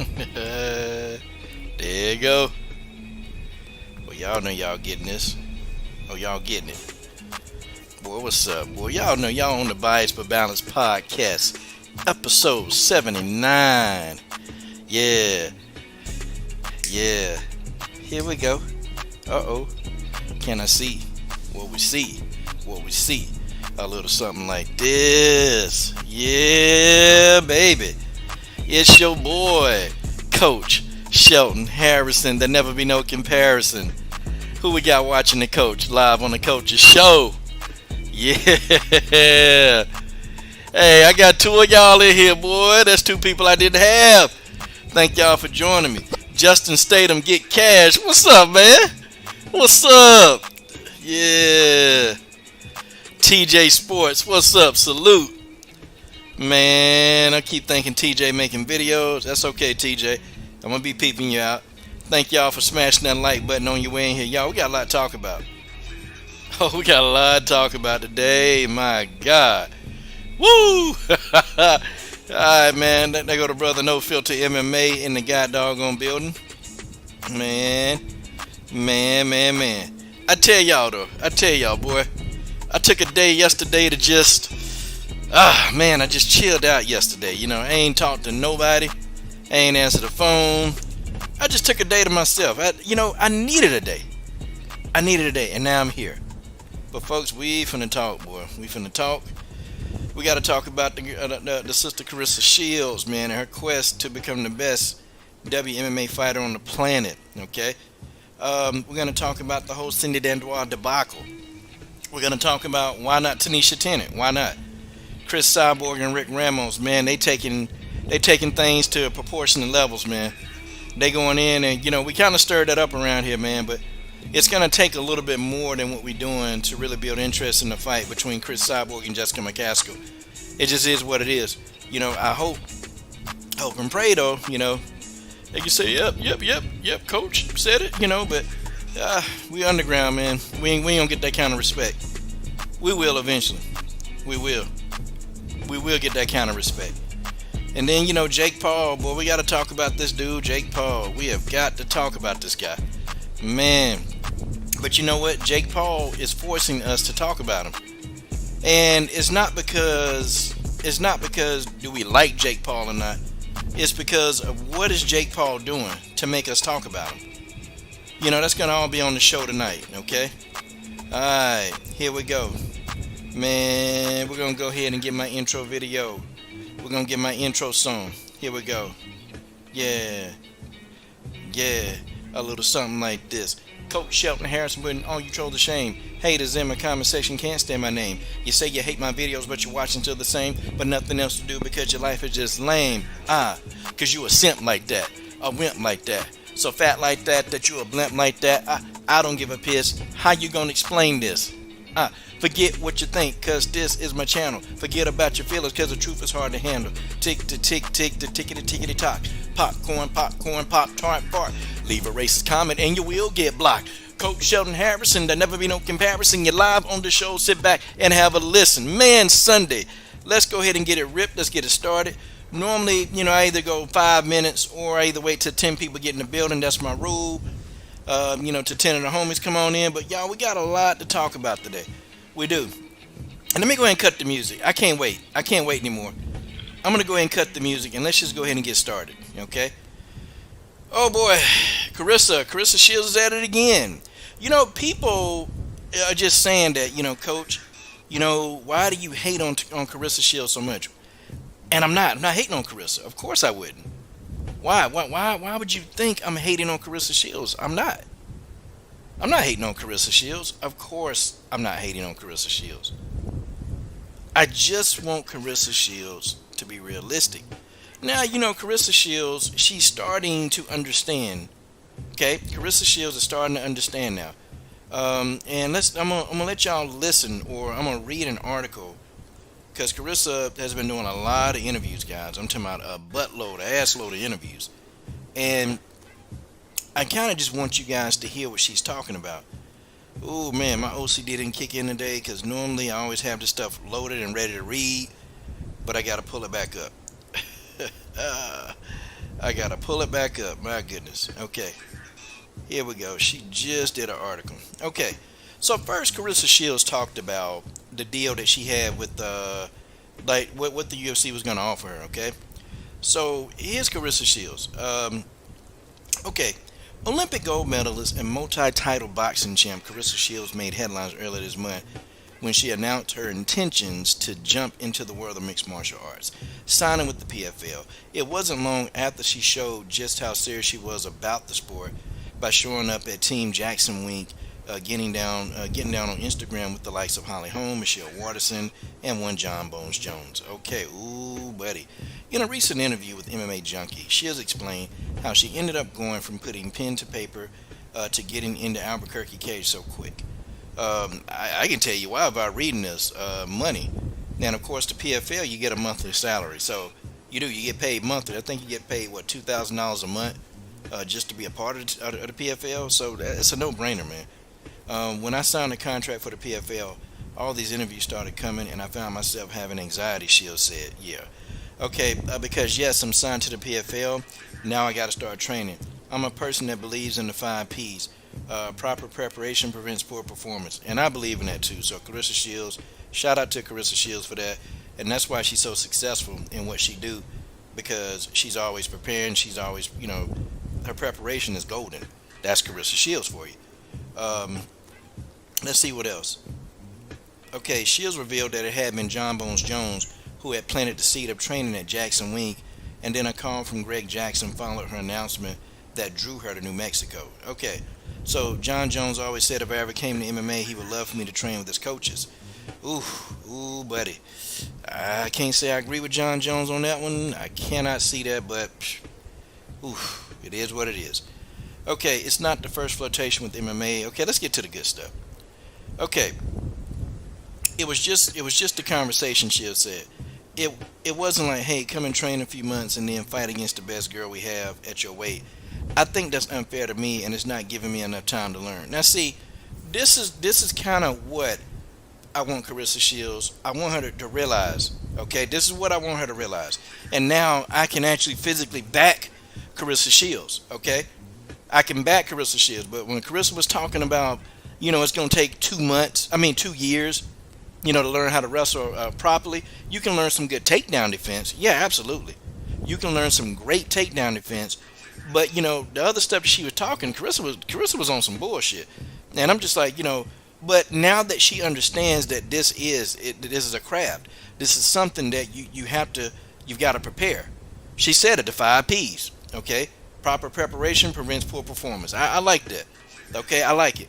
There you go. Well, y'all know y'all getting this. Oh, y'all getting it. Boy, what's up? Boy, y'all know y'all on the Bias but Balance podcast, episode 79. Yeah. Yeah. Here we go. Uh-oh. Can I see what we see? What we see? A little something like this. Yeah, baby. It's your boy, Coach Shelton Harrison. There never be no comparison. Who we got watching the Coach live on the Coach's show? Yeah. Hey, I got two of y'all in here, boy. That's two people I didn't have. Thank y'all for joining me. Justin Statham, get cash. What's up, man? What's up? Yeah. TJ Sports, what's up? Salute. Man, I keep thinking TJ making videos. That's okay, TJ. I'm going to be peeping you out. Thank y'all for smashing that like button on your way in here. Y'all, we got a lot to talk about. Oh, we got a lot to talk about today. My God. Woo! Alright, man. There go the brother No Filter MMA in the god doggone building. Man. I tell y'all, though. Boy. I took a day yesterday to just... I just chilled out yesterday. You know, I ain't talked to nobody. I ain't answered the phone. I just took a day to myself. I needed a day. And now I'm here. But folks, we finna talk, boy. We finna talk. We got to talk about the sister Claressa Shields, man, and her quest to become the best WMMA fighter on the planet. Okay, we're gonna talk about the whole Cindy Dandois debacle. We're gonna talk about why not Tanisha Tennant? Why not Chris Cyborg and Rick Ramos? Man, they taking things to proportionate levels, man. They going in and we kind of stirred that up around here, man, but it's going to take a little bit more than what we're doing to really build interest in the fight between Chris Cyborg and Jessica McCaskill. It just is what it is. I hope and pray, though, they can say, yep, coach said it, but we underground, man. We ain't gonna get that kind of respect. We will eventually. We will get that kind of respect. And then, Jake Paul, boy, we got to talk about this dude, Jake Paul. We have got to talk about this guy. Man. But you know what? Jake Paul is forcing us to talk about him. And it's not because do we like Jake Paul or not. It's because of what is Jake Paul doing to make us talk about him. That's going to all be on the show tonight, okay? Alright, here we go. Man, we're going to go ahead and get my intro video. We're going to get my intro song. Here we go. Yeah. A little something like this. Coach Shelton Harrison putting all you trolls to shame. Haters in my comment section can't stand my name. You say you hate my videos, but you're watching still the same. But nothing else to do because your life is just lame. Cause you a simp like that. A wimp like that. So fat like that you a blimp like that. I don't give a piss. How you gonna explain this? Forget what you think, cause this is my channel. Forget about your feelings, cause the truth is hard to handle. Tick to tick, tick to tickety tickety tock. Popcorn, pop tart fart. Leave a racist comment and you will get blocked. Coach Shelton Harrison, there never be no comparison. You're live on the show, sit back and have a listen. Man, Sunday. Let's go ahead and get it ripped. Let's get it started. Normally, I either go 5 minutes or I either wait till 10 people get in the building. That's my rule. To 10 of the homies come on in. But y'all, we got a lot to talk about today. We do. And let me go ahead and cut the music. I can't wait anymore. I'm going to go ahead and cut the music and let's just go ahead and get started. Okay? Oh boy. Claressa Shields is at it again. People are just saying that, coach, why do you hate on Claressa Shields so much? And I'm not hating on Claressa. Of course I wouldn't. Why would you think I'm hating on Claressa Shields? I'm not hating on Claressa Shields. Of course I'm not hating on Claressa Shields. I just want Claressa Shields to be realistic. Now, Claressa Shields, she's starting to understand. Okay? Claressa Shields is starting to understand now. And I'm gonna let y'all listen, or I'm gonna read an article, because Claressa has been doing a lot of interviews, guys. I'm talking about a assload of interviews. And I kind of just want you guys to hear what she's talking about. Oh man, my OCD didn't kick in today, because normally I always have this stuff loaded and ready to read, but I gotta pull it back up. I gotta pull it back up. My goodness. Okay, here we go. She just did an article. Okay, so first, Claressa Shields talked about the deal that she had with like what the UFC was gonna offer her. Okay, so here's Claressa Shields. Okay, Olympic gold medalist and multi-title boxing champ Claressa Shields made headlines earlier this month when she announced her intentions to jump into the world of mixed martial arts, signing with the PFL. It wasn't long after she showed just how serious she was about the sport by showing up at Team Jackson Wink, getting down on Instagram with the likes of Holly Holm, Michelle Watterson, and one John Bones Jones. Okay, ooh, buddy. In a recent interview with MMA Junkie, she has explained how she ended up going from putting pen to paper to getting into Albuquerque cage so quick. I can tell you why by reading this. Money. Now, of course, the PFL, you get a monthly salary. So, you get paid monthly. I think you get paid, what, $2,000 a month just to be a part of the PFL? So, it's a no-brainer, man. When I signed a contract for the PFL, all these interviews started coming, and I found myself having anxiety, Shields said. Yeah. Okay, because, yes, I'm signed to the PFL. Now I got to start training. I'm a person that believes in the 5 Ps. Proper preparation prevents poor performance, and I believe in that too. So Claressa Shields, shout out to Claressa Shields for that, and that's why she's so successful in what she do, because she's always preparing. She's always, her preparation is golden. That's Claressa Shields for you. Let's see what else. Okay, Shields revealed that it had been John Bones Jones who had planted the seed of training at Jackson Wink, and then a call from Greg Jackson followed her announcement that drew her to New Mexico. Okay, so John Jones always said if I ever came to MMA, he would love for me to train with his coaches. Ooh, buddy. I can't say I agree with John Jones on that one. I cannot see that, but it is what it is. Okay, it's not the first flirtation with MMA. Okay, let's get to the good stuff. Okay, it was just a conversation. She said it wasn't like, hey, come and train a few months and then fight against the best girl we have at your weight. I think that's unfair to me, and it's not giving me enough time to learn. Now, see, this is kind of what I want Claressa Shields. I want her to realize. Okay, this is what I want her to realize. And now I can actually physically back Claressa Shields. Okay, I can back Claressa Shields. But when Claressa was talking about, it's going to take 2 years, to learn how to wrestle properly, you can learn some good takedown defense. Yeah, absolutely. You can learn some great takedown defense. But, the other stuff that she was talking, Claressa was on some bullshit. And I'm just like, but now that she understands that this is a craft, this is something that you've got to prepare. She said it, the 5 Ps, okay? Proper preparation prevents poor performance. I like that, okay? I like it.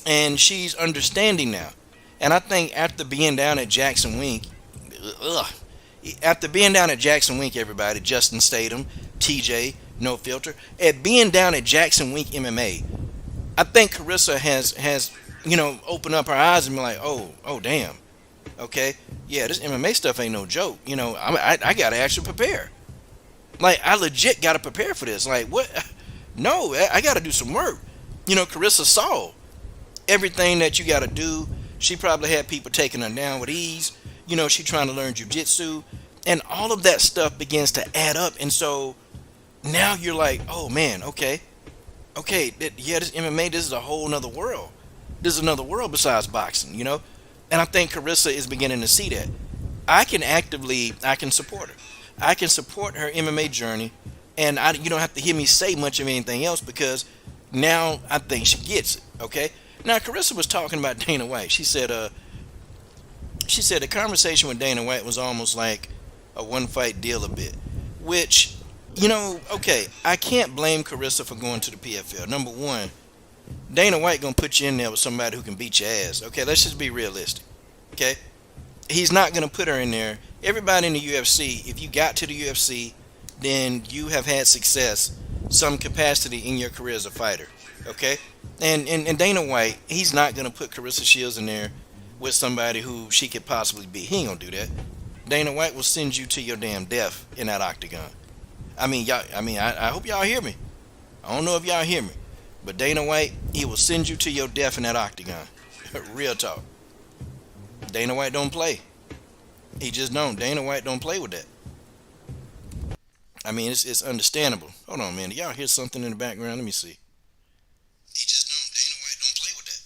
And she's understanding now. And I think after being down at Jackson Wink, everybody, Justin Statham, TJ, No Filter, at being down at Jackson Wink MMA, I think Claressa has opened up her eyes and been like, oh damn, okay, yeah, this MMA stuff ain't no joke. I gotta actually prepare. Like, I legit gotta prepare for this. Like, what? No, I gotta do some work. Claressa saw everything that you gotta do. She probably had people taking her down with ease. She trying to learn jiu-jitsu, and all of that stuff begins to add up. And so now you're like, oh man, okay, this MMA, this is a whole nother world. This is another world besides boxing, And I think Claressa is beginning to see that. I can support her. I can support her MMA journey, and you don't have to hear me say much of anything else, because now I think she gets it. Okay. Now, Claressa was talking about Dana White. She said the conversation with Dana White was almost like a one-fight deal a bit, which, okay, I can't blame Claressa for going to the PFL. Number one, Dana White gonna put you in there with somebody who can beat your ass. Okay, let's just be realistic. Okay, he's not gonna put her in there. Everybody in the UFC, if you got to the UFC, then you have had success, some capacity in your career as a fighter. Okay, and Dana White, he's not gonna put Claressa Shields in there with somebody who she could possibly beat. He ain't gonna do that. Dana White will send you to your damn death in that octagon. I hope y'all hear me. I don't know if y'all hear me, but Dana White, he will send you to your death in that octagon. Real talk. Dana White don't play. He just don't. Dana White don't play with that. I mean, it's understandable. Hold on, man. Do y'all hear something in the background? Let me see. He just don't. Dana White don't play with that.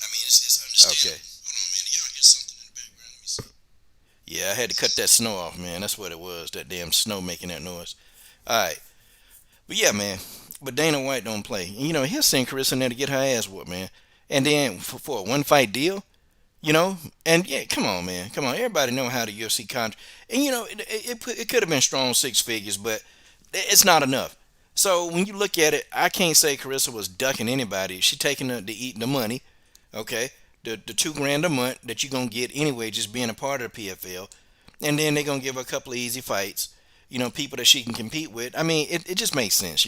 I mean, it's understandable. Okay. Hold on, man. Do y'all hear something in the background? Let me see. Yeah, I had to cut that snow off, man. That's what it was. That damn snow making that noise. All right. But yeah, man. But Dana White don't play. And, he'll send Carissa in there to get her ass whooped, man. And then for a one fight deal, and yeah, come on, man, come on. Everybody know how the UFC contract, and it could have been strong six figures, but it's not enough. So when you look at it, I can't say Carissa was ducking anybody. She taking the eating the money, okay, the 2 grand a month that you're gonna get anyway, just being a part of the PFL, and then they're gonna give her a couple of easy fights, people that she can compete with. I mean, it just makes sense.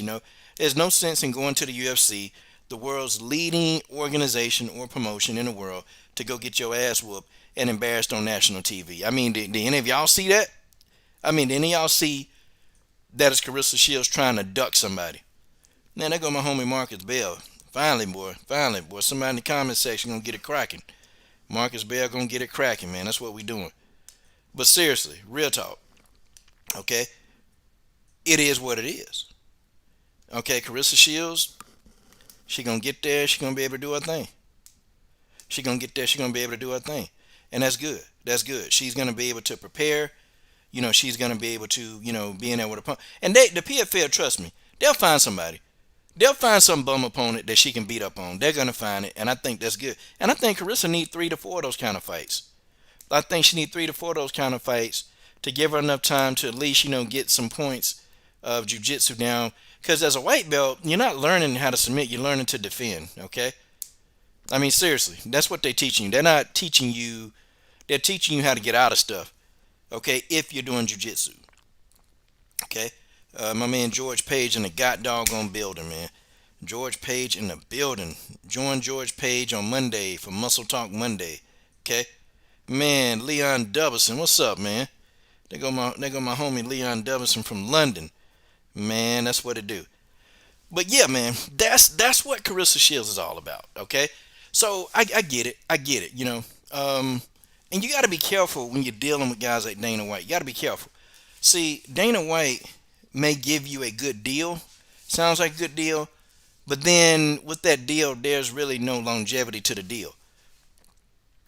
There's no sense in going to the UFC, the world's leading organization or promotion in the world, to go get your ass whooped and embarrassed on national TV. I mean, did any of y'all see that? I mean, did any of y'all see that is Claressa Shields trying to duck somebody? Man, there go my homie Marcus Bell. Finally, boy. Finally, boy. Somebody in the comment section gonna get it cracking. Marcus Bell gonna get it cracking, man. That's what we doing. But seriously, real talk. Okay? It is what it is. Okay, Claressa Shields, she gonna get there. She gonna be able to do her thing. She gonna get there. She gonna be able to do her thing, and that's good. That's good. She's gonna be able to prepare. She's gonna be able to, be in there with a opponent. And the PFL, trust me, they'll find somebody. They'll find some bum opponent that she can beat up on. They're gonna find it, and I think that's good. And I think Carissa need 3 to 4 of those kind of fights. I think she need 3 to 4 of those kind of fights to give her enough time to at least, get some points of jujitsu down. Because as a white belt, you're not learning how to submit. You're learning to defend. Okay. I mean, seriously, that's what they're teaching you. They're not teaching you, they're teaching you how to get out of stuff, okay, if you're doing jujitsu, okay? My man George Page in the god doggone building, man. George Page in the building. Join George Page on Monday for Muscle Talk Monday, okay? Man, Leon Dubbison, what's up, man? There go my homie Leon Dubbison from London. Man, that's what it do. But yeah, man, that's what Claressa Shields is all about, okay? So I get it. I get it, and you got to be careful when you're dealing with guys like Dana White. You got to be careful. See, Dana White may give you a good deal. Sounds like a good deal. But then with that deal, there's really no longevity to the deal.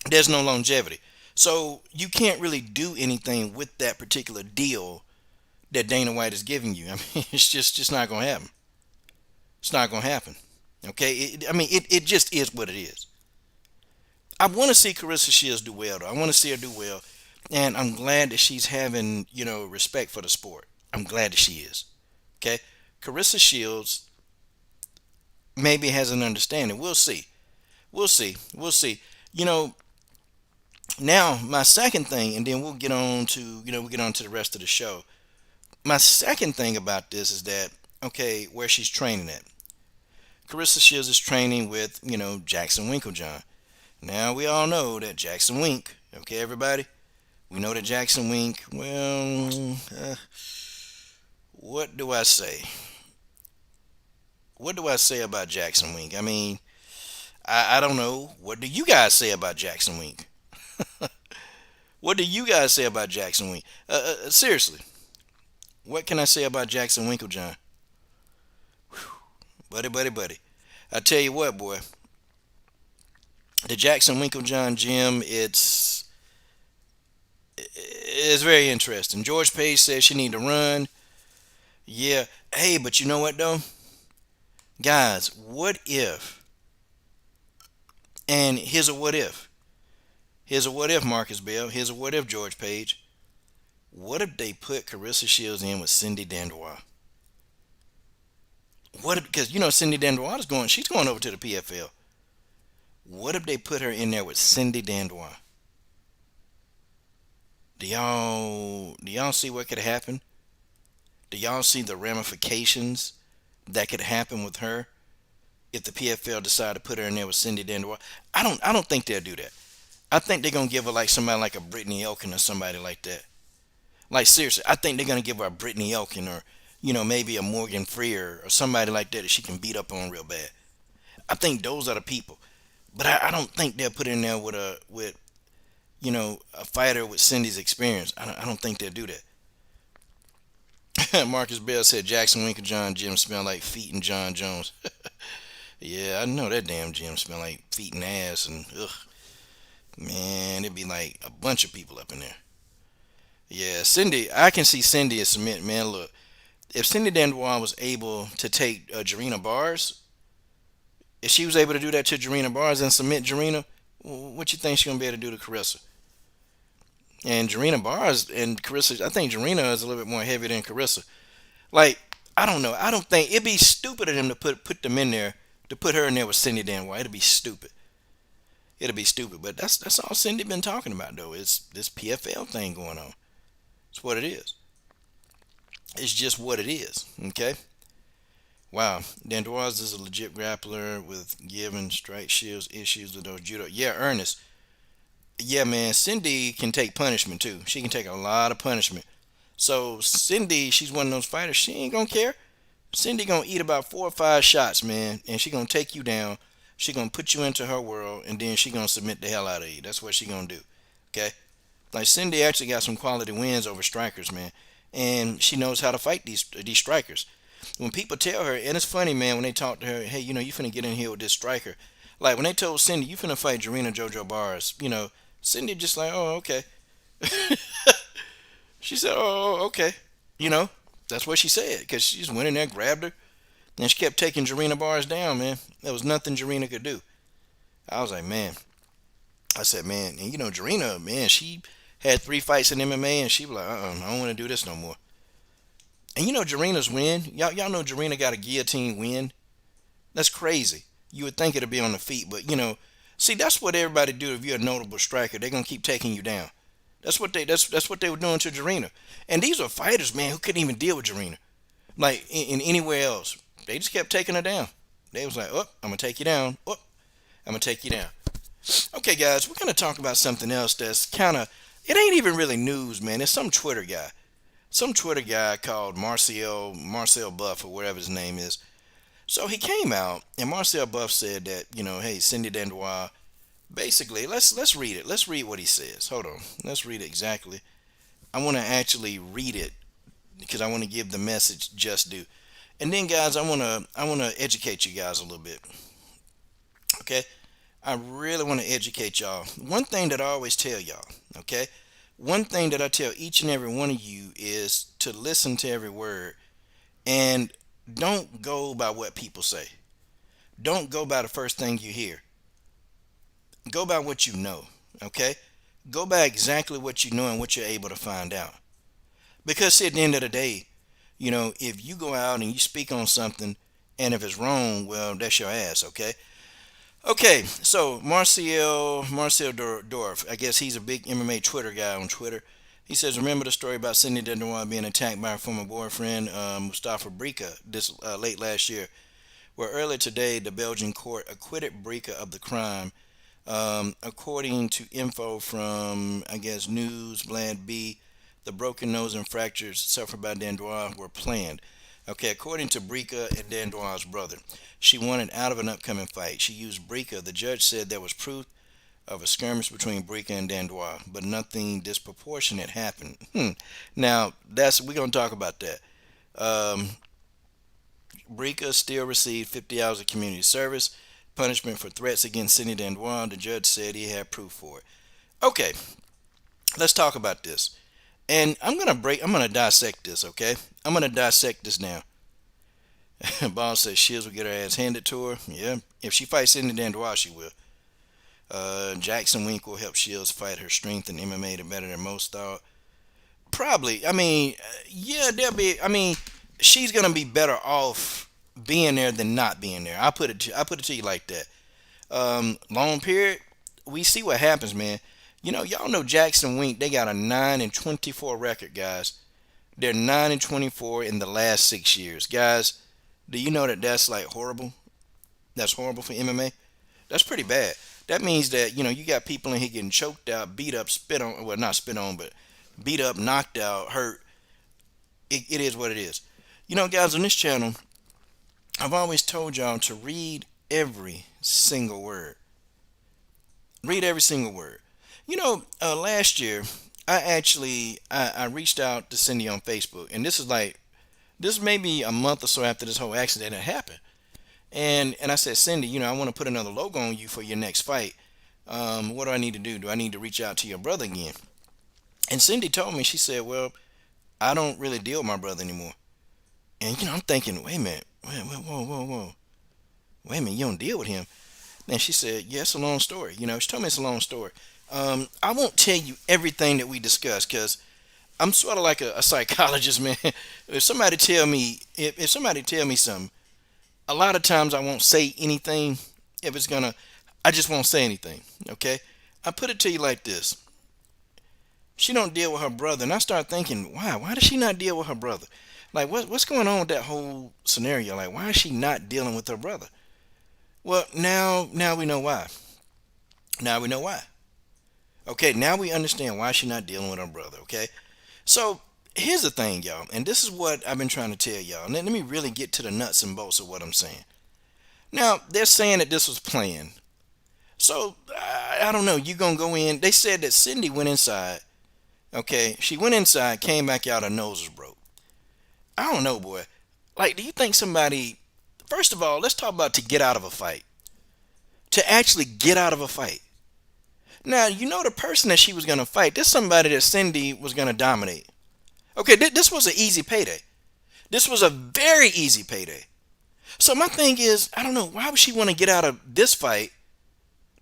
There's no longevity. So you can't really do anything with that particular deal that Dana White is giving you. I mean, it's just not going to happen. It's not going to happen. Okay? It just is what it is. I want to see Claressa Shields do well, though. I want to see her do well. And I'm glad that she's having, respect for the sport. I'm glad that she is. Okay? Claressa Shields maybe has an understanding. We'll see. We'll see. We'll see. Now, my second thing, and then we'll get on to, the rest of the show. My second thing about this is that, okay, where she's training at. Claressa Shields is training with, Jackson Winklejohn. Now, we all know that Jackson Wink, okay, everybody? We know that Jackson Wink, well, what do I say? What do I say about Jackson Wink? I mean, I don't know. What do you guys say about Jackson Wink? What do you guys say about Jackson Wink? Seriously, what can I say about Jackson Winklejohn? Buddy, buddy, buddy. I tell you what, boy. The Jackson Winklejohn gym, it's very interesting. George Page says she need to run. Yeah. Hey, but you know what, though? Guys, what if? And here's a what if. Here's a what if, Marcus Bell. Here's a what if, George Page. What if they put Claressa Shields in with Cindy Dandois? What if, because Cindy Dandois she's going over to the PFL. What if they put her in there with Cindy Dandois? Do y'all see what could happen? Do y'all see the ramifications that could happen with her if the PFL decide to put her in there with Cindy Dandois? I don't think they'll do that. I think they're gonna give her like somebody like a Brittany Elkin or somebody like that. Like seriously, I think they're gonna give her a Brittany Elkin or maybe a Morgan Freer or somebody like that she can beat up on real bad. I think those are the people. But I don't think they'll put in there with a fighter with Cindy's experience. I don't think they'll do that. Marcus Bell said Jackson Wink and John Jim smell like feet and John Jones. Yeah, I know that damn gym smell like feet and ass and ugh. Man, it'd be like a bunch of people up in there. Yeah, Cindy, I can see Cindy as submit, man. Look, if Cindy Dandois was able to take Jarena Bars, if she was able to do that to Jarena Bars and submit Jarena, what you think she's gonna be able to do to Carissa? And Jarena Bars and Carissa, I think Jarena is a little bit more heavy than Carissa. Like, I don't know. I don't think it'd be stupid of them to put them in there to put her in there with Cindy Dandois. It'd be stupid. It'll be stupid. But that's all Cindy been talking about though. It's this PFL thing going on. It's what it is. It's just what it is. Okay. Wow. Dandois is a legit grappler with giving strike shields issues with those judo. Yeah, Ernest. Yeah, man. Cindy can take punishment too. She can take a lot of punishment. So Cindy, she's one of those fighters. She ain't gonna care. Cindy gonna eat about 4 or 5 shots, man, and she gonna take you down. She gonna put you into her world, and then she gonna submit the hell out of you. That's what she gonna do. Okay. Like Cindy actually got some quality wins over strikers, man, and she knows how to fight these strikers. When people tell her, and it's funny, man, when they talk to her, hey, you finna get in here with this striker. Like when they told Cindy, you finna fight Jarena JoJo Bars, Cindy just like, oh, okay. She said, oh, okay. You know, that's what she said because she just went in there, grabbed her, and she kept taking Jarena Bars down, man. There was nothing Jarena could do. I was like, man. I said, man, and Jarena, man, she had 3 fights in MMA, and she was like, I don't want to do this no more. And Jarena's win, y'all know Jarena got a guillotine win. That's crazy. You would think it'd be on the feet, but see, that's what everybody do if you're a notable striker. They're gonna keep taking you down. That's what they were doing to Jarena. And these are fighters, man, who couldn't even deal with Jarena. Like in anywhere else. They just kept taking her down. They was like, oh, I'm gonna take you down. Oh, I'm gonna take you down. Okay, guys, we're gonna talk about something else that's kinda it ain't even really news, man. It's some Twitter guy. Some Twitter guy called Marcel Buff or whatever his name is. So he came out and Marcel Buff said that, hey, Cindy Dandois. Basically, let's read it. Let's read what he says. Hold on. Let's read it exactly. I want to actually read it because I want to give the message just due. And then, guys, I want to educate you guys a little bit. Okay? I really want to educate y'all. One thing that I always tell y'all, okay? One thing that I tell each and every one of you is to listen to every word and don't go by what people say. Don't go by the first thing you hear. Go by what you know, okay? Go by exactly what you know and what you're able to find out. Because see, at the end of the day, if you go out and you speak on something and if it's wrong, well, that's your ass, okay? Okay, so Marcel Dorf, I guess he's a big MMA Twitter guy on Twitter. He says, remember the story about Cindy Dandois being attacked by her former boyfriend, Mustafa Brika, this late last year, where earlier today the Belgian court acquitted Brika of the crime. According to info from, I guess, Newsblad B, the broken nose and fractures suffered by Dandois were planned. Okay, according to Brika and Dandois' brother, she wanted out of an upcoming fight. She used Brika. The judge said there was proof of a skirmish between Brika and Dandois, but nothing disproportionate happened. Now, we're going to talk about that. Brika still received 50 hours of community service. Punishment for threats against Cindy Dandois. The judge said he had proof for it. Okay, let's talk about this. And I'm gonna dissect this, okay? I'm gonna dissect this now. Boss says Shields will get her ass handed to her. Yeah, if she fights Cindy Dandois, she will. Jackson Wink will help Shields fight her strength in MMA to better than most thought. Probably. I mean, yeah, she's gonna be better off being there than not being there. I put it to you like that. Long period, we see what happens, man. Y'all know Jackson Wink. They got a 9-24 record, guys. They're 9-24 in the last 6 years, guys. Do you know that that's like horrible? That's horrible for MMA. That's pretty bad. That means that you got people in here getting choked out, beat up, spit on. Well, not spit on, but beat up, knocked out, hurt. It is what it is. Guys, on this channel, I've always told y'all to read every single word. Read every single word. Last year, I reached out to Cindy on Facebook, and this is like This may be a month or so after this whole accident had happened. And I said, Cindy, I want to put another logo on you for your next fight. What do I need to do? Do I need to reach out to your brother again? And Cindy told me, she said, well, I don't really deal with my brother anymore. And I'm thinking, wait a minute, whoa. Wait a minute, you don't deal with him? And she said, yeah, it's a long story. She told me it's a long story. I won't tell you everything that we discussed because I'm sort of like a psychologist, man. If somebody tell me something, a lot of times I won't say anything. If it's gonna, I just won't say anything. Okay, I put it to you like this: she don't deal with her brother, and I start thinking, why? Why does she not deal with her brother? Like, what's going on with that whole scenario? Like, why is she not dealing with her brother? Well, now we know why. Now we know why. Okay, now we understand why she's not dealing with her brother. Okay, so here's the thing, y'all, and this is what I've been trying to tell y'all. Let me really get to the nuts and bolts of what I'm saying. Now they're saying that this was planned. So I don't know. You gonna go in? They said that Cindy went inside. Okay, she went inside, came back out, her nose was broke. I don't know, boy. Like, do you think somebody? First of all, let's talk about to get out of a fight. To actually get out of a fight. Now, the person that she was going to fight, this is somebody that Cindy was going to dominate. Okay, this was an easy payday. This was a very easy payday. So my thing is, I don't know, why would she want to get out of this fight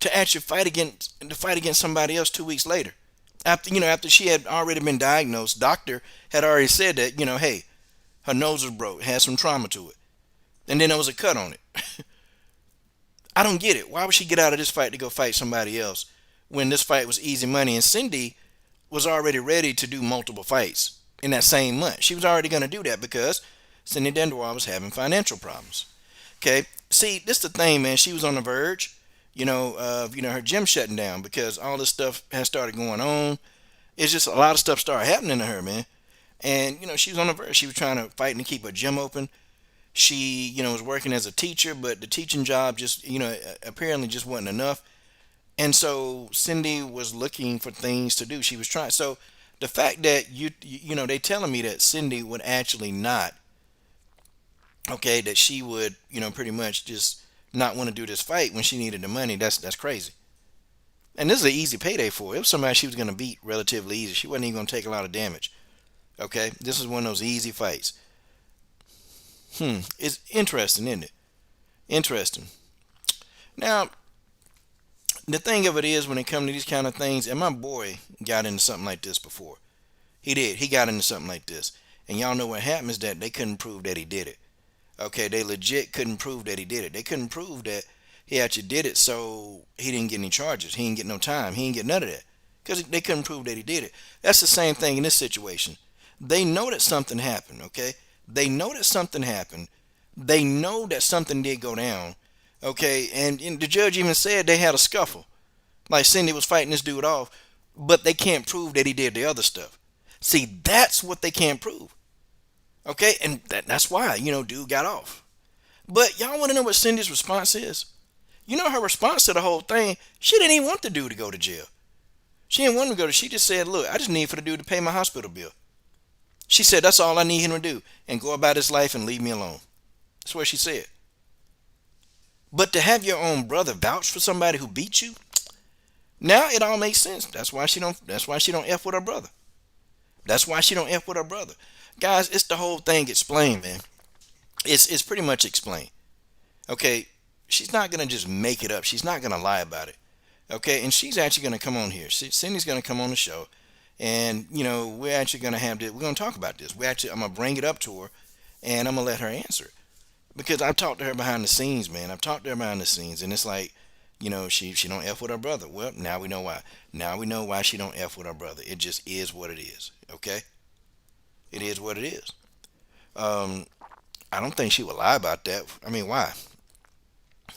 to actually fight against somebody else 2 weeks later? After she had already been diagnosed, doctor had already said that, hey, her nose was broke, had some trauma to it. And then there was a cut on it. I don't get it. Why would she get out of this fight to go fight somebody else when this fight was easy money? And Cindy was already ready to do multiple fights in that same month. She was already going to do that because Cindy Dandois was having financial problems. Okay, see, this is the thing, man. She was on the verge, of her gym shutting down because all this stuff has started going on. It's just a lot of stuff started happening to her, man. And she was on the verge. She was trying to fight and keep her gym open. She, was working as a teacher, but the teaching job just, apparently just wasn't enough. And so Cindy was looking for things to do. She was trying. So the fact that they telling me that Cindy would actually not, okay, that she would, pretty much just not want to do this fight when she needed the money. That's crazy. And this is an easy payday for her. It was somebody she was going to beat relatively easy. She wasn't even going to take a lot of damage. Okay, this is one of those easy fights. It's interesting, isn't it? Interesting. Now, the thing of it is, when it comes to these kind of things, and my boy got into something like this before. He did. He got into something like this. And y'all know what happened is that they couldn't prove that he did it. Okay, they legit couldn't prove that he did it. They couldn't prove that he actually did it, so he didn't get any charges. He didn't get no time. He didn't get none of that. Because they couldn't prove that he did it. That's the same thing in this situation. They know that something happened, okay? They know that something happened. They know that something did go down, okay? And the judge even said they had a scuffle. Like Cindy was fighting this dude off, but they can't prove that he did the other stuff. See, that's what they can't prove. Okay, and that's why, dude got off. But y'all want to know what Cindy's response is? Her response to the whole thing, she didn't even want the dude to go to jail. She didn't want him to go to, she just said, look, I just need for the dude to pay my hospital bill. She said, that's all I need him to do, and go about his life and leave me alone. That's what she said. But to have your own brother vouch for somebody who beat you, now it all makes sense. That's why she don't F with her brother. That's why she don't F with her brother. Guys, it's the whole thing explained, man. It's pretty much explained. Okay, she's not going to just make it up. She's not going to lie about it. Okay, and she's actually going to come on here. Cindy's going to come on the show. And, we're actually going to have this. We're going to talk about this. I'm going to bring it up to her. And I'm going to let her answer it. Because I've talked to her behind the scenes, man. I've talked to her behind the scenes. And it's like, she don't F with her brother. Well, now we know why. Now we know why she don't F with her brother. It just is what it is. Okay? It is what it is. I don't think she would lie about that. I mean, why?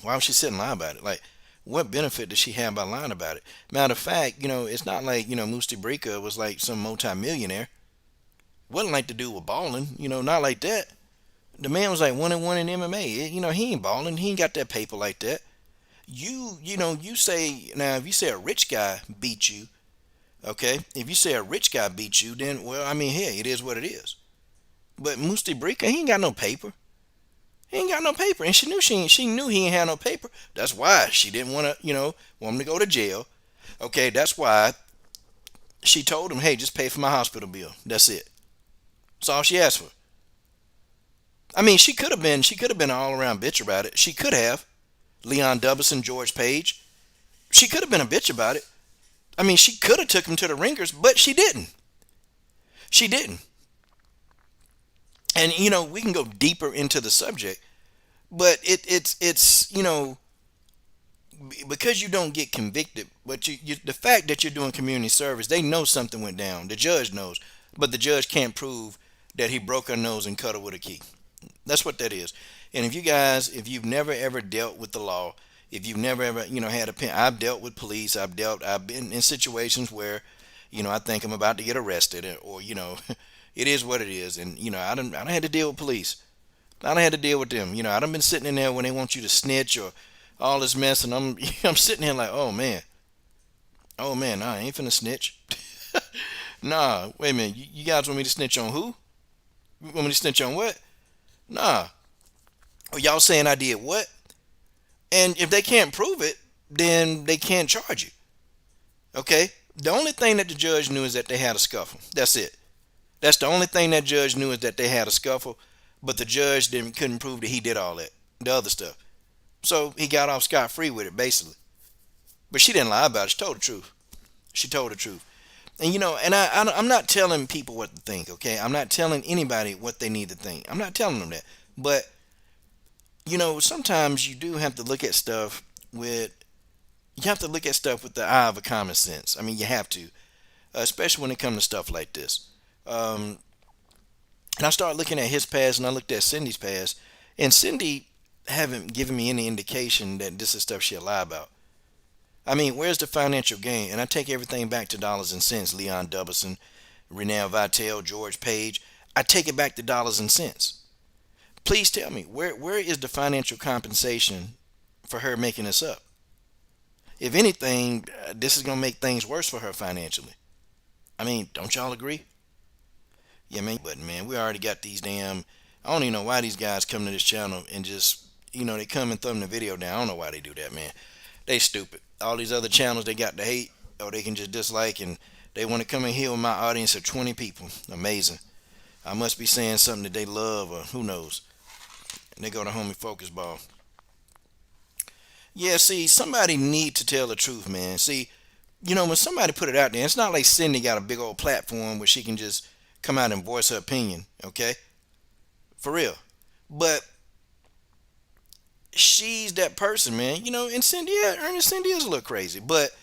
Why would she sit and lie about it? Like, what benefit does she have by lying about it? Matter of fact, it's not like, Musti Brika was like some multi-millionaire. Wasn't like the dude was balling, not like that. The man was like 1-1 in MMA. He ain't balling. He ain't got that paper like that. You say, now if you say a rich guy beat you, okay, if you say a rich guy beat you, then, well, I mean, hey, it is what it is. But Musti Brika, he ain't got no paper. He ain't got no paper, and she knew he ain't had no paper. That's why she didn't want to, want him to go to jail. Okay, that's why she told him, "Hey, just pay for my hospital bill. That's it. That's all she asked for." I mean, she could have been an all around bitch about it. She could have. Leon Dubbison, George Page. She could have been a bitch about it. I mean, she could have took him to the ringers, but she didn't. She didn't. And we can go deeper into the subject, but it's because you don't get convicted, but the fact that you're doing community service, they know something went down. The judge knows, but the judge can't prove that he broke her nose and cut her with a key. That's what that is. And if you've never ever dealt with the law, if you've never ever, had a pen, I've dealt with police. I've been in situations where, I think I'm about to get arrested, or it is what it is. And I don't had to deal with police. I don't had to deal with them. I done been sitting in there when they want you to snitch or all this mess, and I'm I'm sitting here like, oh man, nah, I ain't finna snitch. Nah, wait a minute, you guys want me to snitch on who? You want me to snitch on what? Nah. Or y'all saying I did what? And if they can't prove it, then they can't charge you. Okay? The only thing that the judge knew is that they had a scuffle. That's it. That's the only thing that judge knew is that they had a scuffle, but the judge couldn't prove that he did all that, the other stuff. So he got off scot free with it, basically. But she didn't lie about it. She told the truth. She told the truth. And I'm not telling people what to think, okay? I'm not telling anybody what they need to think. I'm not telling them that. But sometimes you do have to look at stuff with the eye of a common sense. I mean, you have to, especially when it comes to stuff like this. And I started looking at his past, and I looked at Cindy's past, and Cindy haven't given me any indication that this is stuff she'll lie about. I mean, where's the financial gain? And I take everything back to dollars and cents. Leon Dubbison, Renee Vitale, George Page. I take it back to dollars and cents. Please tell me, where is the financial compensation for her making this up? If anything, this is going to make things worse for her financially. I mean, don't y'all agree? Yeah, man. But, man, we already got these damn... I don't even know why these guys come to this channel and just, they come and thumb the video down. I don't know why they do that, man. They stupid. All these other channels, they got to hate, or they can just dislike, and they want to come in here with my audience of 20 people. Amazing. I must be saying something that they love, or who knows. And they go to Homie Focus Ball. Yeah, see, somebody need to tell the truth, man. See, when somebody put it out there, it's not like Cindy got a big old platform where she can just come out and voice her opinion, okay? For real. But she's that person, man. And Cindy, yeah, Ernest Cindy is a little crazy, but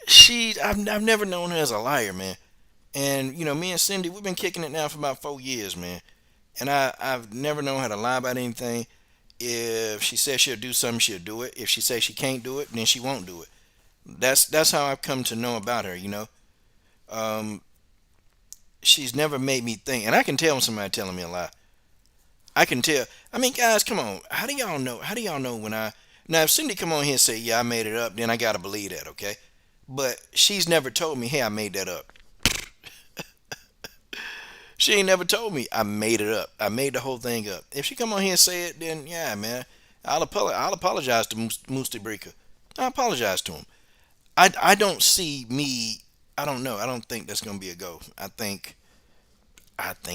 I've never known her as a liar, man. And me and Cindy, we've been kicking it now for about 4 years, man. And I've never known her to lie about anything. If she says she'll do something, she'll do it. If she says she can't do it, then she won't do it. That's how I've come to know about her, She's never made me think, and I can tell when somebody telling me a lie. I can tell. I mean, guys, come on. How do y'all know? How do y'all know when now if Cindy come on here and say, yeah, I made it up, then I gotta believe that, okay? But she's never told me, hey, I made that up. She ain't never told me I made it up. I made the whole thing up. If she come on here and say it, then yeah, man, I'll apologize to Musti Brika. I apologize to him. I don't see me. I don't know. I don't think that's gonna be a go. I think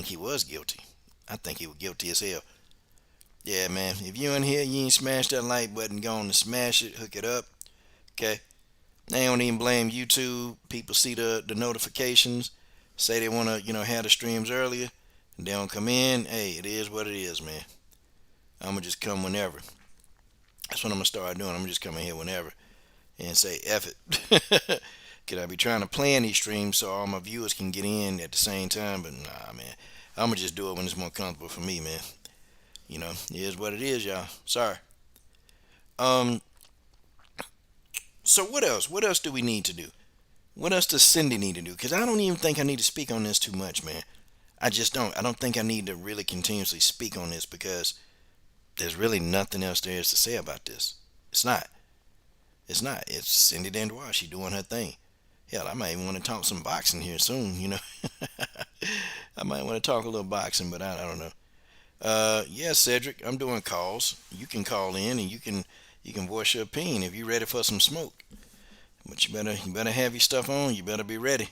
he was guilty. I think he was guilty as hell. Yeah, man. If you in here, you ain't smashed that like button, go on and smash it, hook it up. Okay. They don't even blame YouTube. People see the notifications, say they want to, have the streams earlier, and they don't come in. Hey, it is what it is, man. I'm going to just come whenever. That's what I'm going to start doing. I'm going to just come in here whenever and say, F it. Could I be trying to plan these streams so all my viewers can get in at the same time? But nah, man. I'm going to just do it when it's more comfortable for me, man. It is what it is, y'all. Sorry. So what else? What else do we need to do? What else does Cindy need to do? Because I don't even think I need to speak on this too much, man. I just don't. I don't think I need to really continuously speak on this because there's really nothing else there is to say about this. It's not. It's not. It's Cindy Dandois. She doing her thing. Hell, I might even want to talk some boxing here soon, I I might want to talk a little boxing, but I don't know. Yeah, Cedric, I'm doing calls. You can call in and you can voice your opinion if you're ready for some smoke. But you better have your stuff on. You better be ready.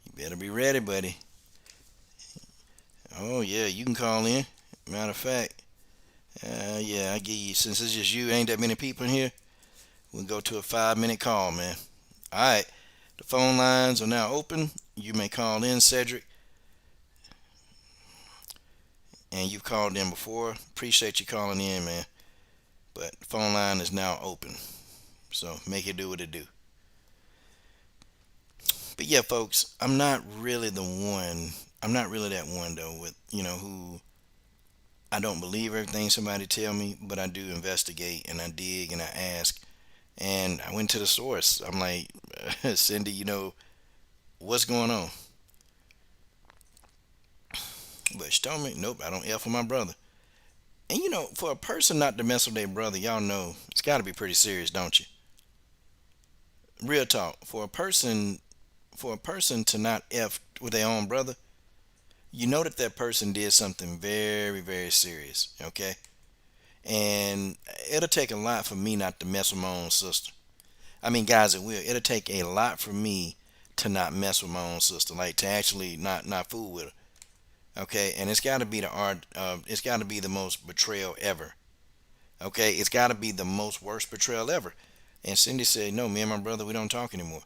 You better be ready, buddy. Oh yeah, you can call in. Matter of fact, yeah, I give you, since it's just you, ain't that many people in here. We'll go to a 5 minute call, man. All right, the phone lines are now open. You may call in, Cedric, and you've called in before. Appreciate you calling in, man. But the phone line is now open, so make it do what it do. But yeah, folks, I'm not really the one. I'm not really that one though. With who I don't believe everything somebody tell me, but I do investigate and I dig and I ask. And I went to the source. I'm like, Cindy, what's going on? But she told me, nope, I don't F with my brother. And for a person not to mess with their brother, y'all know it's got to be pretty serious, don't you? Real talk. For a person to not F with their own brother, you know that person did something very, very serious. Okay, and it'll take a lot for me not to mess with my own sister. I mean, guys, it'll take a lot for me to not mess with my own sister, like to actually not fool with her. Okay, and it's got to be the art. It's got to be the most betrayal ever. Okay, it's got to be the most worst betrayal ever. And Cindy said, "No, me and my brother, we don't talk anymore."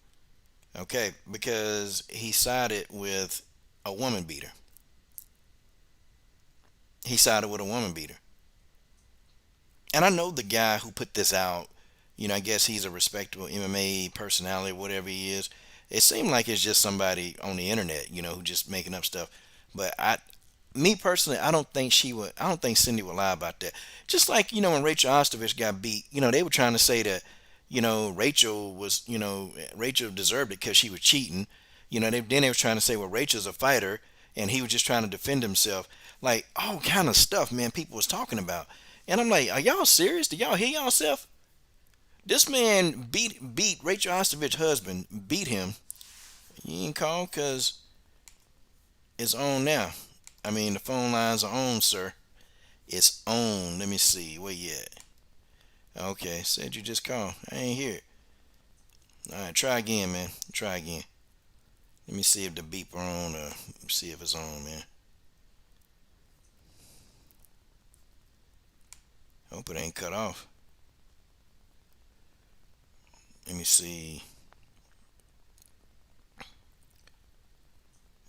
Okay, because he sided with a woman beater. He sided with a woman beater. And I know the guy who put this out. I guess he's a respectable MMA personality, whatever he is. It seemed like it's just somebody on the internet, who just making up stuff. But me personally, I don't think she would. I don't think Cindy would lie about that. Just like when Rachel Ostovich got beat, they were trying to say that, Rachel deserved it because she was cheating. Then they were trying to say, well, Rachel's a fighter, and he was just trying to defend himself. Like all kind of stuff, man. People was talking about, and I'm like, are y'all serious? Do y'all hear yourself? This man beat Rachel Ostovich's husband, beat him. You ain't call because it's on now. I mean, the phone lines are on, sir. It's on. Let me see. Where you at? Okay, said you just called. I ain't hear it. All right, try again, man. Try again. Let me see if the beeper on or see if it's on, man. Hope it ain't cut off. Let me see.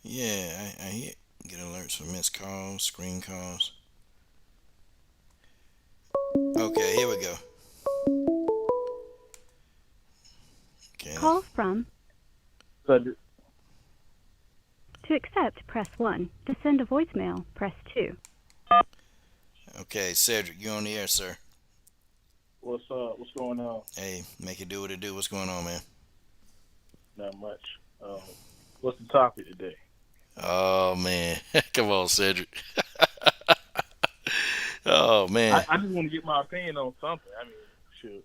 Yeah, I hear. Get alerts for missed calls, screen calls. Okay, here we go. Okay. Call from. Cedric. To accept, press 1. To send a voicemail, press 2. Okay, Cedric, you on the air, sir. What's up? What's going on? Hey, make it do what it do. What's going on, man? Not much. What's the topic today? Oh, man. Come on, Cedric. Oh, man. I just want to get my opinion on something. I mean, shoot.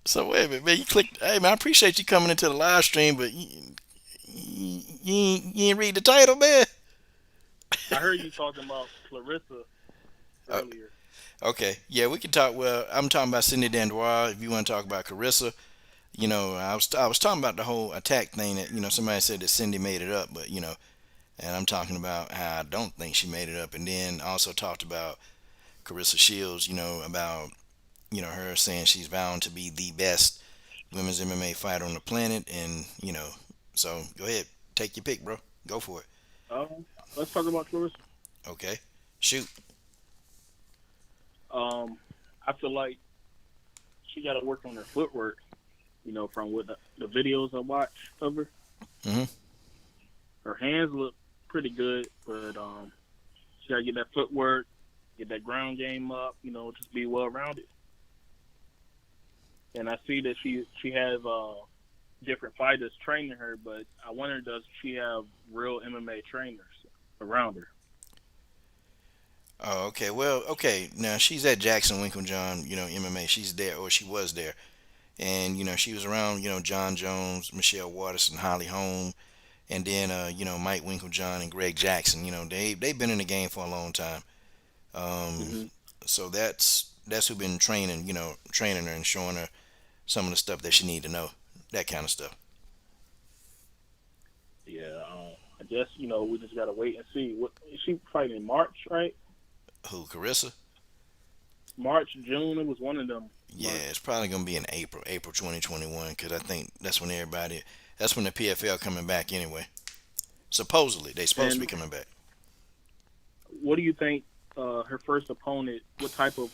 So, wait a minute, man. You clicked. Hey, man, I appreciate you coming into the live stream, but you ain't read the title, man. I heard you talking about Claressa earlier. Okay. Yeah, we can talk. Well, I'm talking about Cindy Dandois. If you want to talk about Claressa, I was talking about the whole attack thing that, somebody said that Cindy made it up, but, and I'm talking about how I don't think she made it up. And then also talked about Claressa Shields, about, her saying she's bound to be the best women's MMA fighter on the planet. And, so go ahead. Take your pick, bro. Go for it. Let's talk about Claressa. Okay. Shoot. I feel like she got to work on her footwork, from what the videos I watched of her. Mm-hmm. Her hands look pretty good, but she got to get that footwork, get that ground game up, just be well-rounded. And I see that she has different fighters training her, but I wonder, does she have real MMA trainers around her? Oh, okay. Well, okay. Now she's at Jackson Winklejohn, MMA. She's there, or she was there, and she was around, John Jones, Michelle Watterson, Holly Holm, and then Mike Winklejohn and Greg Jackson. They've been in the game for a long time. Um, Hmm. so that's who been training training her and showing her some of the stuff that she need to know, that kind of stuff. Yeah. I guess we just gotta wait and see. What is she fighting in March, right? Who, Carissa? March, June. It was one of them Yeah, months. it's probably gonna be in April 2021, because I think that's when the PFL coming back anyway. Supposedly they supposed to be And coming back. what do you think? Her first opponent. What type of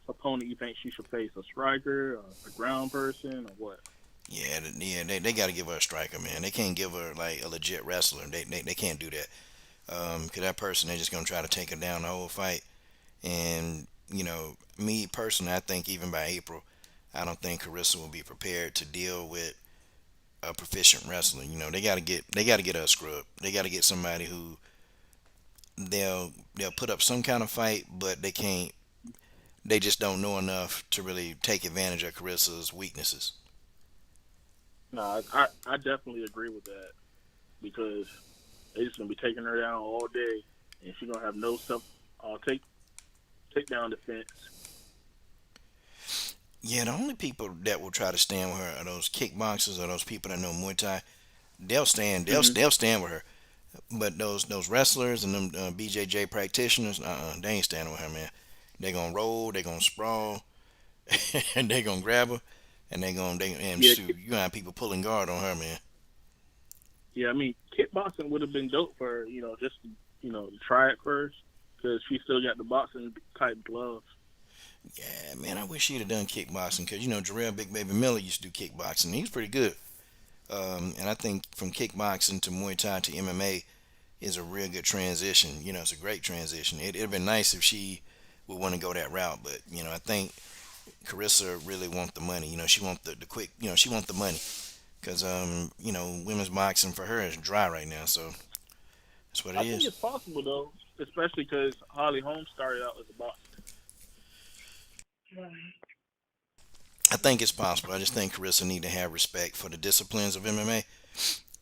opponent you think she should face? A striker, a ground person, or what? Yeah, they got to give her a striker, man. They can't give her like a legit wrestler. They can't do that. Cause that person, they're just gonna try to take her down the whole fight. And me personally, I think even by April, I don't think Carissa will be prepared to deal with a proficient wrestler. They got to get her a scrub. They got to get somebody who they'll put up some kind of fight, but they can't. They just don't know enough to really take advantage of Carissa's weaknesses. No, I definitely agree with that because they just gonna be taking her down all day, and she's gonna have no self take down defense. Yeah, the only people that will try to stand with her are those kickboxers or those people that know Muay Thai. They'll stand. They'll Hmm. they'll stand with her. But those wrestlers and them BJJ practitioners, they ain't standing with her, man. They gonna roll. They gonna sprawl, and they gonna grab her, and and Yeah, shoot. You gonna have people pulling guard on her, man. yeah. I mean, kickboxing would have been dope for her, just to try it first because she still got the boxing type gloves. Yeah, man. I wish she'd have done kickboxing, because Jarrell Big Baby Miller used to do kickboxing. He was pretty good. And I think from kickboxing to Muay Thai to MMA is a real good transition. It's a great transition. It'd have been nice if she would want to go that route, but I think Carissa really want the money. She want the quick. She want the money, because women's boxing for her is dry right now. So that's what it I think is. it's possible though, especially because Holly Holmes started out as a boxer. I think it's possible. I just think Carissa need to have respect for the disciplines of MMA,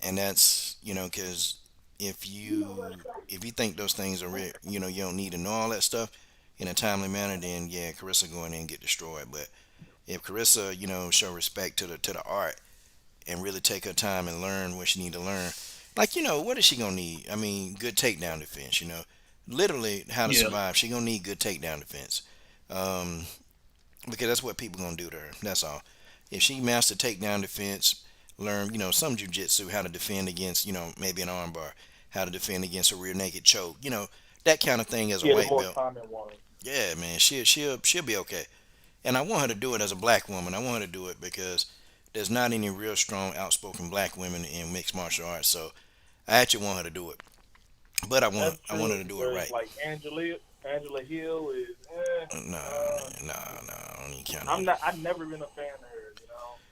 and that's because if you think those things are real, you don't need to know all that stuff in a timely manner, then yeah, Carissa go in there and get destroyed. But if Carissa, show respect to the art and really take her time and learn what she need to learn, like what is she gonna need? I mean, good takedown defense. Literally how to Yeah. survive. She gonna need good takedown defense. Um, because that's what people gonna do to her. That's all. If she master takedown defense, learn some jujitsu, how to defend against maybe an armbar, how to defend against a rear naked choke, that kind of thing as a Get white more belt. time in one. Yeah, man, she'll be okay. And I want her to do it as a black woman. I want her to do it because there's not any real strong, outspoken black women in mixed martial arts. So I actually want her to do it, but That's I want true. her to do it Whereas right. like Angela Hill is. Nah, Uh, man, nah, I don't even count I'm that. not. I've never been a fan of her.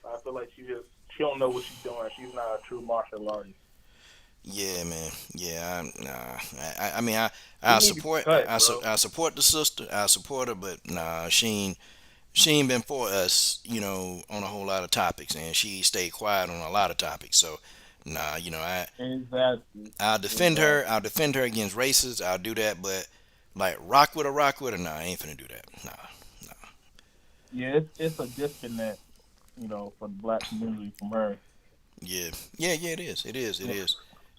I feel like she don't know what she's doing. She's not a true martial artist. Yeah, man. Yeah, nah. I mean, She I need to be support, cut, bro. I support the sister. I support her, but nah, she ain't been for us, on a whole lot of topics, and she stayed quiet on a lot of topics. So, nah, Exactly. I'll defend her. Exactly. I'll defend her against racists. I'll do that, but like rock with her, nah, I ain't finna do that. Nah, nah. Yeah, it's a disconnect, for the black community from her. Yeah, yeah. It is. It Yeah. is.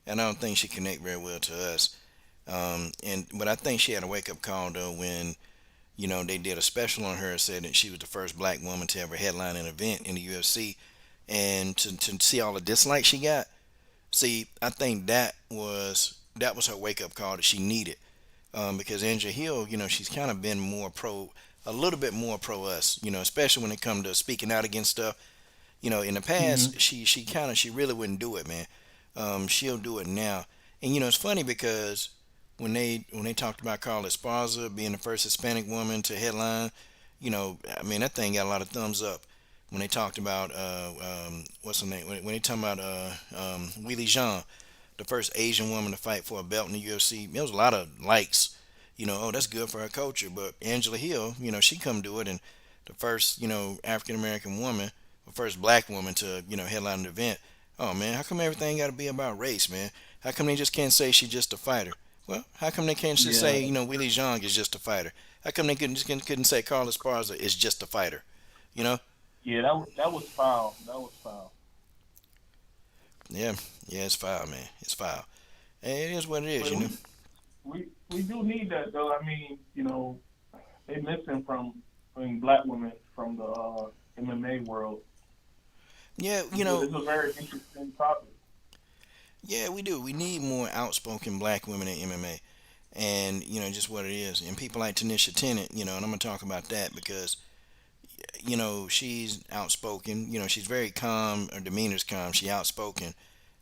And I don't think she connect very well to us. But I think she had a wake up call though when they did a special on her, said that she was the first black woman to ever headline an event in the UFC, and to see all the dislikes she got. See, I think that was her wake up call that she needed, because Angela Hill, she's kind of been a little bit more pro us, especially when it comes to speaking out against stuff. In the Hmm. past, she really wouldn't do it, man. She'll do it now, and it's funny because when they talked about Carla Esparza being the first Hispanic woman to headline, I mean that thing got a lot of thumbs up. When they talked about what's her name? When they talking about Willie Jean, the first Asian woman to fight for a belt in the UFC, there was a lot of likes. Oh, that's good for her culture. But Angela Hill, she come do it, and the first African American woman, the first black woman to headline an event. Oh man, how come everything got to be about race, man? How come they just can't say she's just a fighter? Well, how come they can't just Yeah, say Willie Zhang is just a fighter? How come they couldn't say Carlos Esparza is just a fighter? You know? yeah, that was foul. That was foul. Yeah, yeah, it's foul, man. It's foul. And it is what it is, But you know. we do need that though. I mean, they missing from black women from the MMA world. Yeah, It's a very interesting topic. yeah, we do. We need more outspoken black women in MMA, and just what it is. And people like Tanisha Tennant, and I'm gonna talk about that because she's outspoken. She's very calm. Her demeanor's calm. She outspoken,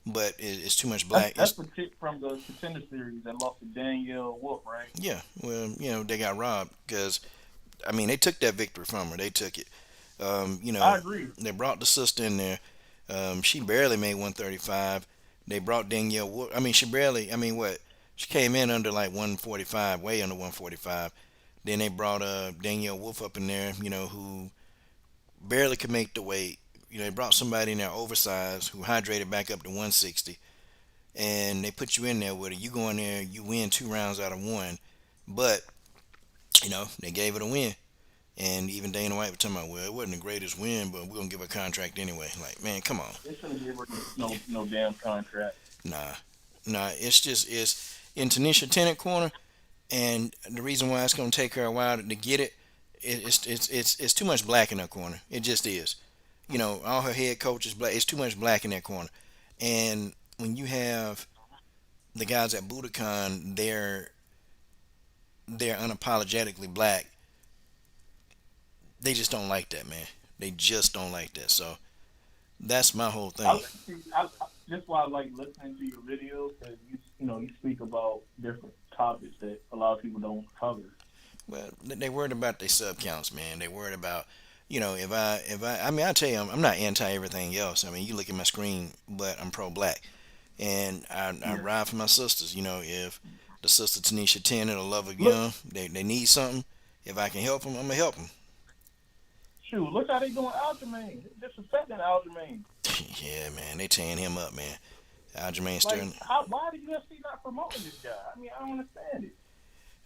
but it's too much black. That's the chick from the Contender Series that lost to Danielle Wolf, right? Yeah, well, they got robbed because I mean they took that victory from her. They took it. I agree. They brought the sister in there. She barely made 135. They brought Danielle. I mean, she barely. I mean, what? She came in under like 145, way under 145. Then they brought Danielle Wolf up in there, who barely could make the weight. They brought somebody in there oversized who hydrated back up to 160, and they put you in there with it. You go in there, you win 2 rounds out of one, but they gave it a win. And even Dana White was talking about, well, it wasn't the greatest win, but we're gonna give her a contract anyway. Like, man, come on. They shouldn't give her no damn contract. Nah, nah. It's in Tanisha Tennant corner, and the reason why it's gonna take her a while to get it, it's too much black in her corner. It just is. All her head coach is black. It's too much black in that corner. And when you have the guys at Budokan, they're unapologetically black. They just don't like that, man. They just don't like that. So that's my whole thing. That's why I like listening to your videos because you speak about different topics that a lot of people don't cover. Well, they worried about their sub counts, man. They worried about, I mean, I tell you, I'm not anti everything else. I mean, you look at my screen, but I'm pro black, and I ride for my sisters. If the sister Tanisha Tennant or Love Young, they need something. If I can help them, I'm gonna help them. Shoot, look how they doing Aljamain. Disrespecting Aljamain. Yeah, man, they tearing him up, man. Aljamain Like, Sterling. why the UFC not promoting this guy? I mean, I don't understand it.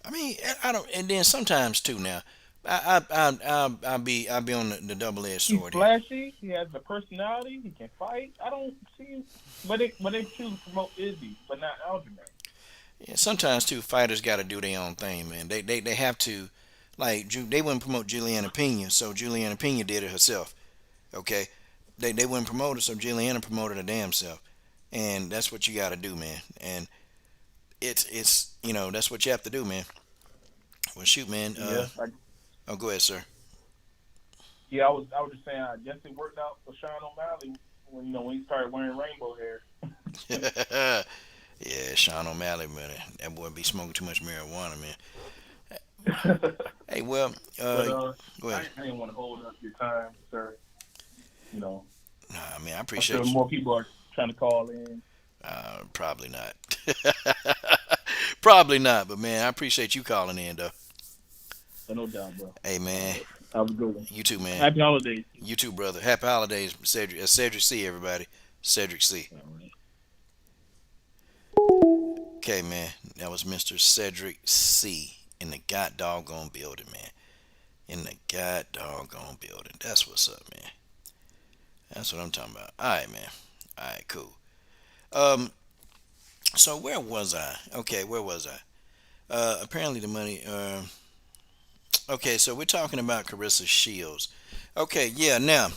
I mean, I don't. And then sometimes too. Now, I'll be on the double edged He's sword here. flashy. He has the personality. He can fight. I don't see. But they choose to promote Izzy, but not Aljamain. Yeah, sometimes too, fighters got to do their own thing, man. They have to. Like they wouldn't promote Juliana Pena, so Juliana Pena did it herself. Okay, they wouldn't promote her, so Juliana promoted her damn self, and that's what you got to do, man. And it's that's what you have to do, man. Well, shoot, man. Oh, go ahead, sir. Yeah, I was just saying. I guess it worked out for Sean O'Malley when he started wearing rainbow hair. Yeah, Sean O'Malley, man. That boy be smoking too much marijuana, man. Hey, well, go ahead. I didn't want to hold up your time, sir. Nah, I mean, I I'm appreciate sure you. more people are trying to call in. Probably not. Probably not, but man, I appreciate you calling in, though. No doubt, bro. Hey, man. Have a good one. You too, man. Happy holidays. You too, brother. Happy holidays, Cedric. Cedric C, everybody. Cedric C. Okay, man. That was Mr. Cedric C in the god doggone building, man. In the god doggone building. That's what's up, man. That's what I'm talking about. All right, man. All right, cool. So where was I? Okay, where was I? Apparently the money. Okay, so we're talking about Claressa Shields. Okay, yeah. Now,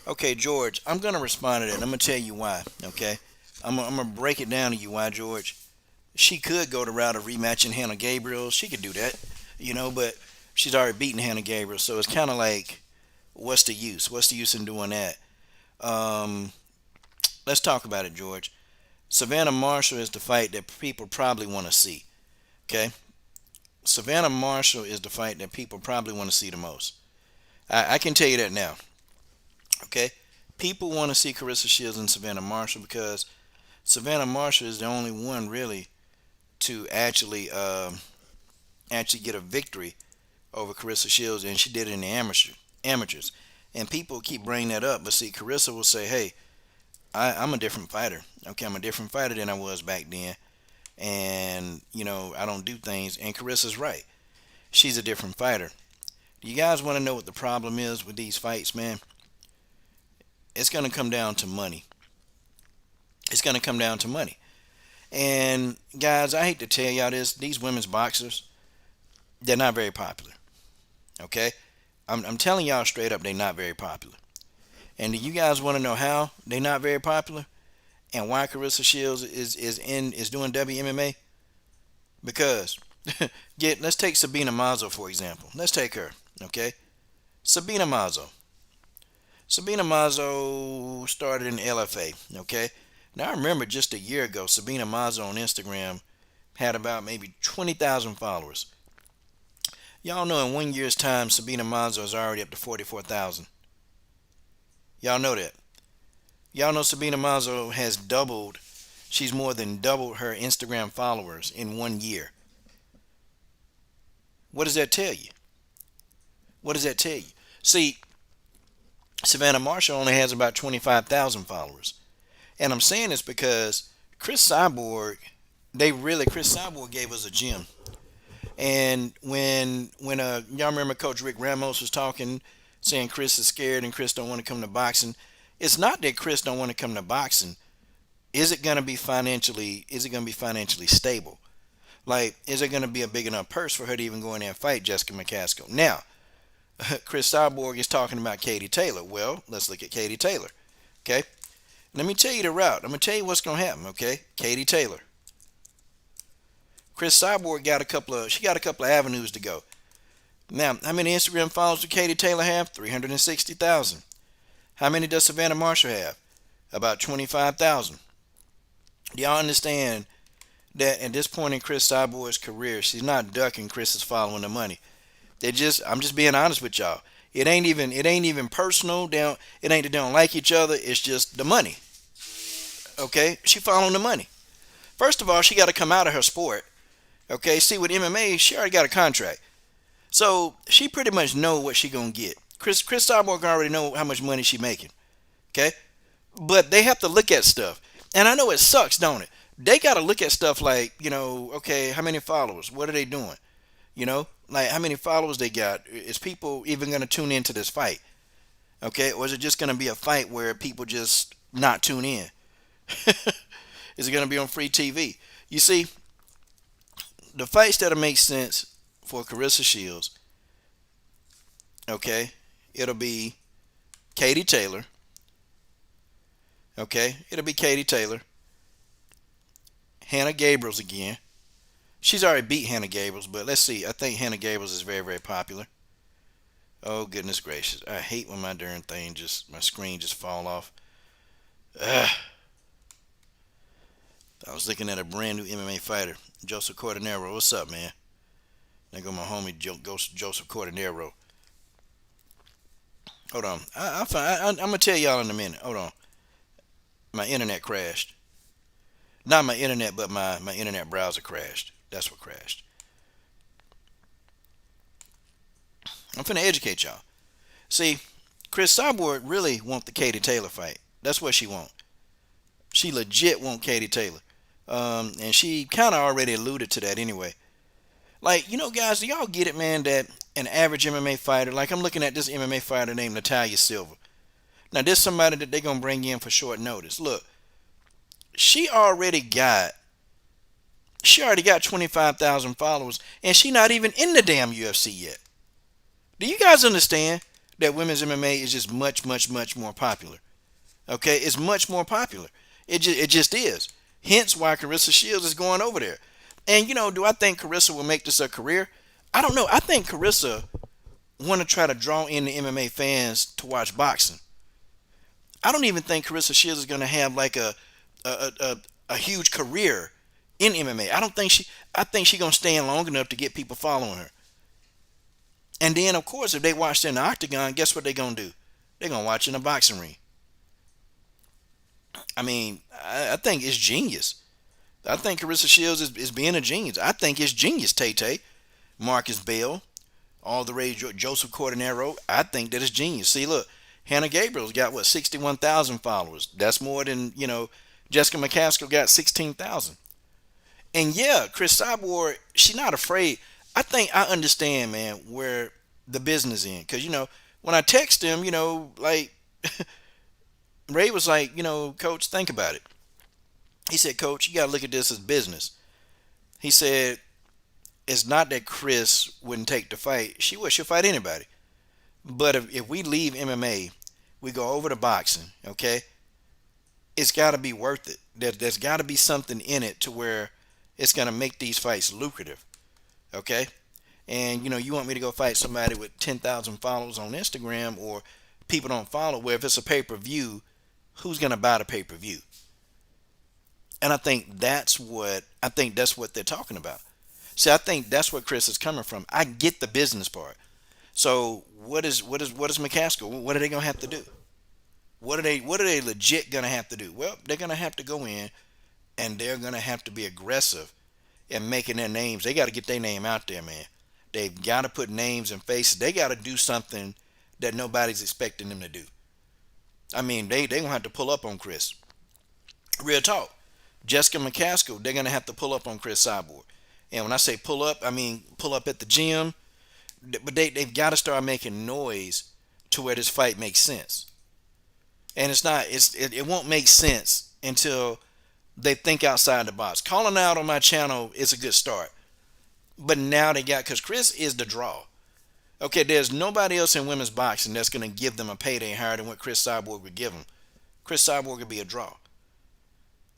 okay, George, I'm gonna respond to that. And I'm gonna tell you why. Okay, I'm gonna break it down to you why, George. She could go the route of rematching Hannah Gabriel. She could do that, but she's already beaten Hannah Gabriel, so it's kind of like, what's the use? What's the use in doing that? Let's talk about it, George. Savannah Marshall is the fight that people probably want to see. Okay, Savannah Marshall is the fight that people probably want to see the most. I can tell you that now. Okay, people want to see Claressa Shields and Savannah Marshall because Savannah Marshall is the only one really to actually get a victory over Claressa Shields, and she did it in the amateurs. And people keep bringing that up, but see, Claressa will say, "Hey, I'm a different fighter. Okay, I'm a different fighter than I was back then. And, I don't do things. And Carissa's right. She's a different fighter. Do you guys want to know what the problem is with these fights, man? It's going to come down to money. It's going to come down to money. And, guys, I hate to tell y'all this. These women's boxers, they're not very popular. Okay? I'm telling y'all straight up, they're not very popular. And do you guys want to know how they're not very popular? And why Claressa Shields is doing WMMA? Because let's take Sabina Mazo for example. Let's take her, okay? Sabina Mazo. Sabina Mazo started in LFA, okay? Now I remember just a year ago, Sabina Mazo on Instagram had about maybe 20,000 followers. Y'all know in 1 year's time, Sabina Mazo is already up to 44,000. Y'all know that. Y'all know Sabina Mazo has doubled. She's more than doubled her Instagram followers in 1 year. What does that tell you? What does that tell you? See, Savannah Marshall only has about 25,000 followers. And I'm saying this because Chris Cyborg gave us a gym. And when y'all remember Coach Rick Ramos was talking, saying Chris is scared and Chris don't want to come to boxing. It's not that Chris don't want to come to boxing. Is it going to be financially stable? Like, is it going to be a big enough purse for her to even go in there and fight Jessica McCaskill? Now, Chris Cyborg is talking about Katie Taylor. Well, let's look at Katie Taylor. Okay? Let me tell you the route. I'm going to tell you what's going to happen, okay? Katie Taylor. Chris Cyborg got a couple of avenues to go. Now, how many Instagram followers does Katie Taylor have? 360,000. How many does Savannah Marshall have? About 25,000. Do y'all understand that at this point in Chris Cyborg's career, she's not ducking Chris is following the money. I'm just being honest with y'all. It ain't even personal. It ain't that they don't like each other. It's just the money. Okay? She following the money. First of all, she got to come out of her sport. Okay? See, with MMA, she already got a contract. So she pretty much know what she gonna get. Chris Cyborg already know how much money she making. Okay? But they have to look at stuff. And I know it sucks, don't it? They got to look at stuff like, okay, how many followers? What are they doing? Like how many followers they got? Is people even going to tune into this fight? Okay? Or is it just going to be a fight where people just not tune in? Is it going to be on free TV? You see, the fights that'll make sense for Claressa Shields, okay, it'll be Katie Taylor. Okay, it'll be Katie Taylor. Hannah Gabriels again. She's already beat Hannah Gabriels, but let's see. I think Hannah Gabriels is very, very popular. Oh, goodness gracious. I hate when my darn thing my screen just fall off. Ugh. I was looking at a brand new MMA fighter, Joseph Cordonero. What's up, man? There go my homie Joseph Cordonero. Hold on. I'm going to tell y'all in a minute. Hold on. My internet crashed. Not my internet, but my internet browser crashed. That's what crashed. I'm finna educate y'all. See, Chris Cyborg really want the Katie Taylor fight. That's what she want. She legit want Katie Taylor. And she kind of already alluded to that anyway. Like, guys, do y'all get it, man, that an average MMA fighter, like I'm looking at this MMA fighter named Natalia Silva. Now, this is somebody that they're going to bring in for short notice. Look, she already got 25,000 followers, and she not even in the damn UFC yet. Do you guys understand that women's MMA is just much, much, much more popular? Okay, it's much more popular. It just is. Hence why Claressa Shields is going over there. And, do I think Claressa will make this a career? I don't know. I think Claressa want to try to draw in the MMA fans to watch boxing. I don't even think Claressa Shields is going to have like a huge career in MMA. I think she's going to stay in long enough to get people following her. And then, of course, if they watch in the octagon, guess what they're going to do? They're going to watch in the boxing ring. I mean, I think it's genius. I think Claressa Shields is being a genius. I think it's genius, Tay-Tay, Marcus Bell, all the way Joseph Cordonero. I think that it's genius. See, look, Hannah Gabriel's got what, 61,000 followers. That's more than, Jessica McCaskill got 16,000. And yeah, Chris Cyborg, she's not afraid. I think I understand, man, where the business in. Because, when I text him, like, Ray was like, Coach, think about it. He said, Coach, you got to look at this as business. He said, it's not that Chris wouldn't take the fight. She'll fight anybody. But if we leave MMA, we go over to boxing, okay? It's got to be worth it. There's got to be something in it to where it's going to make these fights lucrative, okay? And, you want me to go fight somebody with 10,000 followers on Instagram, or people don't follow, where if it's a pay-per-view, who's going to buy the pay-per-view? And I think that's what they're talking about. See, I think that's where Chris is coming from. I get the business part. So what is McCaskill? What are they gonna have to do? What are they legit gonna have to do? Well, they're gonna have to go in and they're gonna have to be aggressive in making their names. They got to get their name out there, man. They've got to put names and faces. They got to do something that nobody's expecting them to do. I mean, they gonna have to pull up on Chris. Real talk. Jessica McCaskill, they're gonna have to pull up on Chris Cyborg. And when I say pull up, I mean pull up at the gym. But they've got to start making noise to where this fight makes sense. And it won't make sense until they think outside the box. Calling out on my channel is a good start. But now because Chris is the draw. Okay, there's nobody else in women's boxing that's going to give them a payday higher than what Chris Cyborg would give them. Chris Cyborg would be a draw.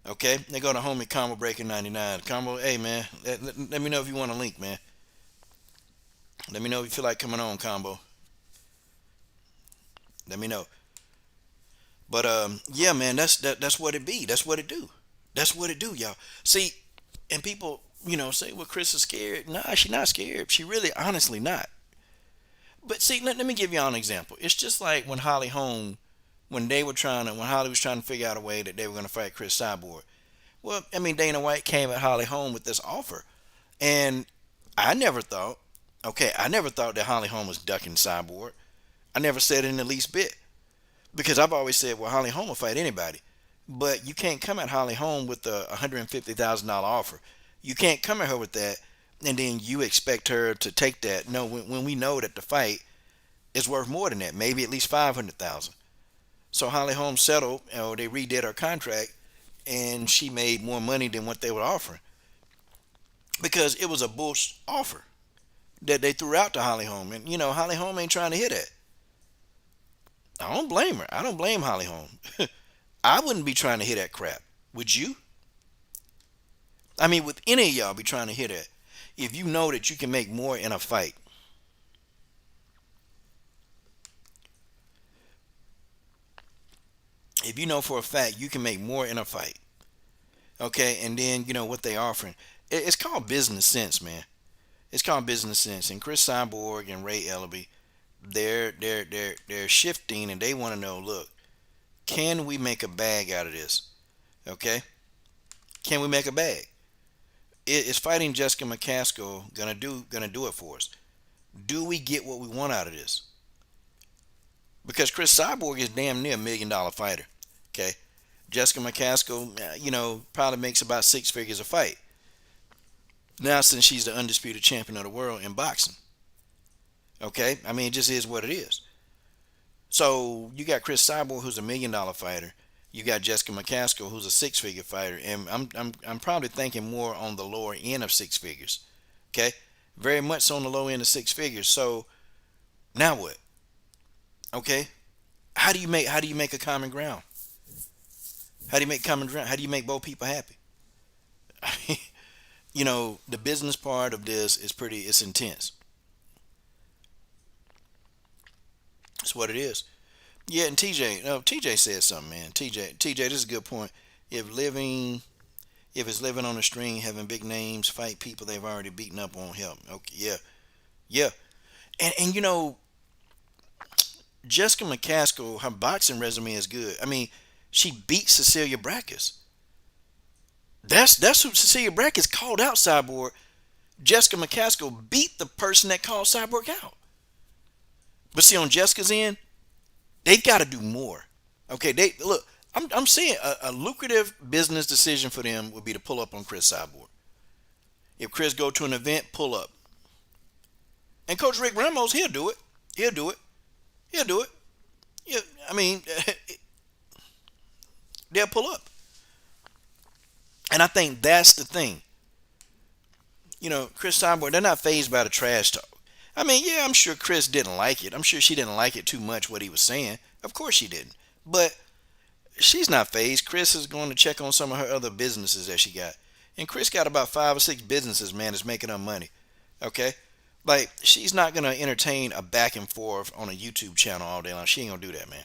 Okay, they go to homie Combo Breaker 99. Combo, hey man, let me know if you want a link, man. Let me know if you feel like coming on, Combo. Let me know. But yeah, man, that's what it be. That's what it do. That's what it do, y'all. See, and people, say, well, Chris is scared. Nah, she's not scared. She really, honestly, not. But see, let me give y'all an example. It's just like when Holly was trying to figure out a way that they were going to fight Chris Cyborg. Well, I mean, Dana White came at Holly Holm with this offer, and I never thought that Holly Holm was ducking Cyborg. I never said it in the least bit. Because I've always said, well, Holly Holm will fight anybody. But you can't come at Holly Holm with a $150,000 offer. You can't come at her with that and then you expect her to take that. No, when we know that the fight is worth more than that, maybe at least $500,000. So Holly Holm settled, they redid her contract, and she made more money than what they were offering. Because it was a bullshit offer that they threw out to Holly Holm. And, Holly Holm ain't trying to hear that. I don't blame her. I don't blame Holly Holm. I wouldn't be trying to hear that crap. Would you? I mean, would any of y'all be trying to hear that? If you know that you can make more in a fight. If you know for a fact you can make more in a fight. Okay, and then, what they offering. It's called business sense, man. It's called business sense. And Chris Cyborg and Ray Ellaby, they're shifting, and they want to know, look, can we make a bag out of this? Okay? Can we make a bag? Is fighting Jessica McCaskill gonna do it for us? Do we get what we want out of this? Because Chris Cyborg is damn near $1 million fighter. Okay? Jessica McCaskill, probably makes about 6 figures a fight. Now, since she's the undisputed champion of the world in boxing. Okay? I mean, it just is what it is. So, you got Chris Cyborg, who's a $1 million fighter. You got Jessica McCaskill, who's a 6-figure fighter. And I'm probably thinking more on the lower end of 6 figures. Okay? Very much on the low end of 6 figures. So, now what? Okay? How do you make a common ground? How do you make common ground? How do you make both people happy? I mean, the business part of this is it's intense. That's what it is. Yeah, and TJ said something, man. TJ, this is a good point. If it's living on the string, having big names, fight people they've already beaten up won't help. Okay, yeah. And Jessica McCaskill, her boxing resume is good. I mean, she beat Cecilia Brækhus. That's who Cecilia Brækhus called out Cyborg. Jessica McCaskill beat the person that called Cyborg out. But see, on Jessica's end, They've got to do more. Okay, they look. I'm saying a lucrative business decision for them would be to pull up on Chris Cyborg. If Chris go to an event, pull up. And Coach Rick Ramos, he'll do it. He'll do it. He'll do it. Yeah, I mean, they'll pull up. And I think that's the thing. You know, Chris Cyborg, they're not fazed by the trash talk. I mean, yeah, I'm sure Chris didn't like it. I'm sure she didn't like it too much what he was saying. Of course she didn't. But she's not fazed. Chris is going to check on some of her other businesses that she got. And Chris got about 5 or 6 businesses, man, that's making her money. Okay? Like, she's not going to entertain a back and forth on a YouTube channel all day long. She ain't going to do that, man.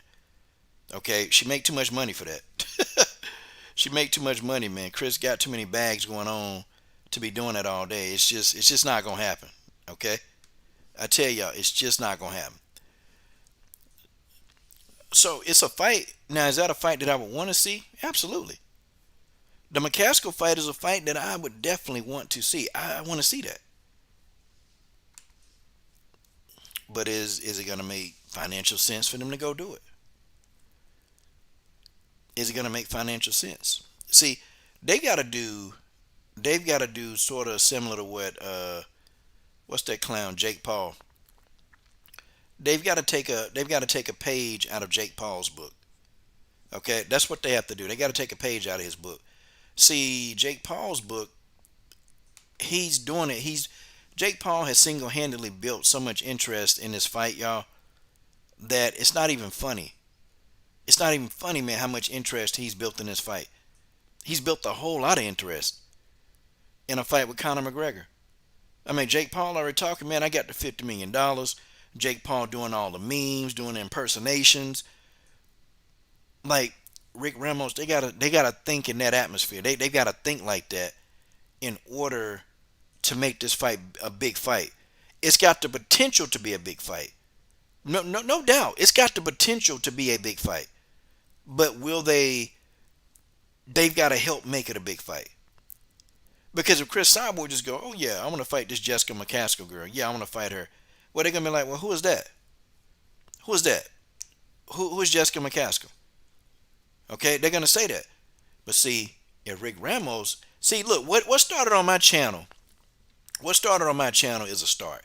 Okay? She make too much money for that. She make too much money, man. Chris got too many bags going on to be doing that all day. It's just not going to happen. Okay? I tell y'all, it's just not going to happen. So, it's a fight. Now, is that a fight that I would want to see? Absolutely. The McCaskill fight is a fight that I would definitely want to see. I want to see that. But is it going to make financial sense for them to go do it? Is it going to make financial sense? See, they've got to do sort of similar to what what's that clown, Jake Paul. They've got to take a page out of Jake Paul's book. Okay, that's what they have to do. They got to take a page out of his book. See, Jake Paul's book, he's doing it. Jake Paul has single-handedly built so much interest in this fight, y'all, that it's not even funny. It's not even funny, man, how much interest he's built in this fight. He's built a whole lot of interest in a fight with Conor McGregor. I mean, Jake Paul already talking, man, I got the $50 million. Jake Paul doing all the memes, doing the impersonations. Like, Rick Ramos, they gotta think in that atmosphere. They gotta think like that in order to make this fight a big fight. It's got the potential to be a big fight. No doubt. It's got the potential to be a big fight. But will they've got to help make it a big fight. Because if Chris Cyborg just go, oh yeah, I want to fight this Jessica McCaskill girl. Yeah, I want to fight her. Well, they're going to be like, well, who is that? Who is that? Who is Jessica McCaskill? Okay, they're going to say that. But see, if Rick Ramos, see, look, what started on my channel, is a start.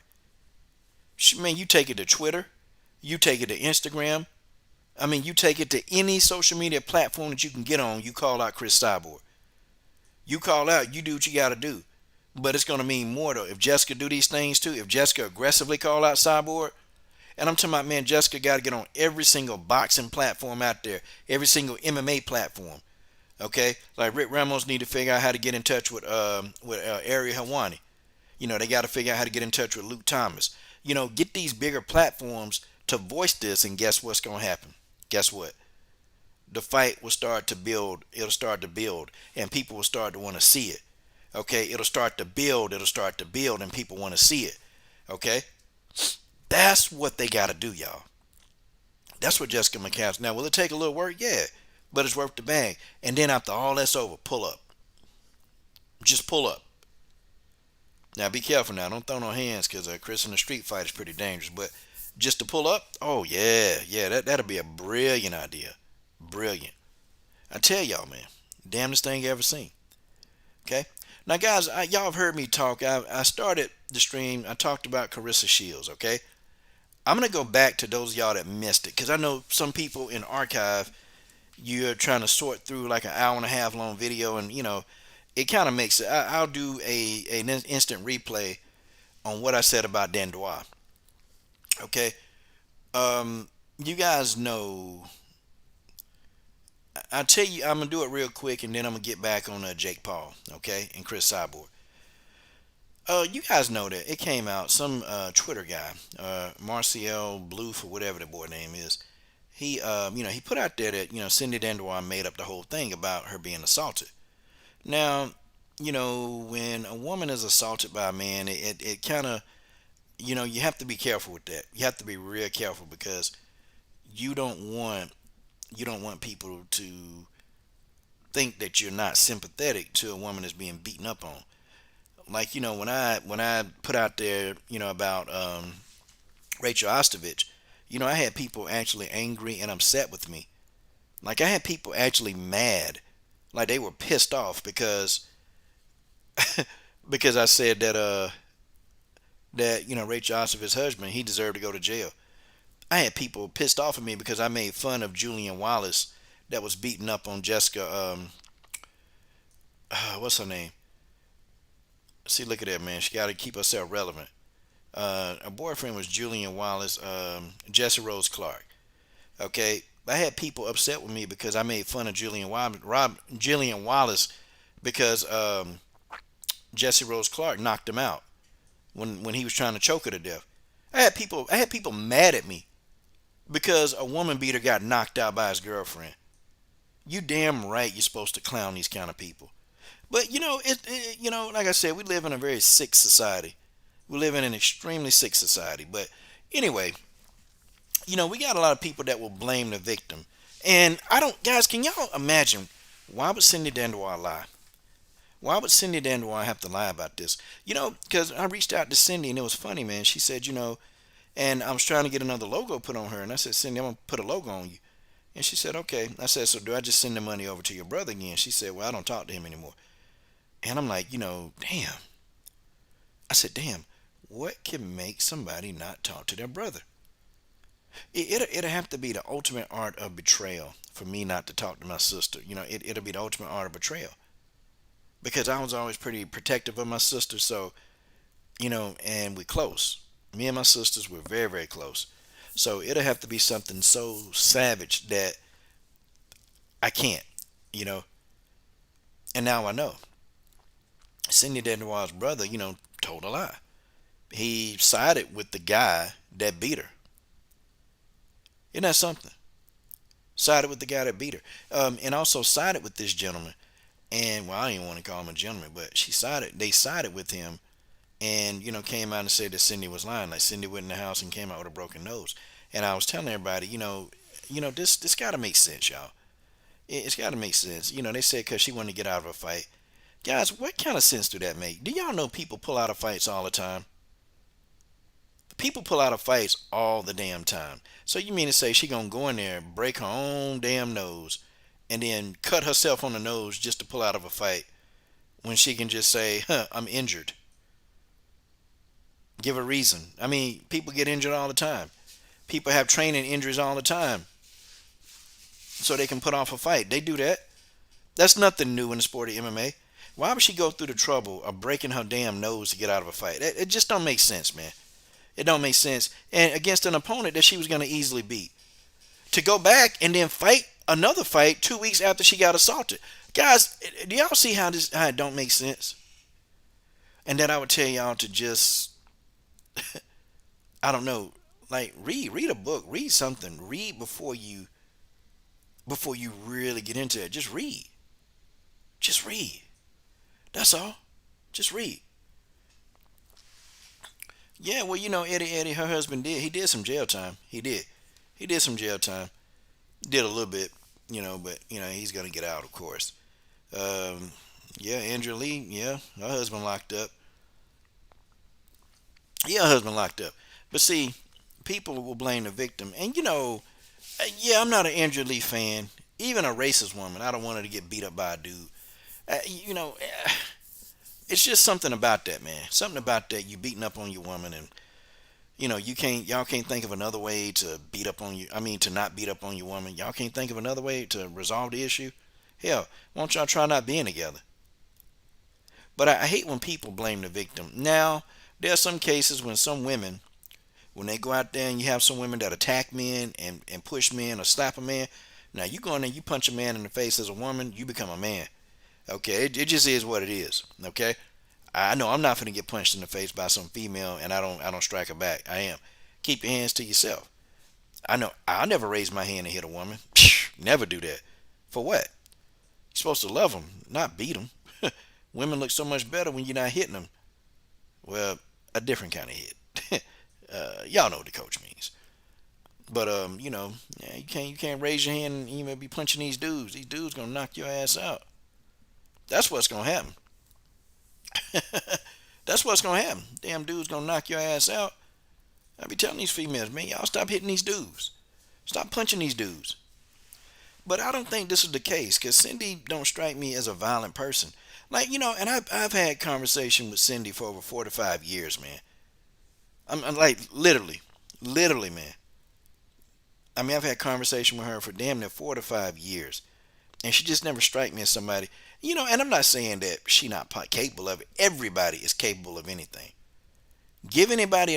Man, you take it to Twitter, you take it to Instagram. I mean, you take it to any social media platform that you can get on, you call out Chris Cyborg. You call out, you do what you got to do. But it's going to mean more, though. If Jessica do these things, too, if Jessica aggressively call out Cyborg, and I'm talking about, man, Jessica got to get on every single boxing platform out there, every single MMA platform. Okay? Like Rick Ramos need to figure out how to get in touch with Ariel Helwani. You know, they got to figure out how to get in touch with Luke Thomas. You know, get these bigger platforms to voice this, and guess what's going to happen? Guess what? The fight will start to build. It'll start to build, and people will start to want to see it. Okay? It'll start to build, and people want to see it. Okay? That's what they got to do, y'all. That's what Jessica McCaskill. Now, will it take a little work? Yeah, but it's worth the bang. And then after all that's over, pull up. Just pull up. Now, be careful now. Don't throw no hands, because Chris in the street fight is pretty dangerous. But just to pull up, oh, yeah, that'll be a brilliant idea. Brilliant. I tell y'all, man, damnest thing you ever seen. Okay? Now, guys, y'all have heard me talk. I started the stream. I talked about Claressa Shields, okay? I'm going to go back to those of y'all that missed it, because I know some people in archive, you're trying to sort through like an hour and a half long video, and, you know, it kind of makes it. I'll do an instant replay on what I said about Dandois. Okay? You guys know, I'll tell you, I'm going to do it real quick, and then I'm going to get back on Jake Paul, okay, and Chris Cyborg. You guys know that it came out, some Twitter guy, Marcel Bluff, or whatever the boy name is, he he put out there that, Cindy Dandois made up the whole thing about her being assaulted. Now, when a woman is assaulted by a man, it kind of, you have to be careful with that. You have to be real careful, because you don't want people to think that you're not sympathetic to a woman that's being beaten up on. Like, when I put out there, about Rachel Ostovich, I had people actually angry and upset with me. Like I had people actually mad, like they were pissed off because I said that Ray Joseph, his husband, he deserved to go to jail. I had people pissed off at me because I made fun of Julian Wallace that was beating up on Jessica. What's her name? See, look at that, man. She got to keep herself relevant. Her boyfriend was Julian Wallace, Jesse Rose Clark. Okay, I had people upset with me because I made fun of Julian Wallace because Jesse Rose Clark knocked him out when he was trying to choke her to death. I had people mad at me because a woman beater got knocked out by his girlfriend. You damn right you're supposed to clown these kind of people. But like I said, we live in a very sick society. We live in an extremely sick society. But anyway, we got a lot of people that will blame the victim. And I don't, guys, can y'all imagine why would Cindy Dandois lie? Why would Cindy Dandois have to lie about this? Because I reached out to Cindy and it was funny, man. She said, and I was trying to get another logo put on her. And I said, Cindy, I'm going to put a logo on you. And she said, okay. I said, so do I just send the money over to your brother again? She said, well, I don't talk to him anymore. And I'm like, damn. I said, damn, what can make somebody not talk to their brother? It'll have to be the ultimate art of betrayal for me not to talk to my sister. It'll be the ultimate art of betrayal. Because I was always pretty protective of my sister, so, and we're close. Me and my sisters were very, very close. So it'll have to be something so savage that I can't, And now I know. Cindy Dandois' brother, told a lie. He sided with the guy that beat her. Isn't that something? Sided with the guy that beat her. And also sided with this gentleman. And, well, I didn't want to call him a gentleman, but they sided with him and, came out and said that Cindy was lying. Like Cindy went in the house and came out with a broken nose. And I was telling everybody, this got to make sense, y'all. It's got to make sense. They said because she wanted to get out of a fight. Guys, what kind of sense do that make? Do y'all know people pull out of fights all the time? People pull out of fights all the damn time. So you mean to say she gonna go in there, break her own damn nose, and then cut herself on the nose just to pull out of a fight when she can just say, I'm injured. Give a reason. I mean, people get injured all the time. People have training injuries all the time. So they can put off a fight. They do that. That's nothing new in the sport of MMA. Why would she go through the trouble of breaking her damn nose to get out of a fight? It just don't make sense, man. It don't make sense. And against an opponent that she was going to easily beat. To go back and then fight another fight 2 weeks after she got assaulted. Guys, do y'all see how it don't make sense? And then I would tell y'all to just, I don't know, like read a book, read something, read before you really get into it. Just read. Just read. That's all. Just read. Yeah, well, Eddie, her husband did. He did some jail time. He did. He did some jail time. Did a little bit, but, he's going to get out, of course. Yeah, Andrea Lee, yeah, her husband locked up. Yeah, her husband locked up. But see, people will blame the victim. And, yeah, I'm not an Andrea Lee fan. Even a racist woman, I don't want her to get beat up by a dude. It's just something about that, man. Something about that. You beating up on your woman, and y'all can't think of another way to beat up on you. I mean, to not beat up on your woman. Y'all can't think of another way to resolve the issue. Hell, why don't y'all try not being together? But I hate when people blame the victim. Now, there are some cases when some women, when they go out there and you have some women that attack men and push men or slap a man. Now, you go in there, you punch a man in the face as a woman, you become a man. Okay, it just is what it is. Okay, I know I'm not going to get punched in the face by some female, and I don't strike her back. I am. Keep your hands to yourself. I know I'll never raise my hand and hit a woman. Never do that. For what? You're supposed to love them, not beat them. Women look so much better when you're not hitting them. Well, a different kind of hit. Y'all know what the coach means. But yeah, you can't raise your hand and even be punching these dudes. These dudes gonna knock your ass out. That's what's gonna happen. That's what's gonna happen. Damn dude's gonna knock your ass out. I be telling these females, man, y'all stop hitting these dudes. Stop punching these dudes. But I don't think this is the case because Cindy don't strike me as a violent person. Like, and I've had conversation with Cindy for over 4 to 5 years, man. I'm like, literally, man. I mean, I've had conversation with her for damn near 4 to 5 years. And she just never strike me as somebody, and I'm not saying that she not capable of it. Everybody is capable of anything. Give anybody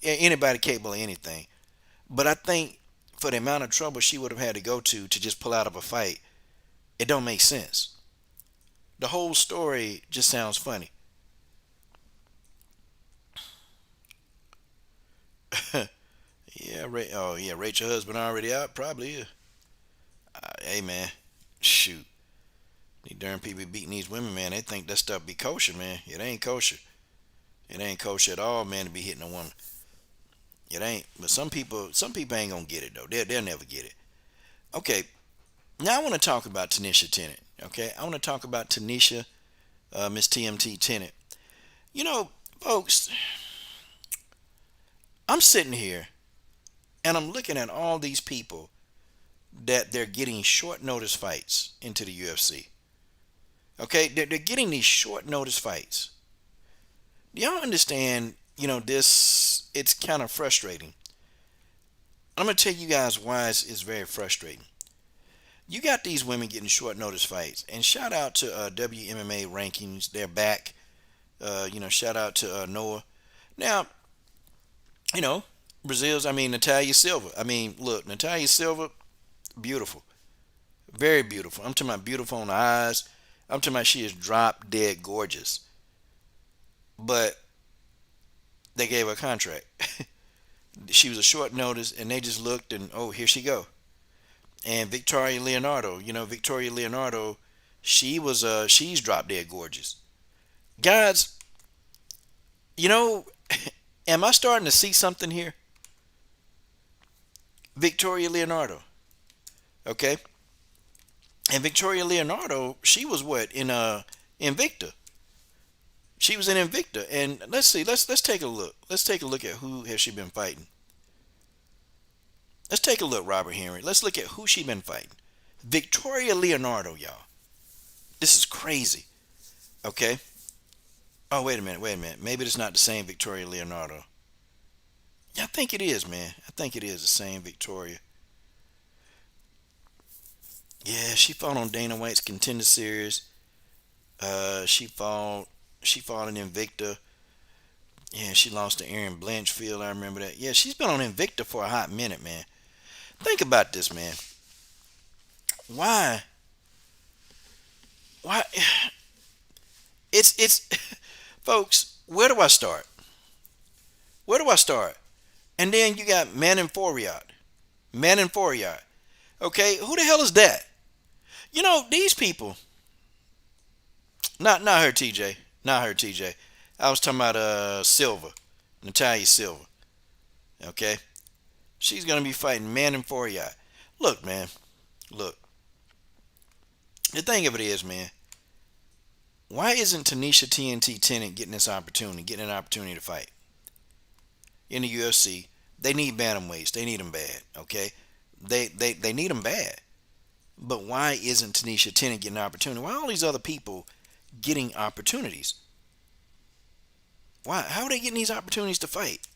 anybody capable of anything. But I think for the amount of trouble she would have had to go to just pull out of a fight, it don't make sense. The whole story just sounds funny. Yeah, Rachel husband already out? Probably, yeah. Hey, man, shoot. These darn people beating these women, man, they think that stuff be kosher, man. It ain't kosher. It ain't kosher at all, man, to be hitting a woman. It ain't. But some people ain't gonna get it, though. They'll never get it. Okay, now I want to talk about Tanisha Tennant. Okay, I want to talk about Tanisha, Miss TMT Tennant. Folks, I'm sitting here and I'm looking at all these people that they're getting short notice fights into the UFC. Okay, they're getting these short notice fights. Do y'all understand, this, it's kind of frustrating. I'm going to tell you guys why it's very frustrating. You got these women getting short notice fights, and shout out to WMMA rankings. They're back. Shout out to Noah. Now, Natalia Silva. Look, Natalia Silva, beautiful. Very beautiful. I'm talking about beautiful on the eyes. I'm talking about she is drop dead gorgeous. But they gave her a contract. She was a short notice, and they just looked and, oh, here she go. And Victoria Leonardo, she's drop dead gorgeous. Guys, am I starting to see something here? Victoria Leonardo. Okay? And Victoria Leonardo, she was what? In Invicta. She was in Invicta. And let's see, let's take a look. Let's take a look at who has she been fighting. Let's take a look, Robert Henry. Let's look at who she been fighting. Victoria Leonardo, y'all. This is crazy. Okay? Oh, wait a minute. Maybe it's not the same Victoria Leonardo. Yeah, I think it is, man. I think it is the same Victoria. Yeah, she fought on Dana White's Contender Series. She fought in Invicta. Yeah, she lost to Erin Blanchfield. I remember that. Yeah, she's been on Invicta for a hot minute, man. Think about this, man. Why? It's folks, where do I start? And then you got Manon Foriat. Okay, who the hell is that? These people. Not her, TJ. I was talking about Silva, Natalia Silva. Okay, she's gonna be fighting Manon Foriat. Look, man. Look. The thing of it is, man. Why isn't Tanisha TNT Tennant getting an opportunity to fight in the UFC? They need bantamweights. They need them bad. Okay, they need them bad. But why isn't Tanisha Tennant getting an opportunity? Why are all these other people getting opportunities? Why? How are they getting these opportunities to fight?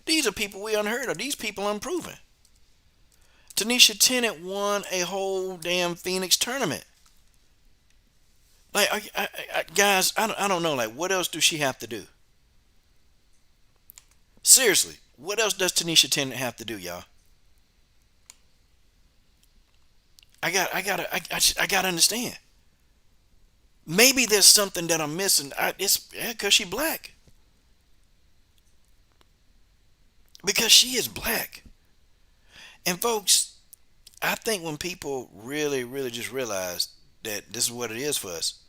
These are people we unheard of. These people unproven. Tanisha Tennant won a whole damn Phoenix tournament. Like, guys, I don't know. Like, what else does she have to do? Seriously, what else does Tanisha Tennant have to do, y'all? I gotta understand. Maybe there's something that I'm missing. It's because she's black. Because she is black. And folks, I think when people really, really just realize that this is what it is for us.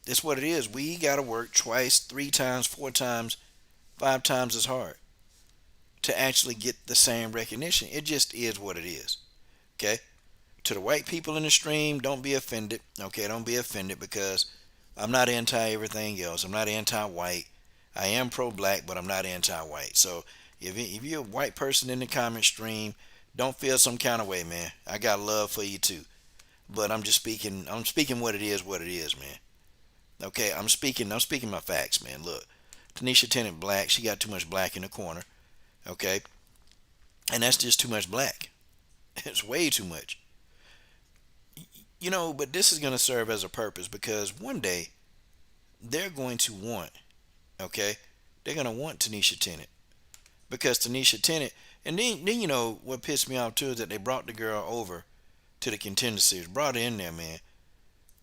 This is what it is. We got to work twice, 3 times, 4 times, 5 times as hard to actually get the same recognition. It just is what it is. Okay? To the white people in the stream, don't be offended. Okay? Don't be offended because I'm not anti everything else. I'm not anti-white. I am pro-black, but I'm not anti-white. So If you're a white person in the comment stream, don't feel some kind of way, man. I got love for you too. But I'm just speaking. I'm speaking what it is, man. Okay, I'm speaking my facts, man. Look, Tanisha Tennant black. She got too much black in the corner. Okay, and that's just too much black. It's way too much. But this is going to serve as a purpose because one day they're going to want. Okay, they're going to want Tanisha Tennant because Tanisha Tennant. And then what pissed me off too is that they brought the girl over to the Contender Series, brought her in there, man.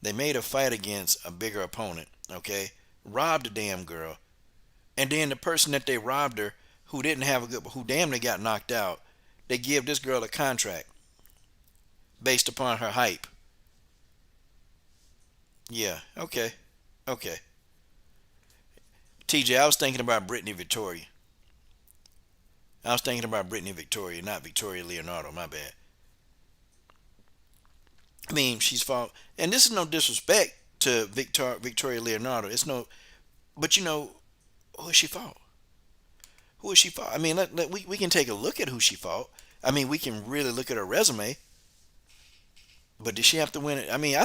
They made her fight against a bigger opponent, okay? Robbed the damn girl. And then the person that they robbed her, who didn't have a good, who damn near got knocked out, they give this girl a contract based upon her hype. Yeah, okay. TJ, I was thinking about Brittany Victoria. Not Victoria Leonardo, my bad. I mean, she's fought, and this is no disrespect to Victoria Leonardo. It's no, but who has she fought? I mean, we can take a look at who she fought. I mean, we can really look at her resume. But did she have to win it? I mean,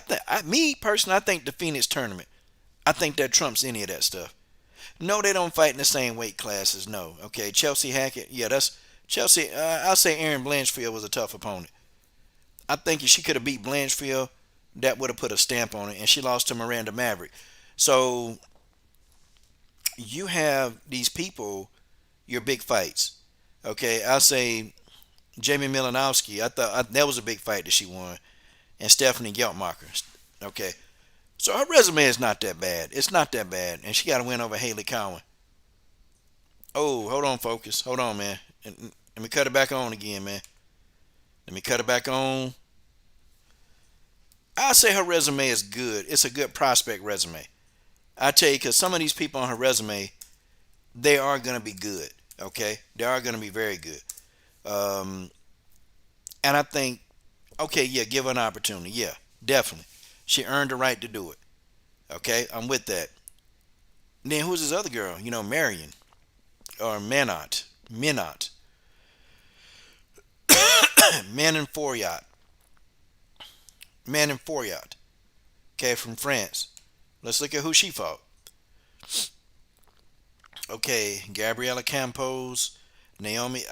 me personally, I think the Phoenix tournament, I think that trumps any of that stuff. No, they don't fight in the same weight classes. No, okay. Chelsea Hackett, yeah, that's Chelsea. I'll say Erin Blanchfield was a tough opponent. I think if she could have beat Blanchfield, that would have put a stamp on it. And she lost to Miranda Maverick. So you have these people, your big fights. Okay, I'll say Jamie Milanowski. I thought that was a big fight that she won. And Stephanie Geltmacher. Okay. So her resume is not that bad. It's not that bad. And she got to win over Haley Cowan. Oh, hold on, focus. Hold on, man. Let me cut it back on again, man. Let me cut it back on. I'll say her resume is good. It's a good prospect resume. I tell you, because some of these people on her resume, they are going to be good. Okay? They are going to be very good. And I think, okay, yeah, give her an opportunity. Yeah, definitely. She earned the right to do it. Okay? I'm with that. And then who's this other girl? Marion. Or Menot. Manon Foriat. Okay, from France. Let's look at who she fought. Okay, Gabriela Campos, Naomi.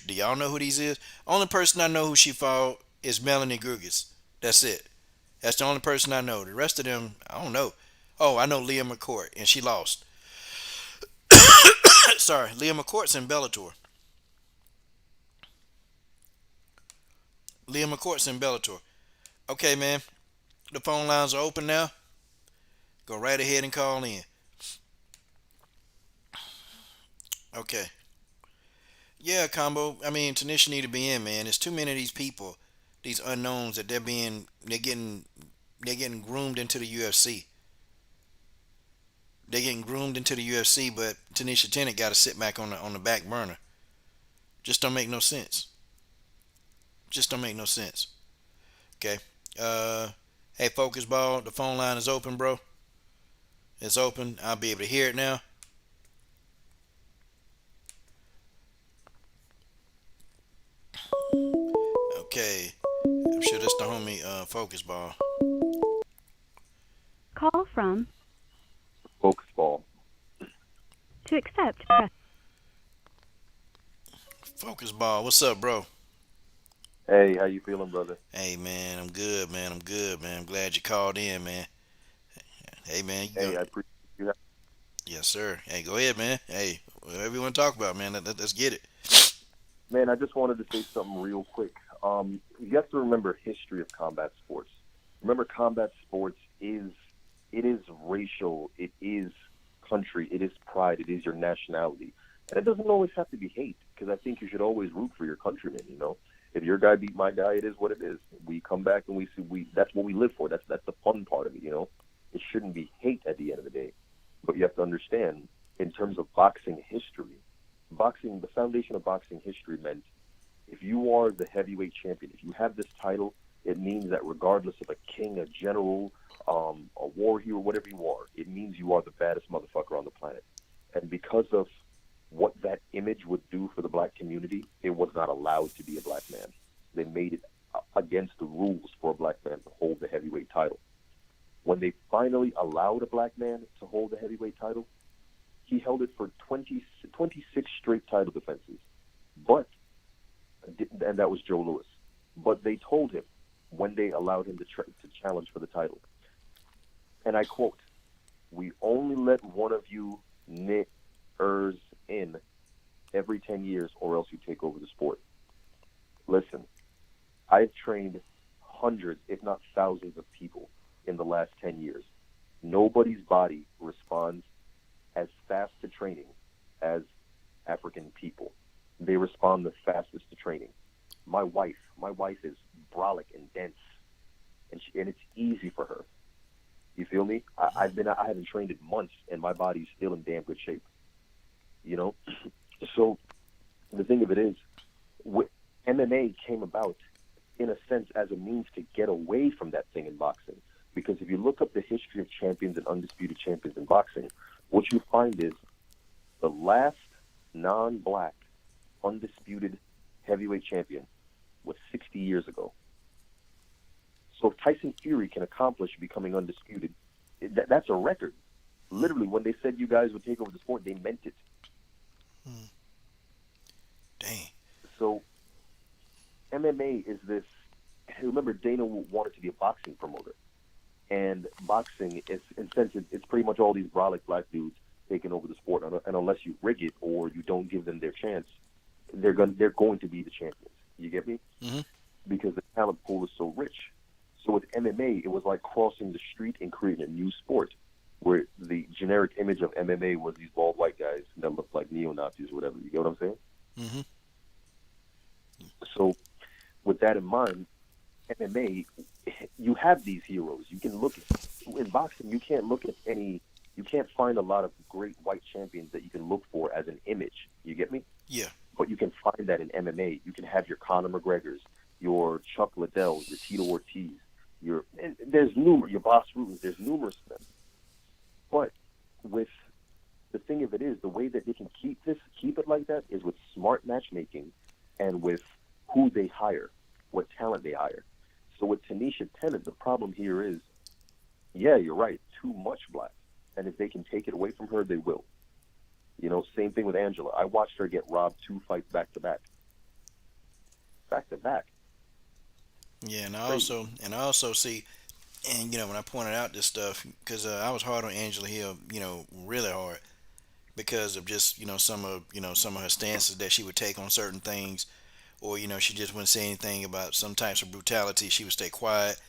Do y'all know who these is? Only person I know who she fought is Melanie Grugas. That's it. That's the only person I know. The rest of them, I don't know. Oh, I know Leah McCourt, and she lost. Sorry, Leah McCourt's in Bellator. Okay, man. The phone lines are open now. Go right ahead and call in. Okay. Yeah, combo. I mean, Tanisha need to be in, man. There's too many of these people, these unknowns that they're getting groomed into the UFC. They're getting groomed into the UFC, but Tanisha Tennant got to sit back on the back burner. Just don't make no sense. Okay. Hey, Focus Ball, the phone line is open, bro. It's open. I'll be able to hear it now. Okay. I'm sure that's the homie Focus Ball. Call from Focus Ball. to accept, press. Focus Ball, what's up, bro? Hey, how you feeling, brother? Hey, man, I'm good, man. I'm glad you called in, man. Hey, man. Hey, I appreciate you. Yes, sir. Hey, go ahead, man. Hey, whatever you want to talk about, man, let's get it. Man, I just wanted to say something real quick. You have to remember history of combat sports. Remember, combat sports is racial, it is country, it is pride, it is your nationality. And it doesn't always have to be hate, because I think you should always root for your countrymen, If your guy beat my guy, it is what it is. We come back and we see that's what we live for. That's the fun part of it, It shouldn't be hate at the end of the day. But you have to understand, in terms of boxing history, the foundation of boxing history meant if you are the heavyweight champion, if you have this title, it means that regardless of a king, a general, a war hero, whatever you are, it means you are the baddest motherfucker on the planet. And because of what that image would do for the black community, it was not allowed to be a black man. They made it against the rules for a black man to hold the heavyweight title. When they finally allowed a black man to hold the heavyweight title, he held it for 26 straight title defenses. And that was Joe Louis. But they told him when they allowed him to challenge for the title, and I quote, "We only let one of you niggers in every 10 years or else you take over the sport." Listen, I've trained hundreds, if not thousands of people in the last 10 years. Nobody's body responds as fast to training as African people. They respond the fastest to training. My wife is brolic and dense, and it's easy for her. You feel me? I haven't trained in months, and my body's still in damn good shape. You know, so the thing of it is, MMA came about in a sense as a means to get away from that thing in boxing. Because if you look up the history of champions and undisputed champions in boxing, what you find is the last non-black undisputed heavyweight champion was 60 years ago. So if Tyson Fury can accomplish becoming undisputed, that's a record. Literally, when they said you guys would take over the sport, they meant it. Dang. So MMA is this. Remember, Dana wanted to be a boxing promoter, and boxing is, in a sense, it's pretty much all these brolic black dudes taking over the sport. And unless you rig it or you don't give them their chance, they're going to be the champions. You get me? Mm-hmm. Because the talent pool is so rich. So with MMA, it was like crossing the street and creating a new sport, where the generic image of MMA was these bald white guys that looked like neo-Nazis or whatever. You get what I'm saying? Mm-hmm. So with that in mind, MMA, you have these heroes. You can look at, in boxing, you can't find a lot of great white champions that you can look for as an image. You get me? Yeah. But you can find that in MMA. You can have your Conor McGregors, your Chuck Liddell, your Tito Ortiz, your Boss Rutan. There's numerous of them. But with the thing of it is, the way that they can keep it like that is with smart matchmaking and with who they hire, what talent they hire. So with Tanisha Tennant, the problem here is, yeah, you're right, too much black. And if they can take it away from her, they will. You know, same thing with Angela. I watched her get robbed 2 fights back to back. Back to back. Yeah, and I also see, and when I pointed out this stuff, because I was hard on Angela Hill, really hard, because of just some of her stances that she would take on certain things, or she just wouldn't say anything about some types of brutality. She would stay quiet.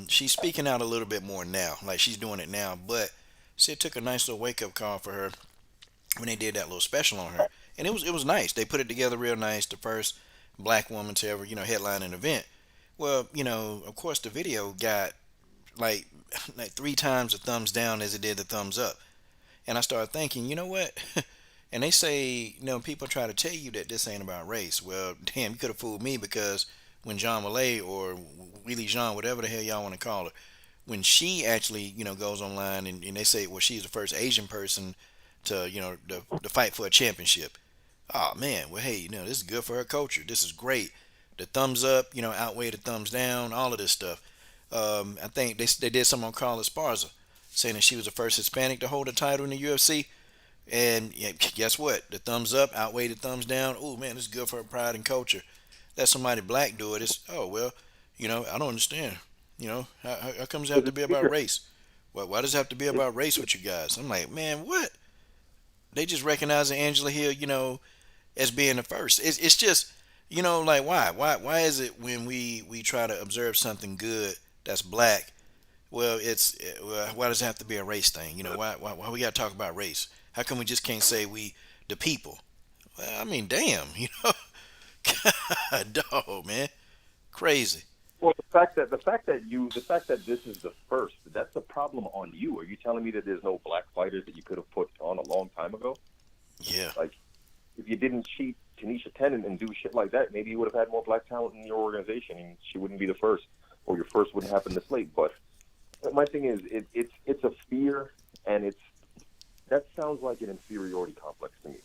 She's speaking out a little bit more now, like she's doing it now, but see, it took a nice little wake up call for her when they did that little special on her, and it was nice. They put it together real nice. The first black woman to ever headline an event. Well, of course the video got like 3 times the thumbs down as it did the thumbs up, and I started thinking, you know what? And they say, people try to tell you that this ain't about race. Well, damn, you could have fooled me, because when Jean Malay, or Willie Jean, whatever the hell y'all want to call her, when she actually, goes online and they say, well, she's the first Asian person to, to fight for a championship. Oh, man, well, hey, this is good for her culture. This is great. The thumbs up, outweigh the thumbs down, all of this stuff. I think they did something on Carla Esparza, saying that she was the first Hispanic to hold a title in the UFC. And yeah, guess what? The thumbs up outweigh the thumbs down. Oh, man, this is good for her pride and culture. Let somebody black do it. It's, oh, well, I don't understand. How comes it have to be about race? Well, why does it have to be about race with you guys? I'm like, man, what? They just recognizing Angela Hill, as being the first. It's just, like, why? Why is it when we try to observe something good that's black, well, why does it have to be a race thing? Why we got to talk about race? How come we just can't say we the people? Well, I mean, damn, God, dog, man, crazy. Well, the fact that this is the first, that's the problem on you. Are you telling me that there's no black fighters that you could have put on a long time ago? Yeah. Like, if you didn't cheat Tanisha Tennant and do shit like that, maybe you would have had more black talent in your organization, and she wouldn't be the first, or your first wouldn't happen this late. But my thing is, it's a fear, and that sounds like an inferiority complex to me.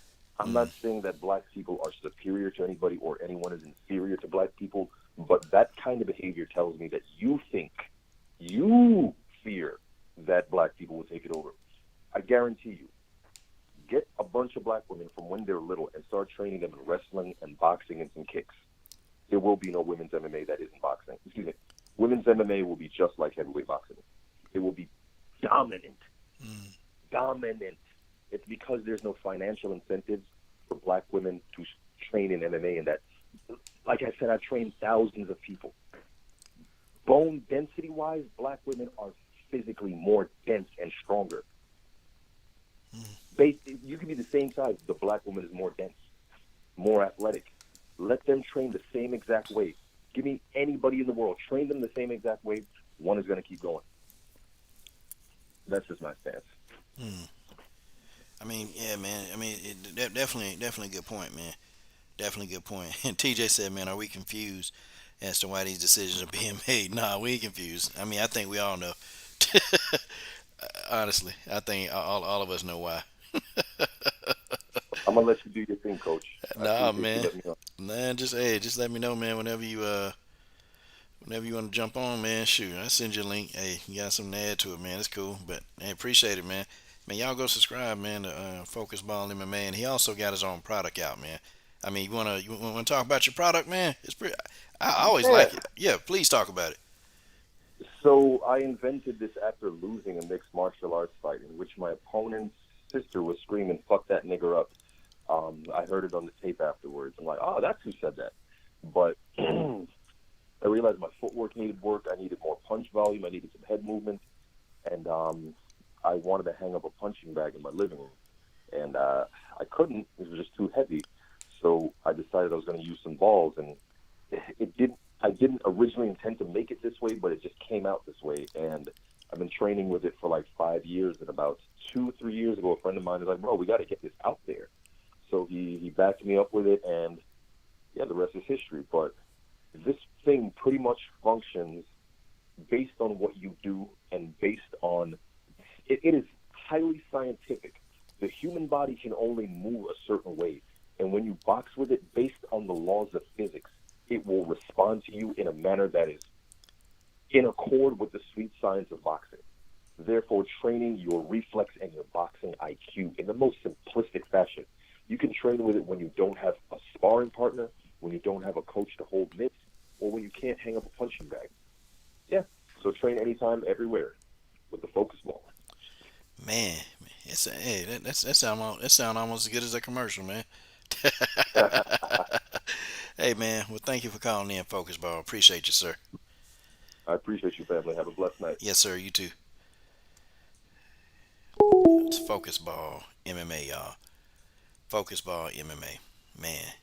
I'm not saying that black people are superior to anybody or anyone is inferior to black people, but that kind of behavior tells me that you fear that black people will take it over. I guarantee you, get a bunch of black women from when they're little and start training them in wrestling and boxing and some kicks. There will be no women's MMA that isn't boxing. Excuse me. Women's MMA will be just like heavyweight boxing. It will be dominant. Dominant. It's because there's no financial incentives for black women to train in MMA, and that, like I said, I've trained thousands of people. Bone density-wise, black women are physically more dense and stronger. You can be the same size. The black woman is more dense, more athletic. Let them train the same exact way. Give me anybody in the world. Train them the same exact way. One is going to keep going. That's just my stance. I mean, yeah, man. I mean, definitely a good point, man. Definitely a good point. And TJ said, man, are we confused as to why these decisions are being made? Nah, we ain't confused. I mean, I think we all know. Honestly, I think all of us know why. I'm gonna let you do your thing, Coach. Nah, man. Man, just let me know, man. Whenever you want to jump on, man, shoot, I send you a link. Hey, you got something to add to it, man. It's cool, but I appreciate it, man. Man, y'all go subscribe, man, to Focus Ball MMA, and he also got his own product out, man. I mean, you wanna talk about your product, man? It's pretty. I always like it. Yeah, please talk about it. So I invented this after losing a mixed martial arts fight in which my opponent's sister was screaming, "Fuck that nigger up." I heard it on the tape afterwards. I'm like, oh, that's who said that. But I realized my footwork needed work. I needed more punch volume. I needed some head movement. And I wanted to hang up a punching bag in my living room. And I couldn't. It was just too heavy. So I decided I was going to use some balls. And I didn't originally intend to make it this way, but it just came out this way. And I've been training with it for like 5 years. And about 2-3 years ago, a friend of mine was like, bro, we got to get this out there. So he backed me up with it, and yeah, the rest is history. But this thing pretty much functions based on what you do and based on it is highly scientific. The human body can only move a certain way, and when you box with it, based on the laws of physics, it will respond to you in a manner that is in accord with the sweet science of boxing. Therefore, training your reflex and your boxing IQ in the most simplistic fashion. You can train with it when you don't have a sparring partner, when you don't have a coach to hold mitts, or when you can't hang up a punching bag. Yeah, so train anytime, everywhere, with the focus ball. Man, that sound almost as good as a commercial, man. Hey, man, well, thank you for calling in, Focus Ball. Appreciate you, sir. I appreciate you, family. Have a blessed night. Yes, sir, you too. It's Focus Ball MMA, y'all. Focus Ball MMA. Man.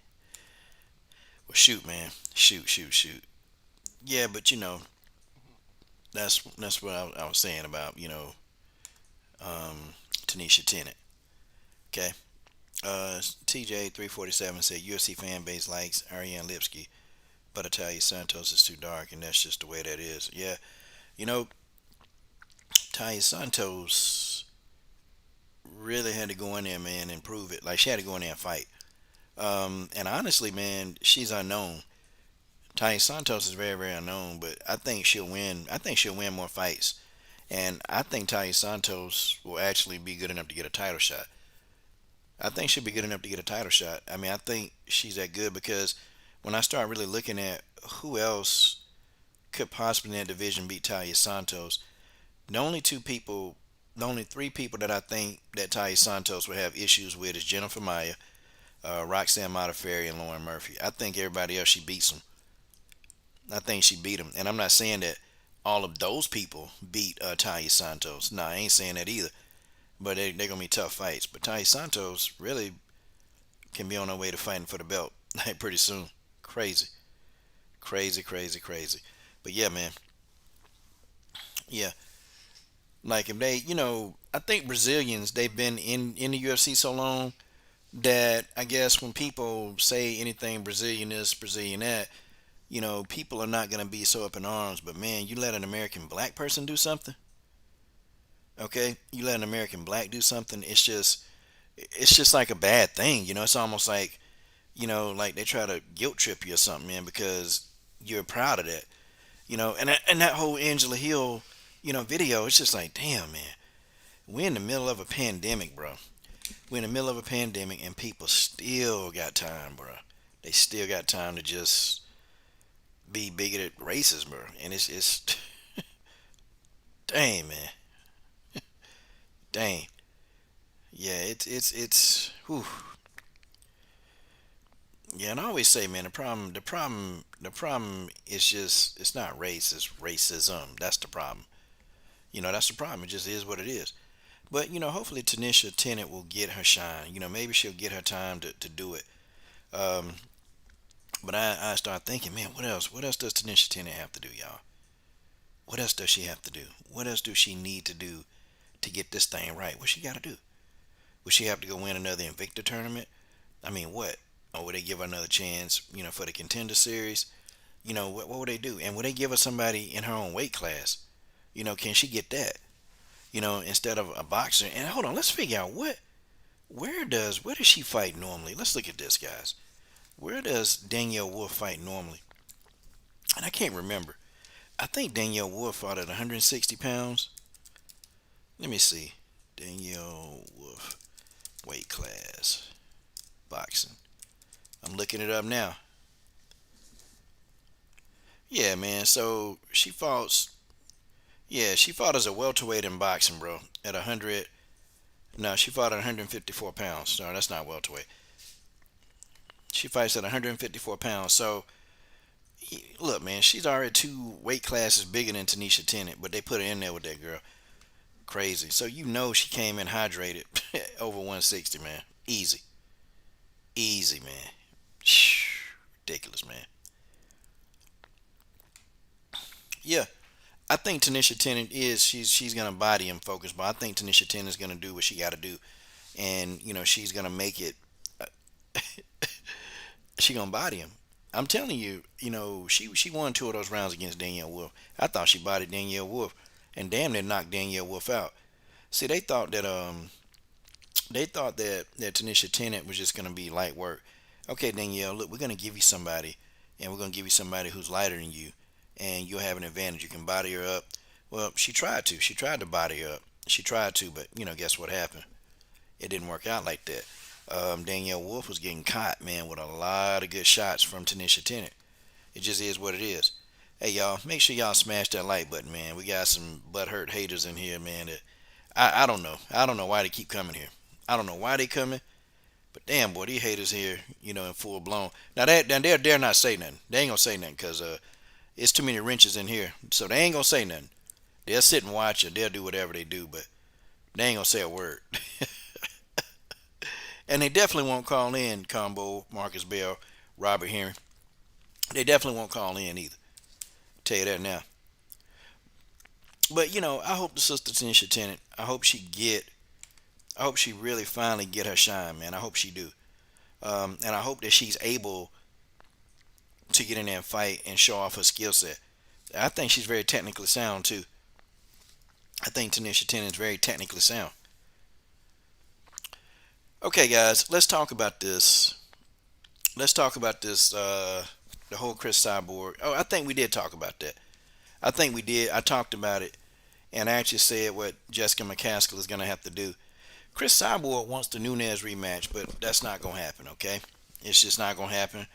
Well, shoot, man. Shoot. Yeah, but, that's what I was saying about, Tanisha Tennant. Okay. TJ347 said UFC fan base likes Ariane Lipsky, but Italia Santos is too dark, and that's just the way that is. Yeah. Talia Santos really had to go in there, man, and prove it. Like, she had to go in there and fight. And honestly, man, she's unknown. Talia Santos is very, very unknown, but I think she'll win. I think she'll win more fights. And I think Talia Santos will actually be good enough to get a title shot. I think she'll be good enough to get a title shot. I mean, I think she's that good because when I start really looking at who else could possibly in that division beat Talia Santos, the only three people that I think that Talia Santos will have issues with is Jennifer Maia, Roxanne Modafferi, and Lauren Murphy. I think everybody else, she beats them. I think she beat them. And I'm not saying that all of those people beat Talia Santos. No, I ain't saying that either. But they're going to be tough fights. But Talia Santos really can be on her way to fighting for the belt like pretty soon. Crazy. But yeah, man. Yeah. Like if they, I think Brazilians, they've been in the UFC so long that I guess when people say anything Brazilian this, Brazilian that, people are not going to be so up in arms. But man, you let an American black person do something, okay? You let an American black do something, it's just, it's just like a bad thing. It's almost like, like they try to guilt trip you or something, man, because you're proud of that. And that whole Angela Hill, video, it's just like, damn, man, we're in the middle of a pandemic, bro. We're in the middle of a pandemic, and people still got time, bro. They still got time to just be bigoted racist, bro. And it's dang, man, dang. Yeah, whew. Yeah, and I always say, man, the problem is just, it's not race, it's racism. That's the problem. That's the problem. It just is what it is. But hopefully Tanisha Tennant will get her shine. Maybe she'll get her time to do it. Um, but I start thinking, man, what else? What else does Tanisha Tennant have to do, y'all? What else does she have to do? What else does she need to do to get this thing right? What she got to do? Would she have to go win another Invicta tournament? I mean, what? Or would they give her another chance, for the contender series? What would they do? And would they give her somebody in her own weight class? Can she get that? Instead of a boxer. And hold on, let's figure out where does she fight normally? Let's look at this, guys. Where does Danielle Wolf fight normally? And I can't remember. I think Danielle Wolf fought at 160 pounds. Let me see. Danielle Wolf weight class boxing. I'm looking it up now. Yeah, man. So she fought. Yeah, she fought as a welterweight in boxing, bro. At 100. No, she fought at 154 pounds. No, that's not welterweight. She fights at 154 pounds. So, look, man, she's already two weight classes bigger than Tanisha Tennant, but they put her in there with that girl. Crazy. So she came in hydrated over 160, man. Easy. Easy, man. Ridiculous, man. Yeah, I think Tanisha Tennant she's gonna body him focus, but I think Tanisha Tennant's gonna do what she got to do, and she's gonna make it. She gonna body him. I'm telling you, she won two of those rounds against Danielle Wolf. I thought she bodied Danielle Wolf, and damn near knocked Danielle Wolf out. See, they thought that Tanisha Tennant was just gonna be light work. Okay, Danielle, look, we're gonna give you somebody, and we're gonna give you somebody who's lighter than you, and you'll have an advantage. You can body her up. Well, she tried to. She tried to body her up. She tried to, but guess what happened? It didn't work out like that. Danielle Wolf was getting caught, man, with a lot of good shots from Tanisha Tennant. It just is what it is. Hey, y'all, make sure y'all smash that like button, man. We got some butthurt haters in here, man. That I don't know. I don't know why they keep coming here. I don't know why they coming, but damn, boy, these haters here, in full blown. Now, they'll dare not say nothing. They ain't gonna say nothing because it's too many wrenches in here, so they ain't gonna say nothing. They'll sit and watch it. They'll do whatever they do, but they ain't gonna say a word. And they definitely won't call in Combo, Marcus Bell, Robert Henry. They definitely won't call in either. Tell you that now. But I hope the sister Tanisha Tennant. I hope she really finally get her shine, man. I hope she do. And I hope that she's able to get in there and fight and show off her skill set. I think she's very technically sound too. I think Tanisha Tennant is very technically sound. Okay, guys, let's talk about this. Let's talk about this. The whole Chris Cyborg. Oh, I think we did talk about that. I think we did. I talked about it, and I actually said what Jessica McCaskill is going to have to do. Chris Cyborg wants the Nunes rematch, but that's not going to happen. Okay, it's just not going to happen.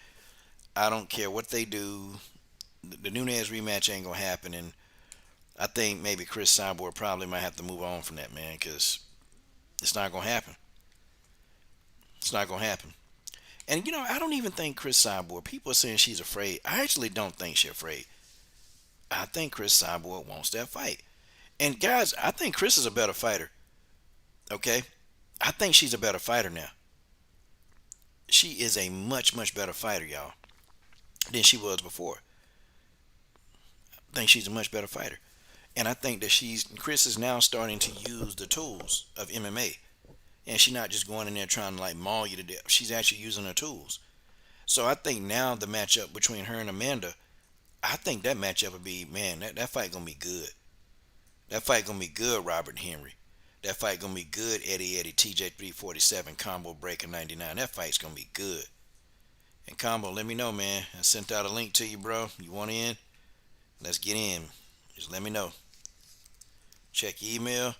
I don't care what they do. The Nunes rematch ain't going to happen, and I think maybe Chris Cyborg probably might have to move on from that, man, because it's not going to happen. It's not going to happen. And, I don't even think Chris Cyborg, people are saying she's afraid. I actually don't think she's afraid. I think Chris Cyborg wants that fight. And, guys, I think Chris is a better fighter. Okay? I think she's a better fighter now. She is a much, much better fighter, y'all, than she was before. I think she's a much better fighter. And I think that Chris is now starting to use the tools of MMA. And she's not just going in there trying to maul you to death. She's actually using her tools. So I think now the matchup between her and Amanda, I think that matchup would be, man, that fight gonna be good. That fight gonna be good, Robert Henry. That fight gonna be good. Eddie TJ 347 combo breaker 99. That fight's gonna be good. And combo, let me know, man. I sent out a link to you, bro. You want in? Let's get in. Just let me know. Check your email.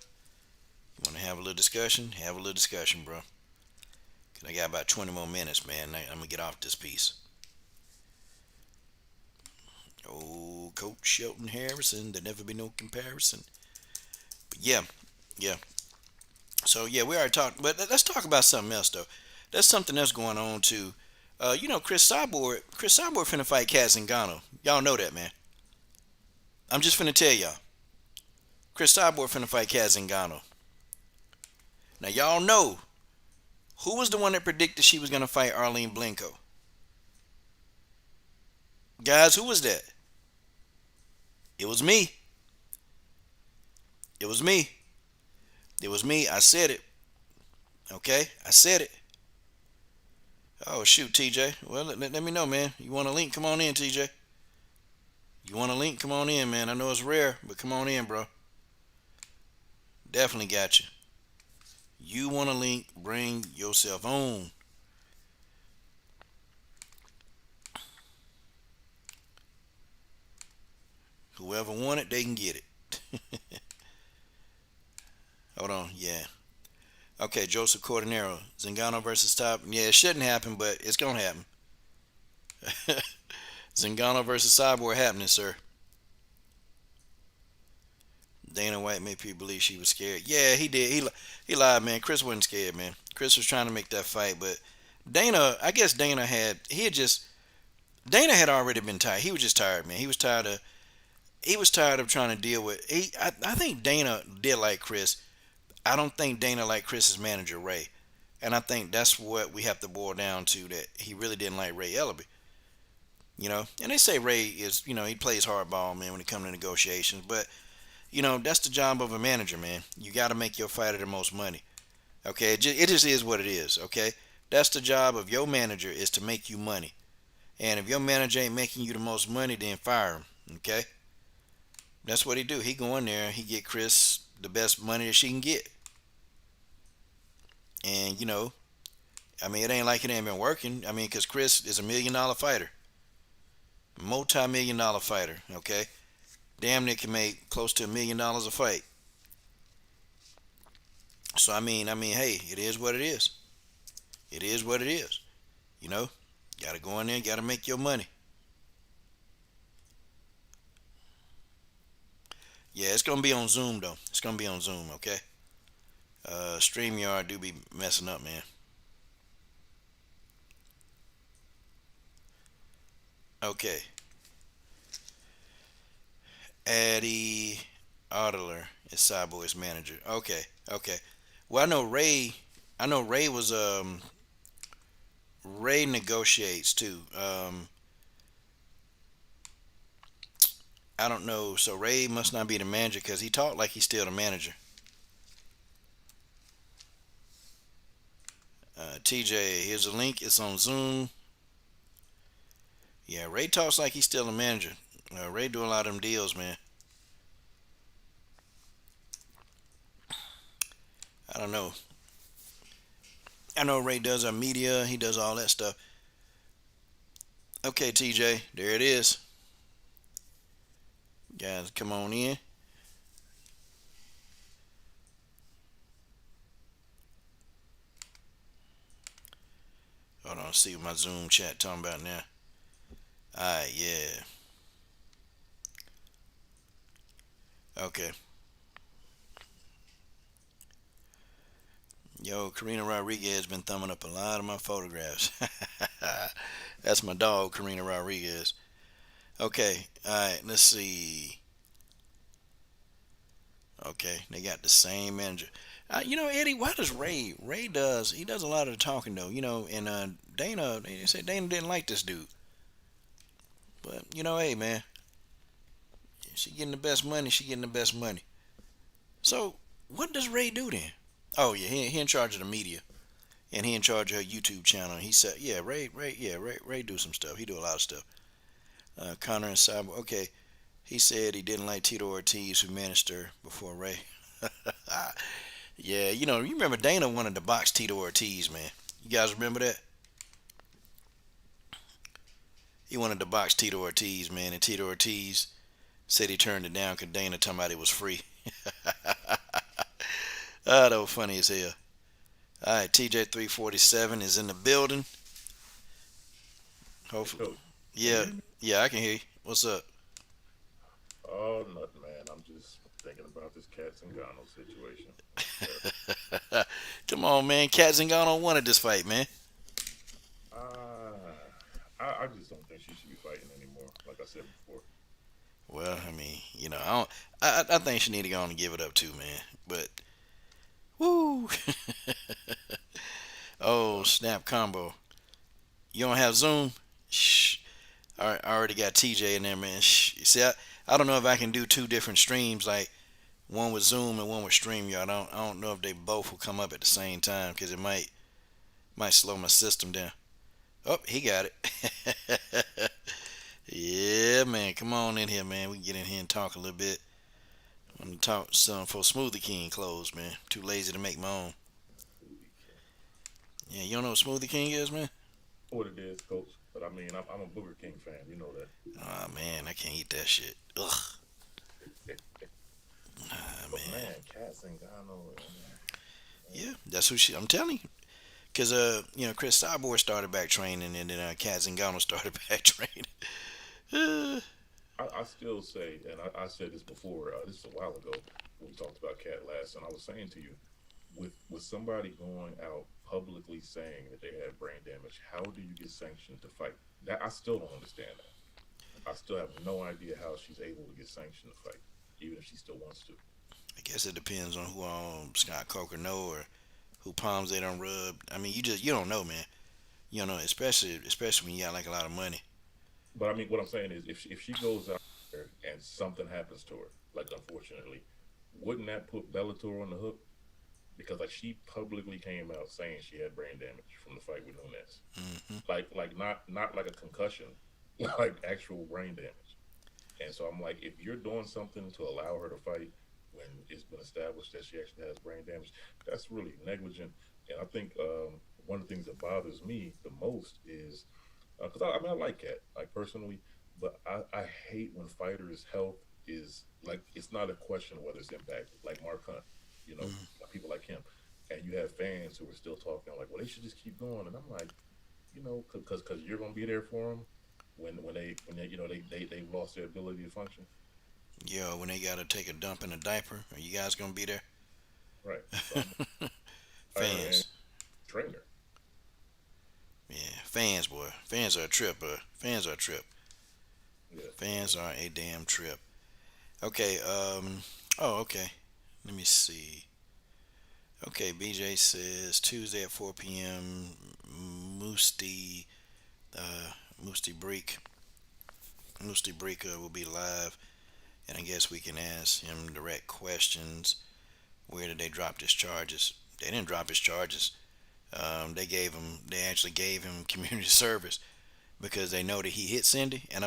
You want to have a little discussion? Have a little discussion, bro. Cause I got about 20 more minutes, man. I'm gonna get off this piece. Oh, Coach Shelton Harrison. There never be no comparison. But yeah. So yeah, we already talked, but let's talk about something else though. There's something else going on too. Chris Cyborg finna fight Cat Zingano. Y'all know that, man. I'm just finna tell y'all. Chris Cyborg finna fight Cat Zingano. Now y'all know who was the one that predicted she was gonna fight Arlene Blenko. Guys, who was that? It was me. It was me. I said it. Okay? I said it. Oh, shoot, TJ. Well, let me know, man. You want a link? Come on in, TJ. You want a link? Come on in, man. I know it's rare, but come on in, bro. Definitely got you. You want a link? Bring yourself on. Whoever want it, they can get it. Hold on, yeah. Okay, Joseph Cordonero, Zingano versus Top. Yeah, it shouldn't happen, but it's gonna happen. Zingano versus Cyborg happening, sir. Dana White made people believe she was scared. Yeah, he did. He lied, man. Chris wasn't scared, man. Chris was trying to make that fight, but I guess Dana had already been tired. He was just tired, man. He was tired of trying to deal with. I think Dana did like Chris. I don't think Dana liked Chris's manager, Ray. And I think that's what we have to boil down to, that he really didn't like Ray Ellaby. And they say Ray is, he plays hardball, man, when it comes to negotiations. But, that's the job of a manager, man. You got to make your fighter the most money. Okay? It just is what it is, okay? That's the job of your manager, is to make you money. And if your manager ain't making you the most money, then fire him, okay? That's what he do. He go in there, he get Chris the best money that she can get. And, it ain't like it ain't been working. Because Chris is $1 million fighter. Multi-million-dollar fighter, okay? Damn near can make close to $1 million a fight. So, hey, it is what it is. It is what it is. Gotta go in there, gotta make your money. Yeah, it's gonna be on Zoom though. It's gonna be on Zoom, okay? StreamYard do be messing up, man. Okay. Addy Adler is Cyborg's manager. Okay. Well, I know Ray was Ray negotiates too. I don't know. So Ray must not be the manager, because he talked like he's still the manager. TJ, here's a link. It's on Zoom. Yeah, Ray talks like he's still a manager. Ray do a lot of them deals, man. I don't know. I know Ray does our media. He does all that stuff. Okay, TJ, there it is. Guys, come on in. Hold on, see what my Zoom chat talking about now. Alright, yeah. Okay. Yo, Karina Rodriguez been thumbing up a lot of my photographs. That's my dog, Karina Rodriguez. Okay, alright, let's see. Okay, they got the same manager. Eddie, why does Ray does a lot of the talking though, and Dana, they said Dana didn't like this dude. But, hey, man, she getting the best money, So, what does Ray do then? Oh, yeah, he in charge of the media, and he in charge of her YouTube channel. He said, yeah, Ray do some stuff. He do a lot of stuff. Connor and Cyborg, okay. He said he didn't like Tito Ortiz, who managed her before Ray. Yeah, you remember Dana wanted to box Tito Ortiz, man. You guys remember that? He wanted to box Tito Ortiz, man, and Tito Ortiz said he turned it down because Dana talking about it was free. Ah, that was funny as hell. All right, TJ347 is in the building. Hopefully, Coach, can you yeah, hear me? yeah, I can hear you. What's up? Oh, nothing, man. I'm just thinking about this Cat Zingano situation. Come on, man. Cat Zingano wanted this fight, man. Uh, I just don't think she should be fighting anymore. Like I said before. Well, I mean, I don't. I think she need to go on and give it up too, man. But woo. Oh, snap combo. You don't have Zoom? Shh. All right, I already got TJ in there, man. Shh. See, I don't know if I can do two different streams, like one with Zoom and one with StreamYard. I don't know if they both will come up at the same time because it might slow my system down. Oh, he got it. Yeah, man. Come on in here, man. We can get in here and talk a little bit. I'm going to talk something for Smoothie King clothes, man. Too lazy to make my own. Yeah, you don't know what Smoothie King is, man? What it is, Coach. But I mean, I'm a Booger King fan. You know that. Oh, man, I can't eat that shit. Ugh. But Man. man, Cat Zingano. Yeah, that's who I'm telling you. Because, Chris Cyborg started back training, and then Kat Zingano started back training. I still say, and I said this before. This is a while ago when we talked about Cat last, and I was saying to you, with somebody going out publicly saying that they had brain damage, how do you get sanctioned to fight? That I still don't understand that. I still have no idea how she's able to get sanctioned to fight, even if she still wants to. I guess it depends on who Scott Coker know or who palms they don't rub. I mean, you don't know, man. You don't know, especially when you got like a lot of money. But I mean, what I'm saying is, if she goes out there and something happens to her, like unfortunately, wouldn't that put Bellator on the hook? Because like she publicly came out saying she had brain damage from the fight with Nunes, like not like a concussion, like actual brain damage. And so I'm like, if you're doing something to allow her to fight when it's been established that she actually has brain damage, that's really negligent. And I think one of the things that bothers me the most is because I mean I like Cat, like personally, but I hate when fighters' health is like it's not a question of whether it's impacted, like Mark Hunt, people like him, and you have fans who are still talking like, well, they should just keep going, and I'm like, because you're gonna be there for them when they've lost their ability to function. Yeah, when they gotta take a dump in a diaper, are you guys gonna be there? Right. So Fans. Trainer. Yeah, fans, boy. Fans are a trip, Fans are a trip. Yeah. Fans are a damn trip. Okay, okay. Let me see. Okay, BJ says Tuesday at 4 p.m. Musti Break will be live, and I guess we can ask him direct questions. Where did they drop his charges? They didn't drop his charges. They actually gave him community service because they know that he hit Cindy. And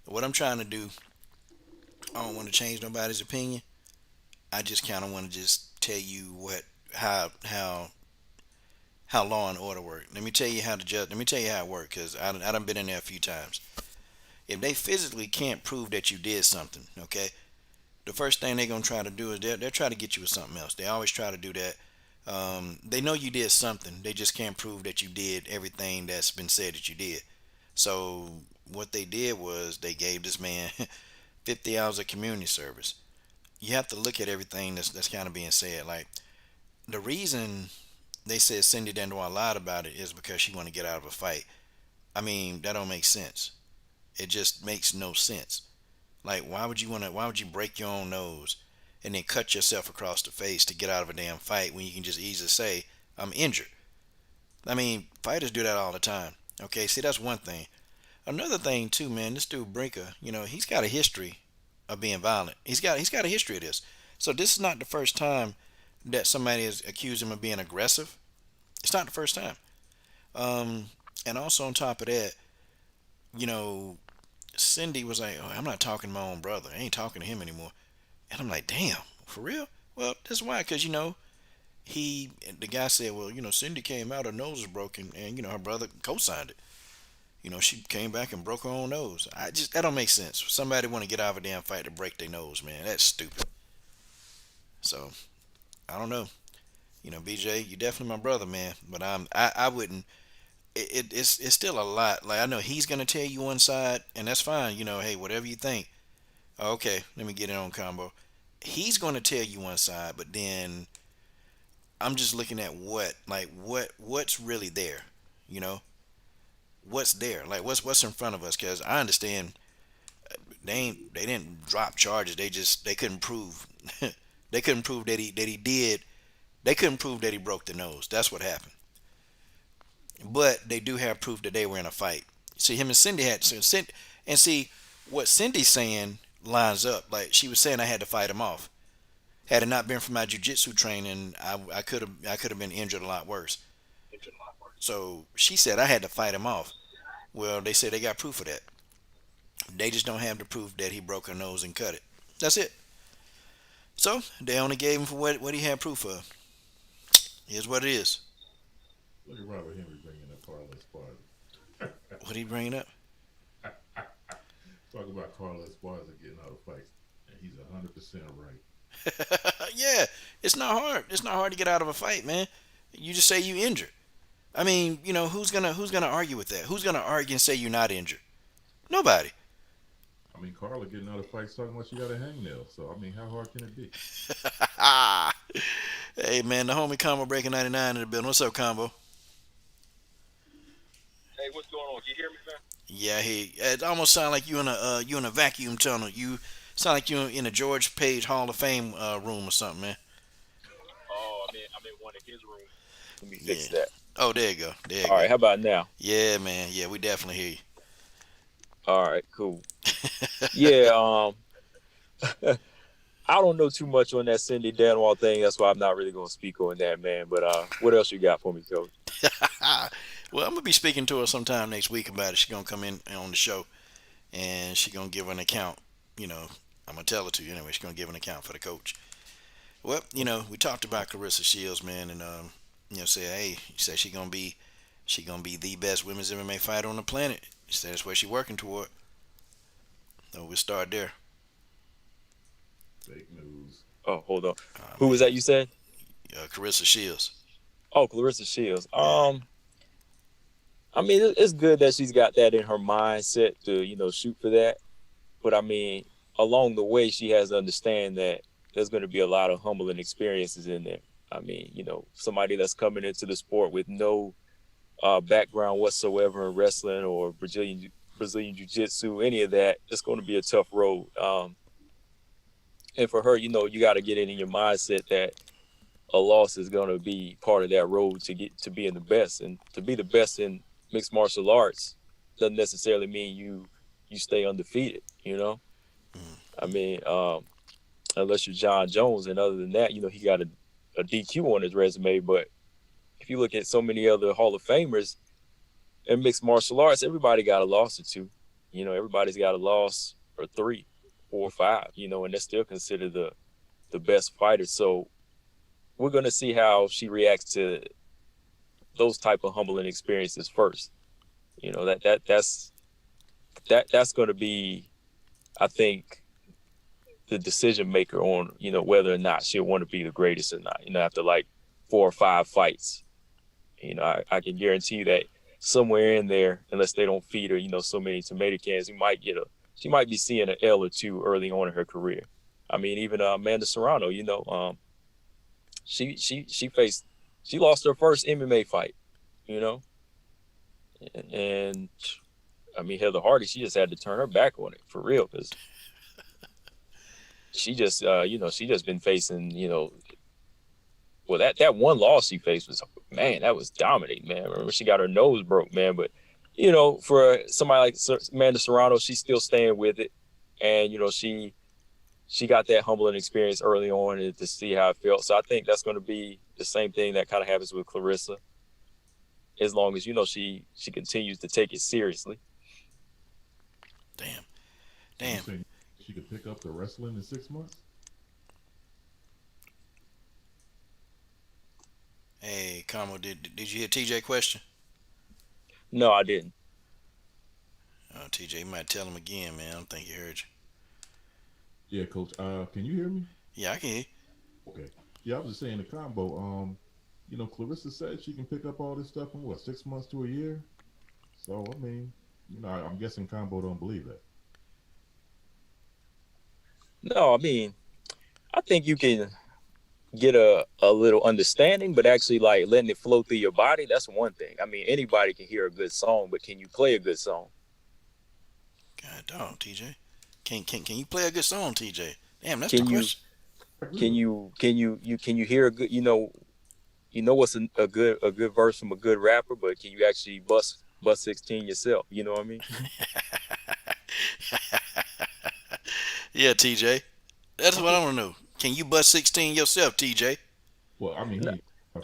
what I'm trying to do, I don't want to change nobody's opinion. I just kind of want to just tell you how law and order work. Let me tell you how it works because I done been in there a few times. If they physically can't prove that you did something, okay, the first thing they're gonna try to do is they'll try to get you with something else. They always try to do that. They know you did something. They just can't prove that you did everything that's been said that you did. So what they did was they gave this man 50 hours of community service. You have to look at everything that's kind of being said. Like the reason they said Cindy Dandois lied about it is because she wanted to get out of a fight. I mean, that don't make sense. It just makes no sense. Like, why would you break your own nose and then cut yourself across the face to get out of a damn fight when you can just easily say, I'm injured? I mean, fighters do that all the time. Okay, see, that's one thing. Another thing too, man, this dude Brinker, he's got a history of being violent. He's got a history of this. So this is not the first time that somebody has accused him of being aggressive. It's not the first time. And also on top of that, Cindy was like, oh, I'm not talking to my own brother. I ain't talking to him anymore. And I'm like, damn, for real? Well, that's why, because, the guy said, well, Cindy came out, her nose was broken, and her brother co-signed it. She came back and broke her own nose. That don't make sense. Somebody want to get out of a damn fight to break their nose, man. That's stupid. So I don't know. BJ, you definitely my brother, man. But I wouldn't. It's still a lot. Like, I know he's gonna tell you one side, and that's fine. Hey, whatever you think. Okay, let me get it on combo. He's gonna tell you one side, but then I'm just looking at what's really there. You know, what's there? Like, what's in front of us? Because I understand they didn't drop charges. They couldn't prove they couldn't prove that he did. They couldn't prove that he broke the nose. That's what happened. But they do have proof that they were in a fight. See, him and Cindy and see what Cindy's saying lines up. Like, she was saying, I had to fight him off. Had it not been for my jiu-jitsu training, I could have been injured a lot worse. So she said I had to fight him off. Well, they said they got proof of that. They just don't have the proof that he broke her nose and cut it. That's it. So they only gave him for what he had proof of. Here's what it is. Look at Robert Henry bringing up Carlos Esparza. What are you bringing up? Talk about Carlos Esparza getting out of fights, and he's 100% right. Yeah, it's not hard. It's not hard to get out of a fight, man. You just say you injured. I mean, who's gonna argue with that? Who's gonna argue and say you're not injured? Nobody. I mean, Carla getting out of fights talking about she got a hangnail. So, I mean, how hard can it be? Hey, man, the homie Combo Breaking 99 in the building. What's up, Combo? Hey, what's going on? Can you hear me, man? Yeah, hey, it almost sounds like you in a vacuum tunnel. You sound like you in a George Page Hall of Fame room or something, man. Oh, I'm in one of his rooms. Let me fix that. Oh, there you go. There you go. All right, how about now? Yeah, man. Yeah, we definitely hear you. All right, cool. Yeah, I don't know too much on that Cindy Dandois thing. That's why I'm not really going to speak on that, man. But what else you got for me, Coach? Well, I'm going to be speaking to her sometime next week about it. She's going to come in on the show, and she's going to give an account. I'm going to tell her to you anyway. She's going to give an account for the coach. Well, we talked about Claressa Shields, man, and, say, hey, she said she's going to be the best women's MMA fighter on the planet. She said that's where she's working toward. So we'll start there. Fake news. Oh, hold on. Who was that you said? Claressa Shields. Oh, Claressa Shields. I mean, it's good that she's got that in her mindset to, shoot for that. But, I mean, along the way, she has to understand that there's going to be a lot of humbling experiences in there. I mean, somebody that's coming into the sport with no background whatsoever in wrestling or Brazilian jiu-jitsu, any of that, it's going to be a tough road. And for her, you got to get it in your mindset that a loss is going to be part of that road to get to being the best. And to be the best in mixed martial arts doesn't necessarily mean you stay undefeated, I mean, unless you're John Jones. And other than that, he got a DQ on his resume. But if you look at so many other Hall of Famers in mixed martial arts, everybody got a loss or two. Everybody's got a loss or 3, 4, 5, and they're still considered the best fighter. So we're going to see how she reacts to those type of humbling experiences first. That's going to be, I think, the decision maker on, whether or not she'll want to be the greatest or not, after like 4 or 5 fights. I can guarantee you that somewhere in there, unless they don't feed her, so many tomato cans, she might be seeing an L or 2 early on in her career. I mean, even Amanda Serrano, she lost her first MMA fight, and I mean, Heather Hardy, she just had to turn her back on it for real, because she just, she just been facing, well, that one loss she faced was, man, that was dominating, man. Remember, she got her nose broke, man. But, for somebody like Amanda Serrano, she's still staying with it. And, she got that humbling experience early on and to see how it felt. So I think that's going to be the same thing that kind of happens with Claressa, as long as, she continues to take it seriously. Damn. You think she could pick up the wrestling in 6 months? Combo, did you hear TJ question? No, I didn't. TJ, you might tell him again, man. I don't think he heard Yeah, Coach. Can you hear me? you. Yeah, I can hear you. Okay. Yeah, I was just saying the combo. Claressa said she can pick up all this stuff in what 6 months to a year. So I mean, I'm guessing combo don't believe that. No, I mean, I think you can get a little understanding, but actually like letting it flow through your body, that's one thing. I mean, anybody can hear a good song, but can you play a good song? God dog, TJ. Can you play a good song, TJ? Damn, that's Can the you question. can you hear a good what's a good verse from a good rapper, but can you actually bust 16 yourself? You know what I mean? Yeah, TJ. That's what I want to know. Can you bust 16 yourself, TJ? Well, I mean,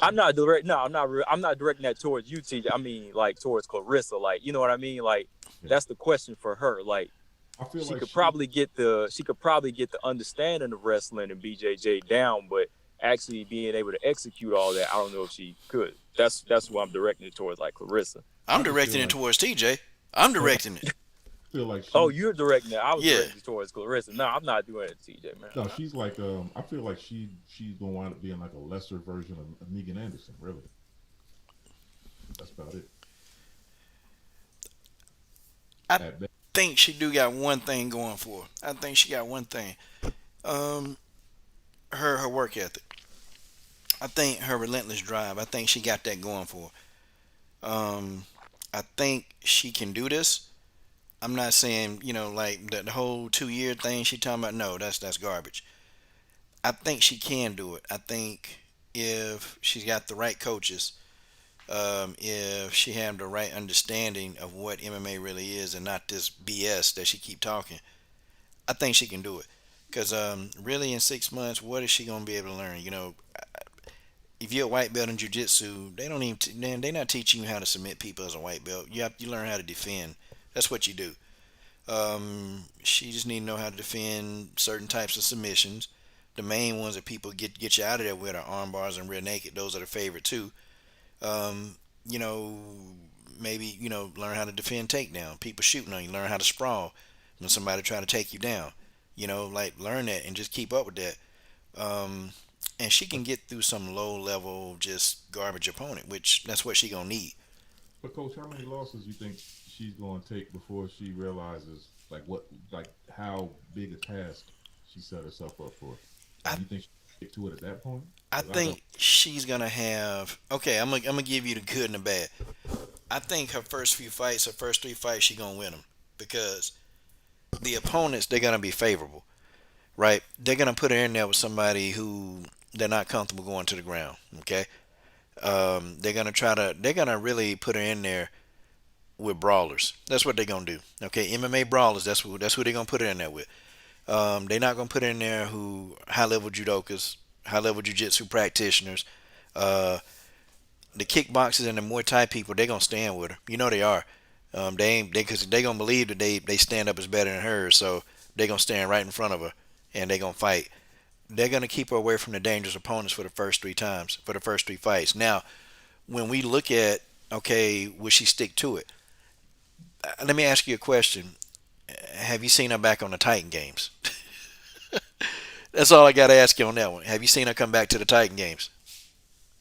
I'm not direct. No, I'm not directing that towards you, TJ. I mean, like towards Claressa. Like, you know what I mean? Like, that's the question for her. Like, I feel she like could probably get the understanding of wrestling and BJJ down, but actually being able to execute all that, I don't know if she could. That's what I'm directing it towards, like Claressa. I'm directing it towards TJ. I'm directing it. I feel like Oh, you're directing it. I was Yeah. directing it towards Claressa. No, I'm not doing it, TJ, man. no, she's like I feel like she's gonna wind up being like a lesser version of Megan Anderson. Really, that's about it. I At best. think she do got one thing going for her. I think she got one thing. Her work ethic. I think her relentless drive. I think she got that going for her. I think she can do this. I'm not saying, like the whole 2 year thing she talking about. No, that's garbage. I think she can do it. I think if she's got the right coaches, if she have the right understanding of what MMA really is and not this BS that she keep talking, I think she can do it. Because really in 6 months, what is she gonna be able to learn? If you're a white belt in jiu-jitsu, they don't even they're not teaching you how to submit people as a white belt. You learn how to defend. That's what you do. She just need to know how to defend certain types of submissions. The main ones that people get you out of there with are arm bars and rear naked. Those are the favorite too. Maybe learn how to defend takedown. People shooting on you, learn how to sprawl when somebody try to take you down. Like learn that and just keep up with that. And she can get through some low level just garbage opponent, which that's what she gonna need. But Coach, how many losses you think she's gonna take before she realizes how big a task she set herself up for? Do you think she can get to it at that point? I think she's gonna have. Okay, I'm gonna give you the good and the bad. I think her first 3 fights, she's gonna win them because the opponents, they're gonna be favorable, right? They're gonna put her in there with somebody who they're not comfortable going to the ground. Okay, they're gonna really put her in there with brawlers. That's what they're gonna do. Okay, MMA brawlers. That's who they're gonna put her in there with. They're not gonna put her in there who high level judokas, high level jiu-jitsu practitioners. The kickboxers and the Muay Thai people, they're gonna stand with her. They are. Because they gonna believe that they stand up is better than her, so they're gonna stand right in front of her and they're gonna fight. They're gonna keep her away from the dangerous opponents for the first 3 fights. Now, when we look at, okay, will she stick to it? Let me ask you a question. Have you seen her back on the Titan games? That's all I got to ask you on that one. Have you seen her come back to the Titan games?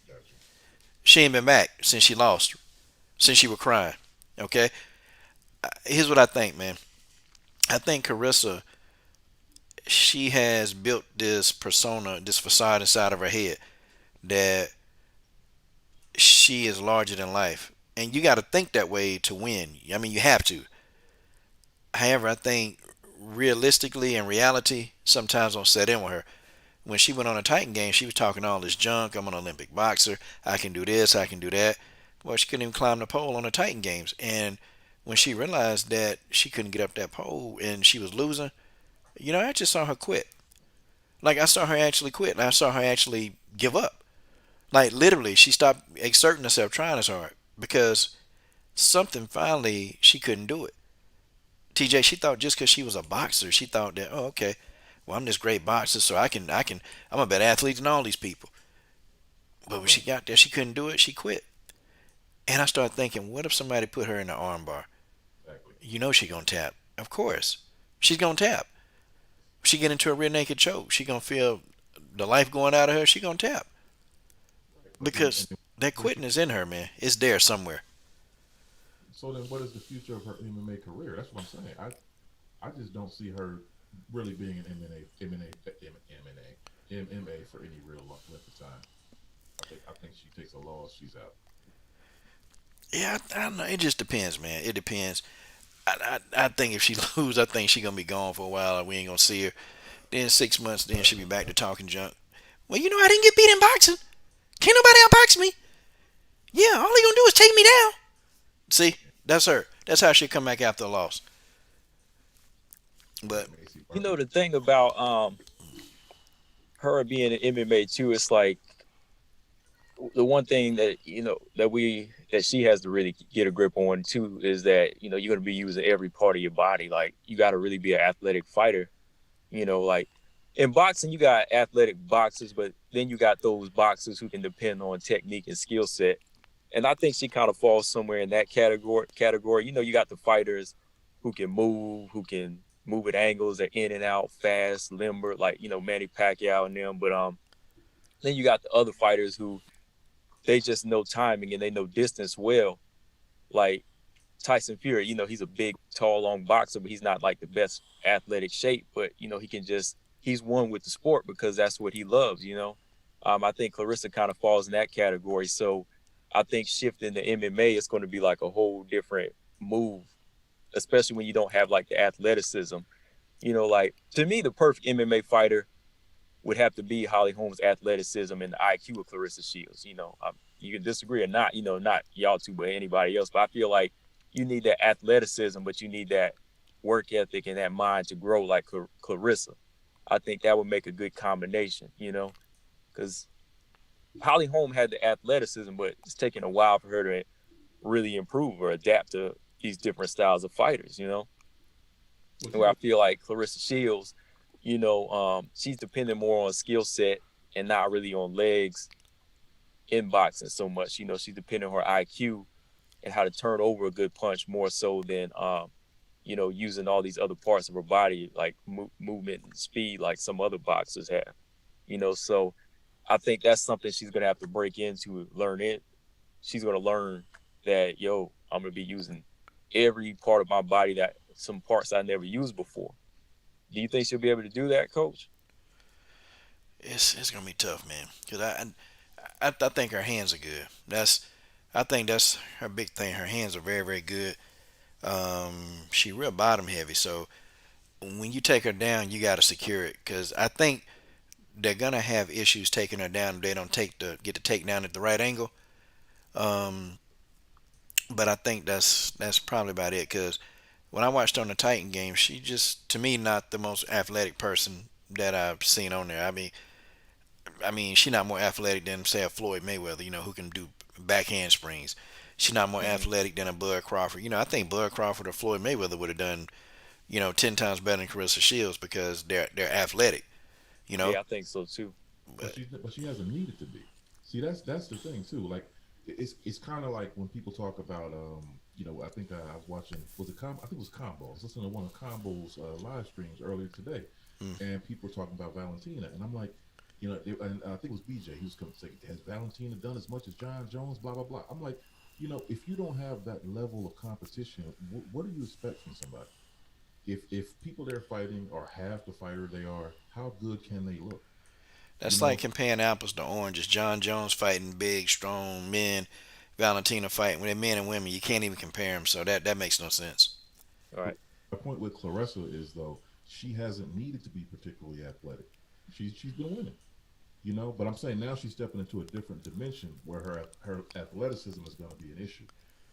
Gotcha. She ain't been back since she lost, since she was crying. Okay? Here's what I think, man. I think Claressa, she has built this persona, this facade inside of her head that she is larger than life. And you got to think that way to win. I mean, you have to. However, I think realistically in reality, sometimes don't set in with her. When she went on a Titan game, she was talking all this junk. I'm an Olympic boxer. I can do this. I can do that. Well, she couldn't even climb the pole on the Titan games. And when she realized that she couldn't get up that pole and she was losing, I just saw her quit. Like, I saw her actually quit. I saw her actually give up. Like, literally, she stopped exerting herself, trying as hard because something finally, she couldn't do it. TJ, she thought just because she was a boxer, she thought that, oh, okay, well, I'm this great boxer, so I'm a better athlete than all these people. But when she got there, she couldn't do it. She quit. And I started thinking, what if somebody put her in the armbar? Exactly. You know she gonna tap. Of course, she's gonna tap. She get into a rear naked choke. She gonna feel the life going out of her. She gonna tap Right. because that Where's quitting is in her, man. It's there somewhere. so then what is the future of her MMA career? That's what I'm saying. I just don't see her really being an MMA for any real length of time. I think she takes a loss, she's out. Yeah, I don't know. It just depends, man. It depends. I think if she lose, I think she gonna be gone for a while. We ain't gonna see her. Then 6 months, then she'll be back to talking junk. Well, you know, I didn't get beat in boxing. Can't nobody outbox me. Yeah, all he gonna do is take me down. See, that's her. That's how she come back after a loss. But Maycee You Barber. know the thing about her being an MMA too, it's like the one thing that that she has to really get a grip on too is that you're going to be using every part of your body. Like you got to really be an athletic fighter. Like in boxing, you got athletic boxers, but then you got those boxers who can depend on technique and skill set. And I think she kind of falls somewhere in that category. You got the fighters who can move, who can move at angles, they're in and out, fast, limber, like Manny Pacquiao and them. But then you got the other fighters who they just know timing and they know distance well. Like Tyson Fury, he's a big, tall, long boxer, but he's not like the best athletic shape. But he's one with the sport because that's what he loves. I think Claressa kind of falls in that category. So I think shifting to MMA is going to be like a whole different move, especially when you don't have like the athleticism. Like to me, the perfect MMA fighter would have to be Holly Holm's athleticism and the IQ of Claressa Shields. You can disagree or not, not y'all two, but anybody else. But I feel like you need that athleticism, but you need that work ethic and that mind to grow like Claressa. I think that would make a good combination, because Holly Holm had the athleticism, but it's taken a while for her to really improve or adapt to these different styles of fighters. Well, Where I feel like Claressa Shields, she's dependent more on skill set and not really on legs in boxing so much. She's dependent on her IQ and how to turn over a good punch more so than, using all these other parts of her body like movement and speed like some other boxers have. So I think that's something she's going to have to break into, learn it. She's going to learn that, I'm going to be using every part of my body that some parts I never used before. Do you think she'll be able to do that, Coach? it's gonna be tough, man. Cause I think her hands are good. I think that's her big thing. Her hands are very very good. She real bottom heavy, so when you take her down, you got to secure it. Cause I think they're gonna have issues taking her down if they don't get the takedown at the right angle. Um, but I think that's probably about it. Cause when I watched on the Titan game, she just to me not the most athletic person that I've seen on there. I mean, she's not more athletic than say a Floyd Mayweather, who can do back handsprings. She's not more Mm-hmm. athletic than a Bud Crawford. I think Bud Crawford or Floyd Mayweather would have done, 10 times better than Claressa Shields because they're athletic. You know, Yeah, I think so too. but But she hasn't needed to be. See, that's the thing too. Like it's kind of like when people talk about I think I was watching I think it was Combo. I was listening to one of Combo's live streams earlier today, mm, and people were talking about Valentina, and I'm like, and I think it was BJ. He was coming to say, has Valentina done as much as John Jones? Blah blah blah. I'm like, if you don't have that level of competition, what do you expect from somebody? If people they're fighting are half the fighter they are, how good can they look? You that's like know, comparing apples to oranges. John Jones fighting big, strong men. Valentina fighting when they're men and women. You can't even compare them. So that makes no sense. All right. my point with Claressa is though she hasn't needed to be particularly athletic. She's been winning, But I'm saying now she's stepping into a different dimension where her athleticism is going to be an issue.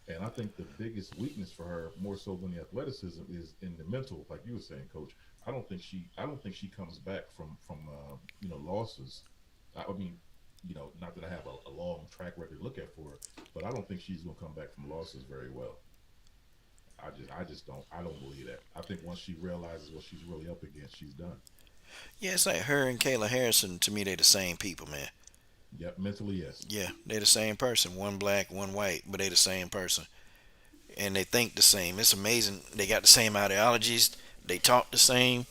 And I think the biggest weakness for her, more so than the athleticism, is in the mental. Like you were saying, Coach. I don't think she comes back from losses. I mean, not that I have a long track record to look at for her, but I don't think she's going to come back from losses very well. I just don't believe that. I think once she realizes what she's really up against, she's done. Yeah, it's like her and Kayla Harrison. To me, they the same people, man. Yep, mentally, yes. Yeah, they're the same person. One black, one white, but they the same person. And they think the same. It's amazing. They got the same ideologies. They talk the same.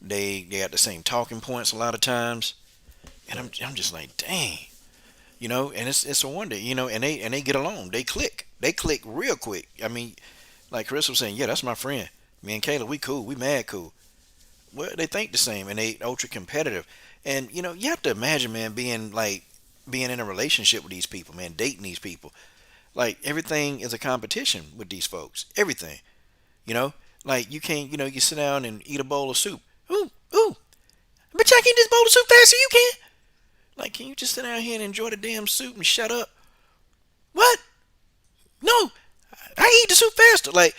They got the same talking points a lot of times. And I'm just like, dang. And it's a wonder, and they get along. They click. They click real quick. I mean, like Chris was saying, yeah, that's my friend. Me and Kayla, we cool. We mad cool. Well, they think the same, and they ultra competitive. And you have to imagine, man, being in a relationship with these people, man, dating these people. Like everything is a competition with these folks. Everything, you know. Like you can't, you sit down and eat a bowl of soup. Ooh, ooh, but I can eat this bowl of soup faster. You can. Like, can you just sit down here and enjoy the damn soup and shut up? What? No, I eat the soup faster. Like,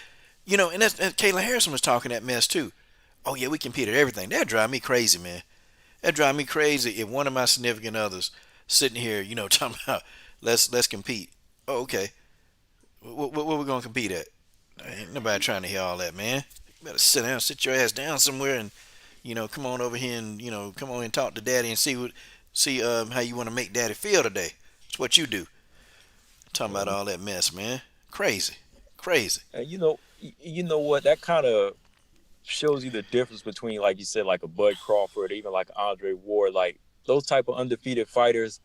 and that's Kayla Harrison was talking that mess too. Oh yeah, we compete at everything. That drive me crazy, man. That drive me crazy if one of my significant others sitting here, talking about let's compete. Oh, okay. What we gonna compete at? Ain't nobody trying to hear all that, man. You better sit your ass down somewhere, and come on over here and come on and talk to Daddy and see how you want to make Daddy feel today. It's what you do. Talking about all that mess, man. Crazy, crazy. And you know what? That kind of shows you the difference between, like you said, like a Bud Crawford, even like Andre Ward, like those type of undefeated fighters.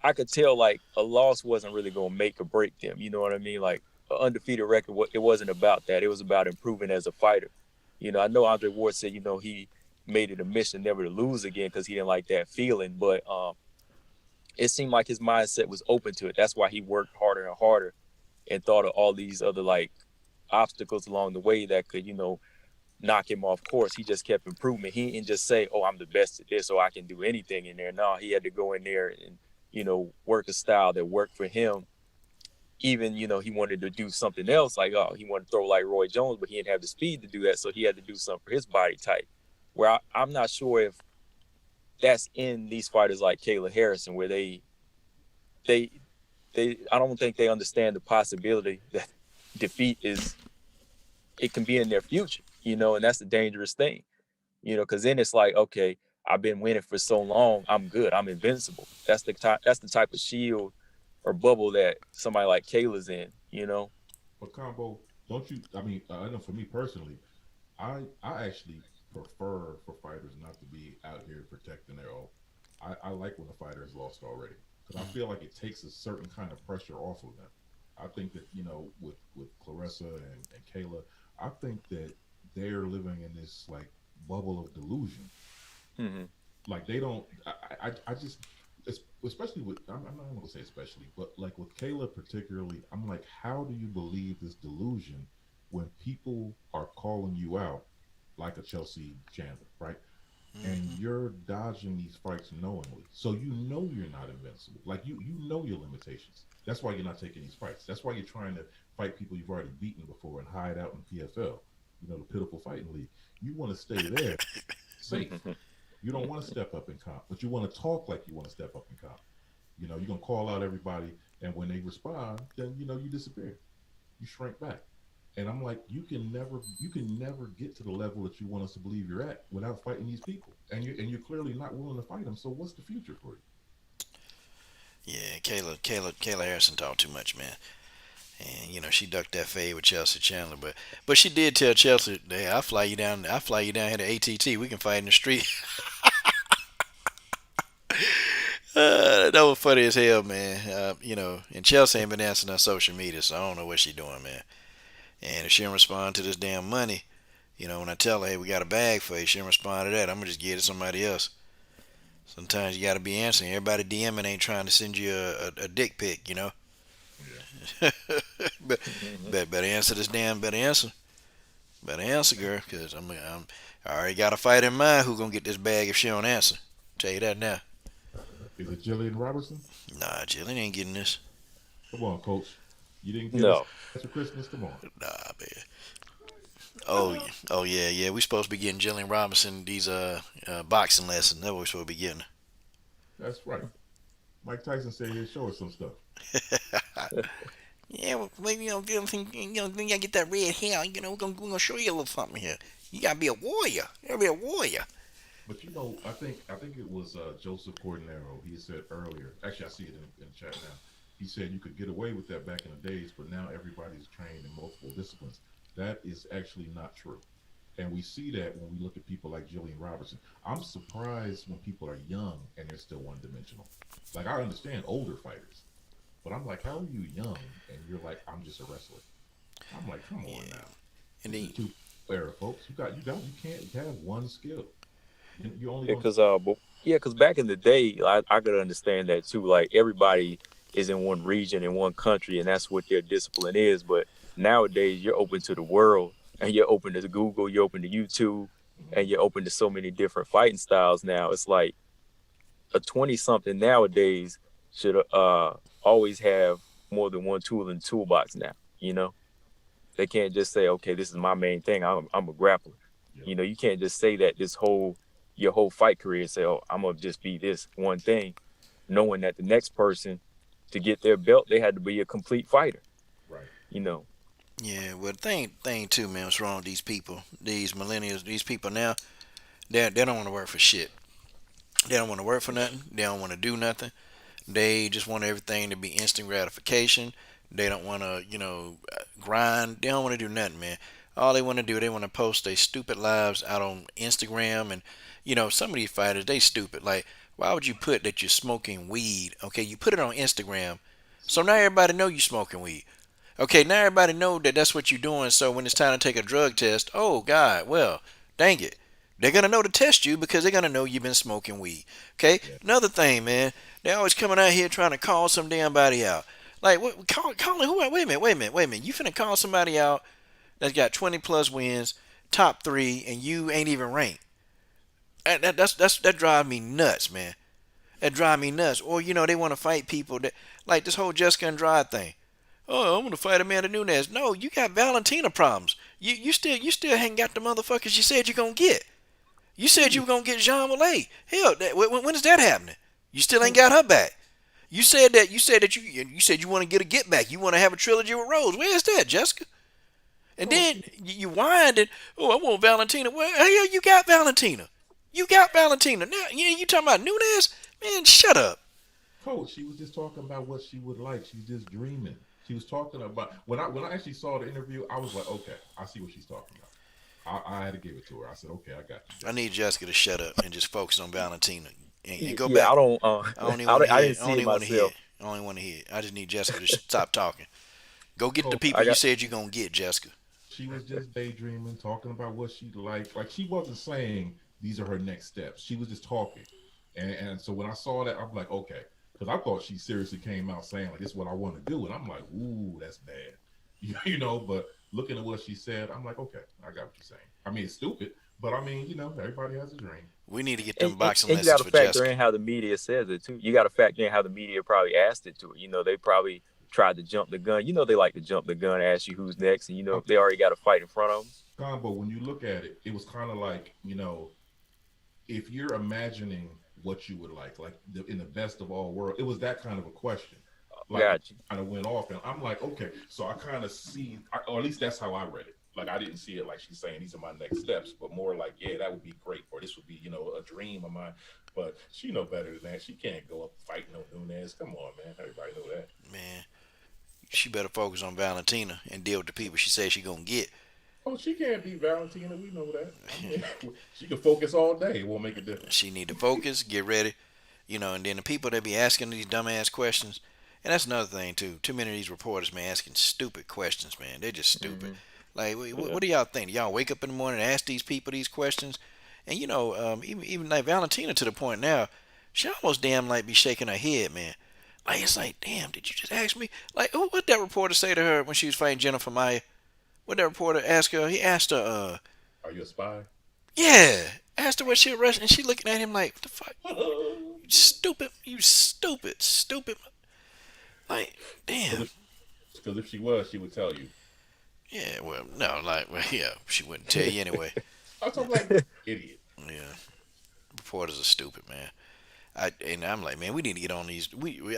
I could tell like a loss wasn't really going to make or break them. You know what I mean? Like an undefeated record, it wasn't about that. It was about improving as a fighter. I know Andre Ward said, he made it a mission never to lose again because he didn't like that feeling. But it seemed like his mindset was open to it. That's why he worked harder and harder and thought of all these other like obstacles along the way that could, knock him off course. He just kept improving. He didn't just say, oh, I'm the best at this, so I can do anything in there. No, he had to go in there and, work a style that worked for him. Even, he wanted to do something else, like, he wanted to throw like Roy Jones, but he didn't have the speed to do that, so he had to do something for his body type. Where I'm not sure if that's in these fighters like Kayla Harrison, where they I don't think they understand the possibility that defeat it can be in their future, and that's a dangerous thing, because then it's like, okay, I've been winning for so long, I'm good, I'm invincible. That's the type of shield or bubble that somebody like Kayla's in, But Combo, don't you? I mean, I know for me personally, I actually prefer for fighters not to be out here protecting their own. I like when a fighter is lost already because I feel like it takes a certain kind of pressure off of them. I think that with Claressa and Kayla, I think that they're living in this like bubble of delusion. Mm-hmm. Like they don't. I just, especially with, I'm not going to say especially, but like with Kayla particularly, I'm like, how do you believe this delusion when people are calling you out like a Chelsea Chandler, right? Mm-hmm. And you're dodging these fights knowingly, so you're not invincible. Like you know your limitations. That's why you're not taking these fights. That's why you're trying to fight people you've already beaten before and hide out in PFL, the pitiful fighting league. You want to stay there, safe. You don't want to step up in comp, but you want to talk like you want to step up in comp. You're going to call out everybody, and when they respond, then you disappear. You shrink back. And I'm like, you can never get to the level that you want us to believe you're at without fighting these people. And you're clearly not willing to fight them. So what's the future for you? Yeah, Kayla Harrison talked too much, man. And she ducked that fade with Chelsea Chandler, but she did tell Chelsea, "Hey, I'll fly you down here to ATT. We can fight in the street." That was funny as hell, man. And Chelsea ain't been answering her social media, so I don't know what she's doing, man. And if she don't respond to this damn money, when I tell her, hey, we got a bag for you, she don't respond to that, I'm going to just give it to somebody else. Sometimes you got to be answering. Everybody DMing ain't trying to send you a dick pic, Yeah. but better answer this damn, better answer, girl, because I already got a fight in mind who going to get this bag if she don't answer. Tell you that now. Is it Jillian Robertson? Nah, Jillian ain't getting this. Come on, Coach. You didn't get us for Christmas? Come on. Nah, man. Oh yeah. We supposed to be getting Jillian Robinson these boxing lessons. That's what we supposed to be getting. That's right. Mike Tyson said he'd show us some stuff. Yeah, well, you gotta get that red hair. We're gonna show you a little something here. You gotta be a warrior. You gotta be a warrior. But I think it was Joseph Cordero. He said earlier. Actually, I see it in the chat now. He said you could get away with that back in the days, but now everybody's trained in multiple disciplines. That is actually not true. And we see that when we look at people like Jillian Robertson. I'm surprised when people are young and they're still one dimensional. Like, I understand older fighters, but I'm like, how are you young and you're like, I'm just a wrestler? I'm like, come on now. And This then, is two era, folks. You can't have one skill. You only Yeah, going cause back in the day, I could understand that too. Like everybody is in one region in one country, and that's what their discipline is. But nowadays, you're open to the world, and you're open to Google, you're open to YouTube, and you're open to so many different fighting styles. Now it's like a 20-something nowadays should always have more than one tool in the toolbox. Now, they can't just say, okay, this is my main thing. I'm a grappler. yeah. You can't just say that your whole fight career say, oh, I'm gonna just be this one thing, knowing that the next person to get their belt, they had to be a complete fighter. Right. yeah, well, thing too, man, what's wrong with these people, these millennials, these people now, they don't want to work for shit. They don't want to work for nothing. They don't want to do nothing. They just want everything to be instant gratification. They don't want to, grind. They don't want to do nothing, man. All they want to do, they want to post their stupid lives out on Instagram. And, some of these fighters, they stupid. Like, why would you put that you're smoking weed? Okay, you put it on Instagram. So now everybody know you smoking weed. Okay, now everybody know that that's what you're doing. So when it's time to take a drug test, oh, God, well, dang it. They're going to know to test you because they're going to know you've been smoking weed. Okay? Yeah. Another thing, man. They always coming out here trying to call some damn body out. Like, calling who out? Wait a minute. You finna call somebody out that's got 20 plus wins, top 3, and you ain't even ranked. That drives me nuts, man. That drives me nuts. Or, they want to fight people that, like this whole Jessica Andrade thing. Oh, I'm gonna fight Amanda Nunes. No, you got Valentina problems. You still ain't got the motherfuckers you said you're gonna get. You said you were gonna get Jean Malay. Hell, when is that happening? You still ain't got her back. You said you said you want to get a get back. You want to have a trilogy with Rose. Where is that, Jessica? And then you whined and, oh, I want Valentina. Well, hell, you got Valentina. You got Valentina. Now you talking about Nunes? Man, shut up. Coach, she was just talking about what she would like. She's just dreaming. She was talking about when I actually saw the interview, I was like, okay, I see what she's talking about. I had to give it to her. I said, okay, I got you. I need Jessica to shut up and just focus on Valentina and go Yeah, back. I don't. I don't even want to hear didn't it. see it myself. I don't even want to hear it. I just need Jessica to stop talking. Go get the Coach, people you said you're gonna get, Jessica. she was just daydreaming, talking about what she liked. Like, she wasn't saying these are her next steps. She was just talking. And so when I saw that, I'm like, okay. Because I thought she seriously came out saying, like, this is what I want to do. And I'm like, ooh, that's bad. But looking at what she said, I'm like, okay, I got what you're saying. I mean, it's stupid, but I mean, everybody has a dream. We need to get them boxing And you lessons got to for factor Jessica. in how the media says it too. You got to factor in how the media probably asked it to her. They probably tried to jump the gun. They like to jump the gun, ask you who's next, and if they already got a fight in front of them. Combo, when you look at it, it was kind of like, if you're imagining what you would like in the best of all worlds, it was that kind of a question. Like, Got you. kind of went off, and I'm like, okay, so I kind of see, or at least that's how I read it. Like, I didn't see it like she's saying these are my next steps, but more like, yeah, that would be great, or this would be, a dream of mine. But she know better than that. She can't go up fighting no Nunes. Come on, man. Everybody know that. Man, she better focus on Valentina and deal with the people she says she gonna get. Oh, she can't beat Valentina. We know that. I mean, she can focus all day. It won't make a difference. She need to focus, get ready, and then the people that be asking these dumbass questions, and that's another thing too. Too many of these reporters, man, asking stupid questions, man. They're just stupid. Like, what do y'all think? Y'all wake up in the morning and ask these people these questions, and even like Valentina to the point now, she almost damn like be shaking her head, man. Like, it's like, damn, did you just ask me? Like, what that reporter say to her when she was fighting Jennifer Maia? What that reporter asked her? He asked her, Are you a spy? yeah, asked her what she arrested, and she looking at him like, what the fuck? You stupid. Like, damn. Because if she was, she would tell you. Yeah, well, no, yeah, she wouldn't tell you anyway. I was like, idiot. Yeah, reporters are stupid, man. I'm like, man, we need to get on these.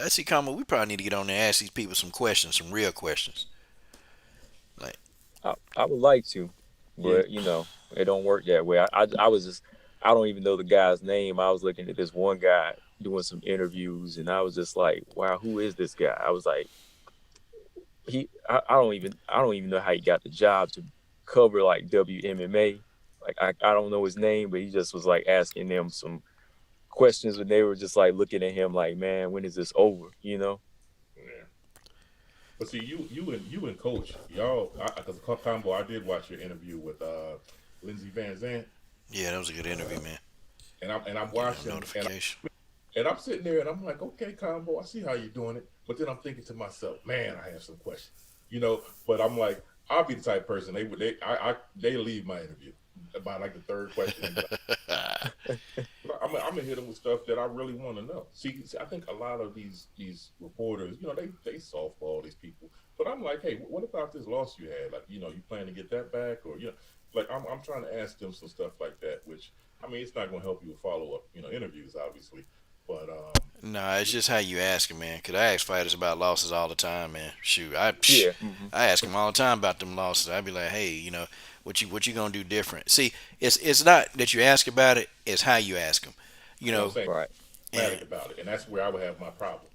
I see comment. We probably need to get on there and ask these people some questions, some real questions. Like, I would like to, but it don't work that way. I was just I don't even know the guy's name. I was looking at this one guy doing some interviews, and I was just like, wow, who is this guy? I was like, I don't even know how he got the job to cover like WMMA. Like I don't know his name, but he just was like asking them some questions, and they were just like looking at him like, man, when is this over? You know? Yeah. But see, you and Coach, y'all, because Combo, I did watch your interview with Lindsey Van Zant, Yeah, that was a good interview, man. and I'm Get watching, a notification. and I'm sitting there, and I'm like, okay, Combo, I see how you're doing it, but then I'm thinking to myself, man, I have some questions, But I'm like, I'll be the type of person they leave my interview by like the third question. I'm gonna hit them with stuff that I really want to know. See, I think a lot of these reporters, they softball these people. But I'm like, hey, what about this loss you had? Like, you plan to get that back, or like I'm trying to ask them some stuff like that. Which, I mean, it's not gonna help you with follow up, interviews, obviously. But Nah, it's just how you ask them, man. Cause I ask fighters about losses all the time, man. Shoot, Yeah. I ask them all the time about them losses. I'd be like, hey, what you gonna do different? See, it's not that you ask about it; it's how you ask them. You I'm know, saying Right. pragmatic about it, and that's where I would have my problem.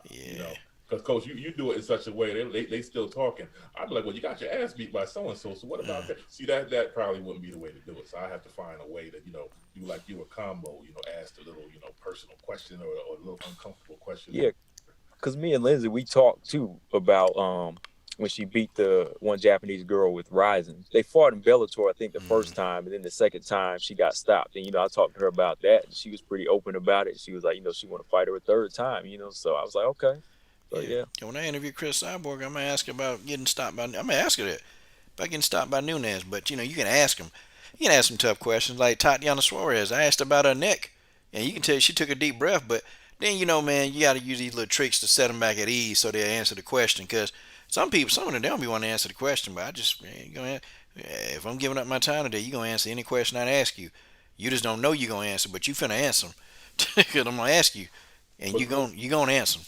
yeah. Because Coach, you do it in such a way they still talking. I'd be like, well, you got your ass beat by so and so. So what about that? See, that probably wouldn't be the way to do it. So I have to find a way to do like you a combo. Ask a little personal question or a little uncomfortable question. Yeah. Because me and Lindsay, we talked too about when she beat the one Japanese girl with Ryzen. They fought in Bellator, I think, the first time, and then the second time she got stopped. And I talked to her about that, and she was pretty open about it. She was like, she want to fight her a third time. So I was like, okay, so yeah. And when I interview Chris Cyborg, I'm gonna ask her about getting stopped by. I'm gonna ask her that about getting stopped by Nunez. But you can ask him. You can ask some tough questions like Tatiana Suarez. I asked about her neck, and you can tell she took a deep breath. But then man, you got to use these little tricks to set them back at ease so they'll answer the question. Because some of them don't be wanting to answer the question. But I just, if I'm giving up my time today, you gonna answer any question I ask you. You just don't know you gonna answer, but you finna answer them because I'm gonna ask you, and you gonna answer them.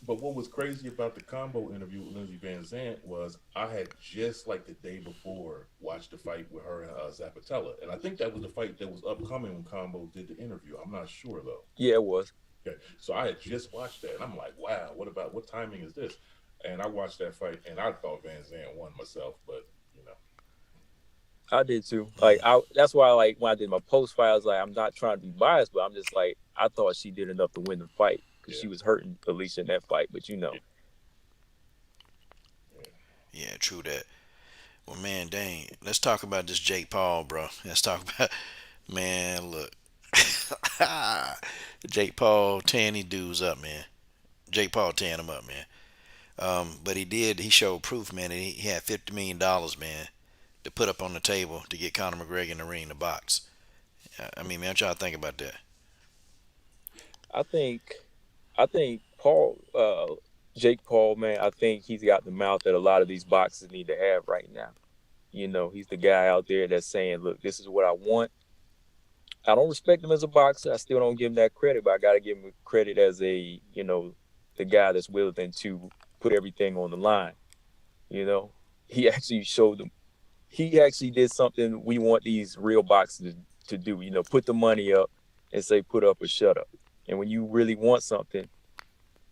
But what was crazy about the combo interview with Lindsey Van Zant was I had just like the day before watched the fight with her and Zapatella, and I think that was the fight that was upcoming when Combo did the interview. I'm not sure though. Yeah, it was. Okay, so I had just watched that, and I'm like, wow, what timing is this? And I watched that fight, and I thought Van Zant won myself, but I did too. Like, that's why, like, when I did my post fight, I was like, I'm not trying to be biased, but I'm just like, I thought she did enough to win the fight because she was hurting Alicia in that fight. But Yeah, true that. Well, man, dang. Let's talk about this Jake Paul, bro. Let's talk about, man, look. Jake Paul tearing these dudes up, man. Jake Paul tearing them up, man. But he showed proof, man, that he had $50 million, man, to put up on the table to get Conor McGregor in the ring to box. I mean, man, what y'all think about that? I think Jake Paul, man, I think he's got the mouth that a lot of these boxers need to have right now. He's the guy out there that's saying, look, this is what I want. I don't respect him as a boxer. I still don't give him that credit, but I got to give him credit as the guy that's willing to put everything on the line. He actually showed them. He actually did something we want these real boxers to do. Put the money up and say, put up or shut up. And when you really want something,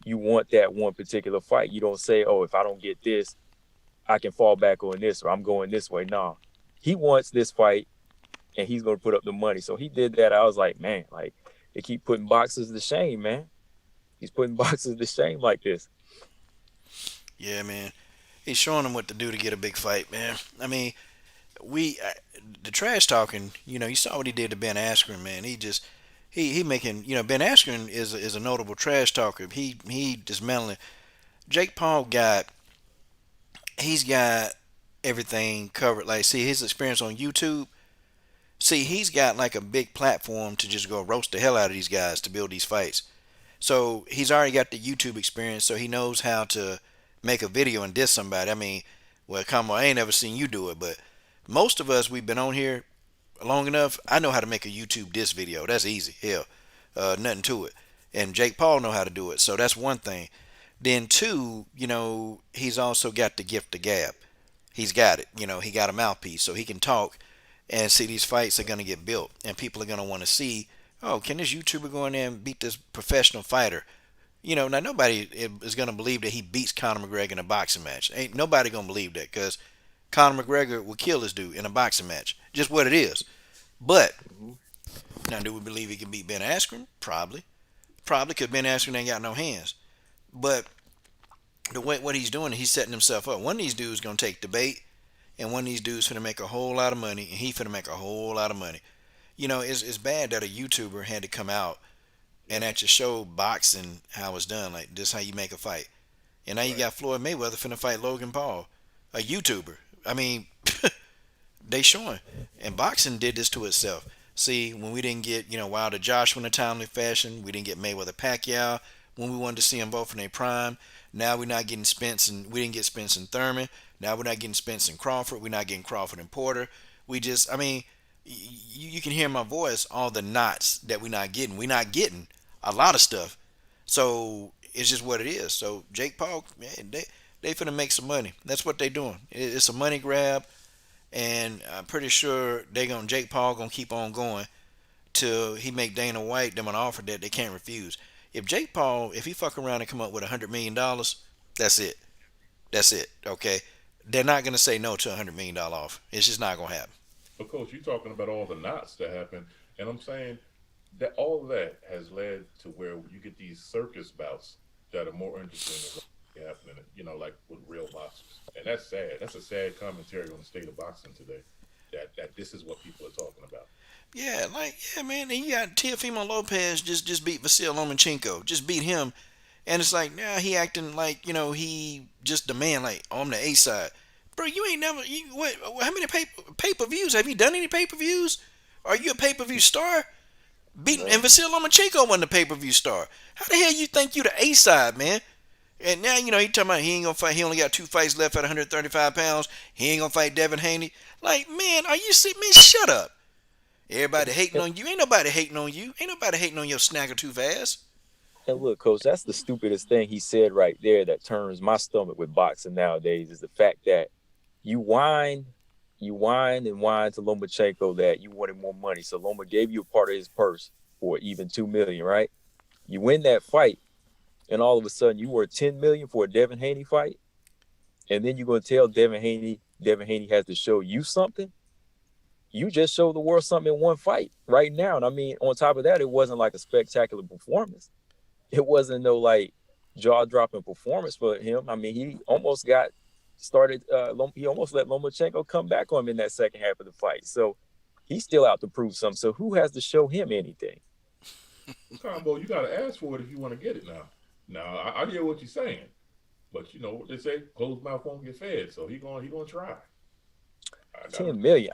you want that one particular fight. You don't say, oh, if I don't get this, I can fall back on this, or I'm going this way. No, he wants this fight, and he's going to put up the money. So he did that. I was like, man, like, they keep putting boxers to shame, man. He's putting boxers to shame like this. Yeah, man. He's showing them what to do to get a big fight, man. I mean, the trash talking, you saw what he did to Ben Askren, man. He making, Ben Askren is a notable trash talker. He dismantling. Jake Paul he's got everything covered. Like, see, his experience on YouTube. See, he's got like a big platform to just go roast the hell out of these guys to build these fights. So he's already got the YouTube experience, so he knows how to make a video and diss somebody. I mean, well, come on, I ain't never seen you do it, but most of us, we've been on here long enough. I know how to make a YouTube diss video. That's easy. Hell, nothing to it. And Jake Paul know how to do it. So that's one thing. Then two, he's also got the gift of gab. He's got it. He got a mouthpiece, so he can talk And see, these fights are going to get built, and people are going to want to see, oh, can this YouTuber go in there and beat this professional fighter? Now nobody is going to believe that he beats Conor McGregor in a boxing match. Ain't nobody going to believe that, because Conor McGregor will kill this dude in a boxing match. Just what it is. But now, do we believe he can beat Ben Askren? Probably. Probably, because Ben Askren ain't got no hands. But the way what he's doing, he's setting himself up. One of these dudes going to take the bait, and one of these dudes finna make a whole lot of money, and he finna make a whole lot of money. It's bad that a YouTuber had to come out and actually show boxing how it's done. Like, this how you make a fight. And now you got Floyd Mayweather finna fight Logan Paul, a YouTuber. I mean, they showing. And boxing did this to itself. See, when we didn't get, Wilder Joshua in a timely fashion, we didn't get Mayweather Pacquiao when we wanted to see them both in their prime. Now we're not getting Spence, and we didn't get Spence and Thurman. Now we're not getting Spence and Crawford. We're not getting Crawford and Porter. You can hear my voice, all the knots that we're not getting. We're not getting a lot of stuff. So it's just what it is. So Jake Paul, man, they finna make some money. That's what they doing. It's a money grab, and I'm pretty sure Jake Paul gonna keep on going till he make Dana White them an offer that they can't refuse. If Jake Paul, if he fuck around and come up with $100 million, that's it. That's it. Okay, they're not gonna say no to $100 million offer. It's just not gonna happen. Of course, you're talking about all the knots that happen, and I'm saying that all of that has led to where you get these circus bouts that are more interesting than what's happening, like with real boxers. And that's sad. That's a sad commentary on the state of boxing today. That this is what people are talking about. Yeah, man. And you got Teofimo Lopez just beat Vasil Lomachenko, just beat him, and it's like now he acting like he just the man, like, oh, I'm the A side, bro. You ain't never what? How many pay per views have you done? Any pay per views? Are you a pay per view star? Beating and Vasil Lomachenko wasn't a pay per view star. How the hell you think you the A side, man? And now he talking about he ain't gonna fight. He only got 2 fights left at 135 pounds. He ain't gonna fight Devin Haney. Like, man, are you serious? Man, shut up. Everybody hating on you. Ain't nobody hating on you. Ain't nobody hating on your snagger too fast. And look, Coach, that's the stupidest thing he said right there that turns my stomach with boxing nowadays is the fact that you whine and whine to Lomachenko that you wanted more money. So Loma gave you a part of his purse for even $2 million, right? You win that fight, and all of a sudden you were $10 million for a Devin Haney fight, and then you're gonna tell Devin Haney has to show you something. You just showed the world something in one fight right now. And I mean, on top of that, it wasn't like a spectacular performance. It wasn't no like jaw-dropping performance for him. I mean, he almost got started. He almost let Lomachenko come back on him in that second half of the fight. So he's still out to prove something. So who has to show him anything? Combo, you got to ask for it if you want to get it now. Now, I hear what you're saying. But what they say, closed mouth won't get fed. So he gonna try. 10 million.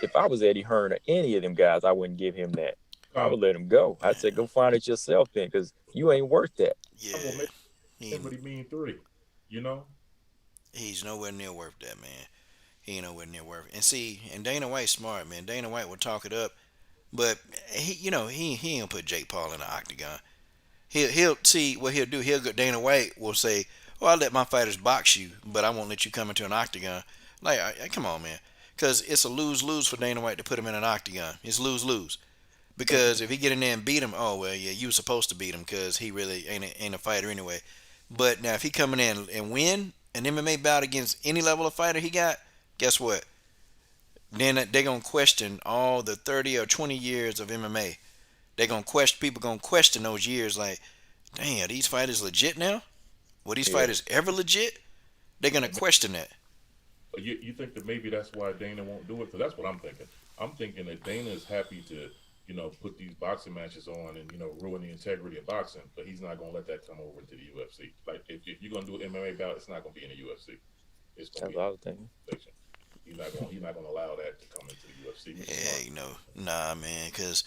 If I was Eddie Hearn or any of them guys, I wouldn't give him that. I would let him go. I'd say go find it yourself then, because you ain't worth that. Yeah, but he mean 3. He's nowhere near worth that, man. He ain't nowhere near worth. And see, and Dana White's smart, man. Dana White will talk it up, but he ain't gonna put Jake Paul in the octagon. He'll see what he'll do. Dana White will say, "Oh, I'll let my fighters box you, but I won't let you come into an octagon." Like, come on, man. Because it's a lose-lose for Dana White to put him in an octagon. It's lose-lose. Because if he get in there and beat him, oh, well, yeah, you were supposed to beat him because he really ain't a fighter anyway. But now if he come in and win an MMA bout against any level of fighter he got, guess what? Then they're going to question all the 30 or 20 years of MMA. People going to question those years like, dang, are these fighters legit now? Were these fighters ever legit? They're going to question that. You think that maybe that's why Dana won't do it? Because that's what I'm thinking. I'm thinking that Dana is happy to, put these boxing matches on and, ruin the integrity of boxing, but he's not going to let that come over into the UFC. Like, if you're going to do an MMA bout, it's not going to be in the UFC. It's going to be in the UFC. He's not going to allow that to come into the UFC. Yeah, nah, man, because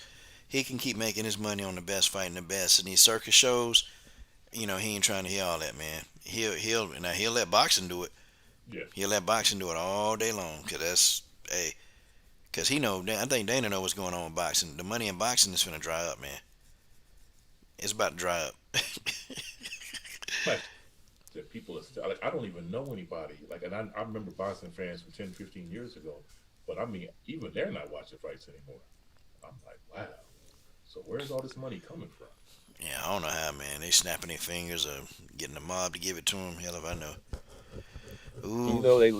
he can keep making his money on the best fighting the best. And these circus shows, he ain't trying to hear all that, man. He'll let boxing do it. Yeah. He'll let boxing do it all day long, because I think Dana know what's going on with boxing. The money in boxing is finna dry up, man. It's about to dry up. That people are still, like, I don't even know anybody. Like, and I remember boxing fans from 10, 15 years ago But I mean, even they're not watching fights anymore. I'm like, wow. So where's all this money coming from? Yeah, I don't know how, man. They snapping their fingers or getting the mob to give it to them. Hell if I know. Ooh. They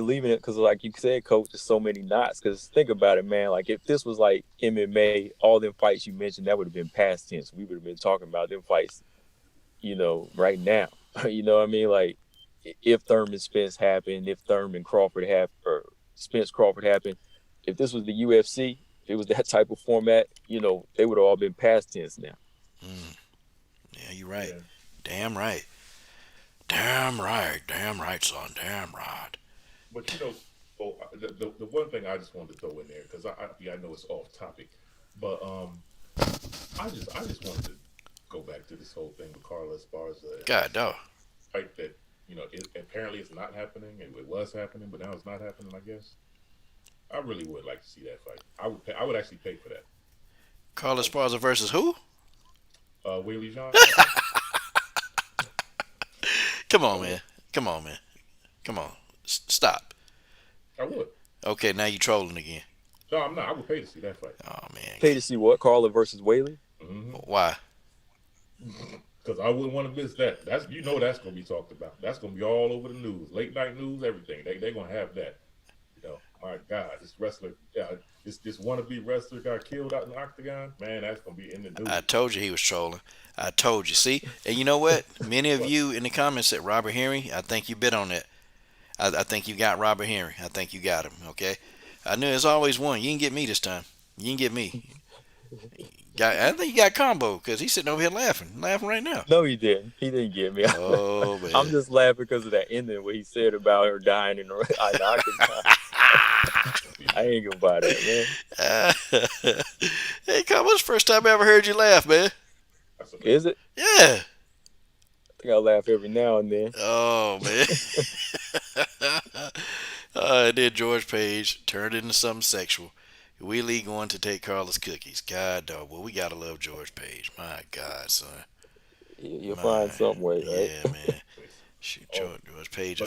leaving it because, like you said, coach, there's so many knots. Because think about it, man. Like if this was like MMA, all them fights you mentioned, that would have been past tense. We would have been talking about them fights, right now. You know what I mean? Like if Thurman Spence happened, if Thurman Crawford happened, or Spence Crawford happened, if this was the UFC, if it was that type of format, they would have all been past tense now. Yeah, you're right. Yeah. Damn right. Damn right. Damn right, son. Damn right. But the one thing I just wanted to throw in there, because I know it's off topic, but I just wanted to go back to this whole thing with Carlos Barza. God, dog. Fight that apparently it's not happening, and it was happening, but now it's not happening. I guess I really would like to see that fight. I would actually pay for that. Carlos Barza versus who? Whaley John. Come on, man. Come on, man. Come on. Stop. I would. Okay, now you trolling again. No, I'm not. I would pay to see that fight. Oh, man. Pay to see what? Carla versus Whaley? Mm-hmm. Why? Because I wouldn't want to miss that. That's going to be talked about. That's going to be all over the news, late night news, everything. They're going to have that. My God, this wrestler, this wannabe wrestler got killed out in the octagon. Man, that's going to be in the news. I told you he was trolling. I told you. See? And you know what? Many of you in the comments said Robert Henry. I think you bit on that. I think you got Robert Henry. I think you got him, okay? I knew there's always one. You can get me this time. You can get me. I think you got combo because he's sitting over here laughing right now. No, he didn't. He didn't get me. Oh, man. I'm just laughing because of that ending where he said about her dying in the octagon. I ain't gonna buy that, man. Hey, Combo, it's the first time I ever heard you laugh, man. Is it? Yeah. I think I laugh every now and then. Oh, man. And then George Page turned into something sexual. Wheelie going to take Carla's cookies. God, dog. Well, we gotta love George Page. My God, son. You'll find some way, right? Yeah, man. Shoot, George Page.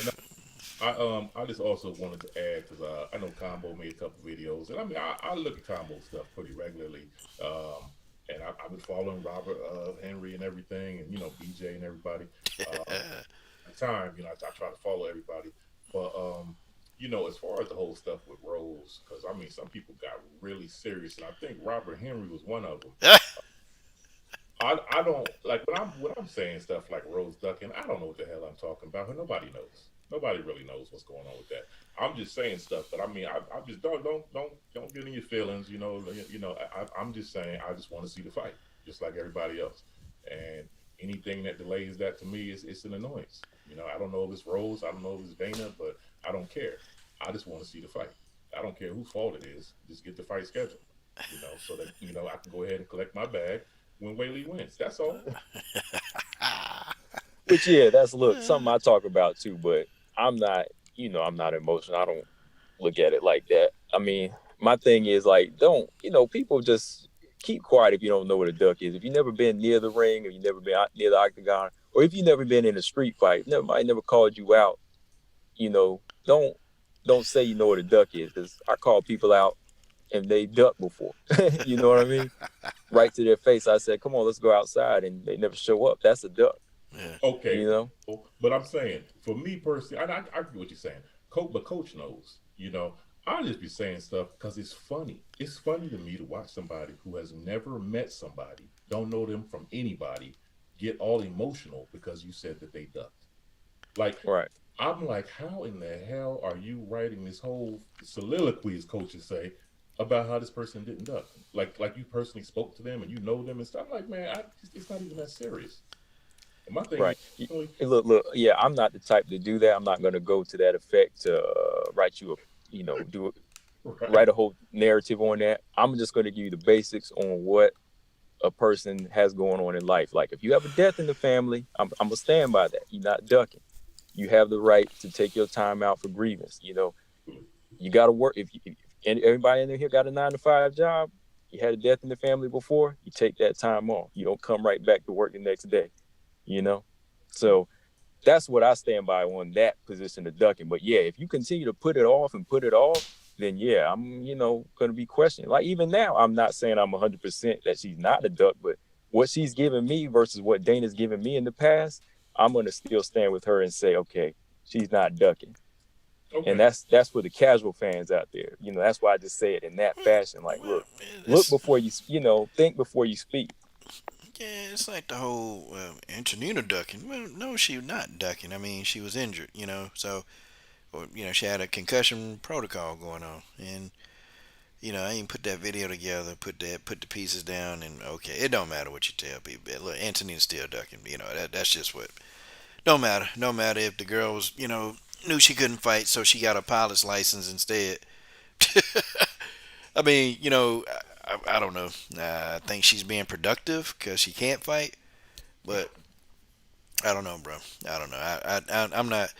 I just also wanted to add, because I know Combo made a couple videos, and I mean I look at Combo stuff pretty regularly, and I've been following Robert Henry and everything, and BJ and everybody. At the time, I try to follow everybody, but as far as the whole stuff with Rose, because I mean some people got really serious, and I think Robert Henry was one of them. I don't like when I'm saying stuff like Rose ducking. I don't know what the hell I'm talking about. Nobody knows. Nobody really knows what's going on with that. I'm just saying stuff, but I mean, I just don't get in your feelings. I'm just saying I just want to see the fight, just like everybody else. And anything that delays that to me it's an annoyance. I don't know if it's Rose, I don't know if it's Dana, but I don't care. I just want to see the fight. I don't care whose fault it is. Just get the fight scheduled. So that I can go ahead and collect my bag when Whaley wins. That's all. But yeah, that's something I talk about too. But I'm not, I'm not emotional. I don't look at it like that. I mean, my thing is like, don't, people just keep quiet if you don't know what a duck is. If you've never been near the ring, or you've never been out near the octagon, or if you've never been in a street fight, never called you out, don't say you know what a duck is, because I call people out and they duck before. You know what I mean? Right to their face, I said, come on, let's go outside, and they never show up. That's a duck. Yeah. Okay. But I'm saying, for me personally, I get what you're saying. But Coach knows, I'll just be saying stuff because it's funny. It's funny to me to watch somebody who has never met somebody, don't know them from anybody, get all emotional because you said that they ducked. Like, right. I'm like, how in the hell are you writing this whole soliloquy, as coaches say, about how this person didn't duck? Like you personally spoke to them and you know them and stuff. I'm like, man, it's not even that serious. And my thing right. is, look, yeah, I'm not the type to do that. I'm not going to go to that effect to write you write a whole narrative on that. I'm just going to give you the basics on what a person has going on in life. Like if you have a death in the family, I'm going to stand by that. You're not ducking. You have the right to take your time out for grievance. You got to work. If everybody in here got a 9-to-5 job, you had a death in the family before, you take that time off. You don't come right back to work the next day, So that's what I stand by on that position of ducking. But yeah, if you continue to put it off, then yeah, I'm, going to be questioning. Like even now, I'm not saying I'm 100% that she's not a duck, but what she's given me versus what Dana's given me in the past, I'm going to still stand with her and say, okay, she's not ducking. Okay. And that's for the casual fans out there. That's why I just say it in that fashion. Like, look before you, think before you speak. Yeah, it's like the whole Antonina ducking. Well, no, she was not ducking. I mean, she was injured, so, or, she had a concussion protocol going on. And, I ain't put that video together, put the pieces down, and okay, it don't matter what you tell people. Look, Antonina's still ducking. That's just what. Don't matter. No matter if the girl was, knew she couldn't fight, so she got a pilot's license instead. I mean, I don't know. I think she's being productive because she can't fight, but I don't know, bro. I don't know. I'm not.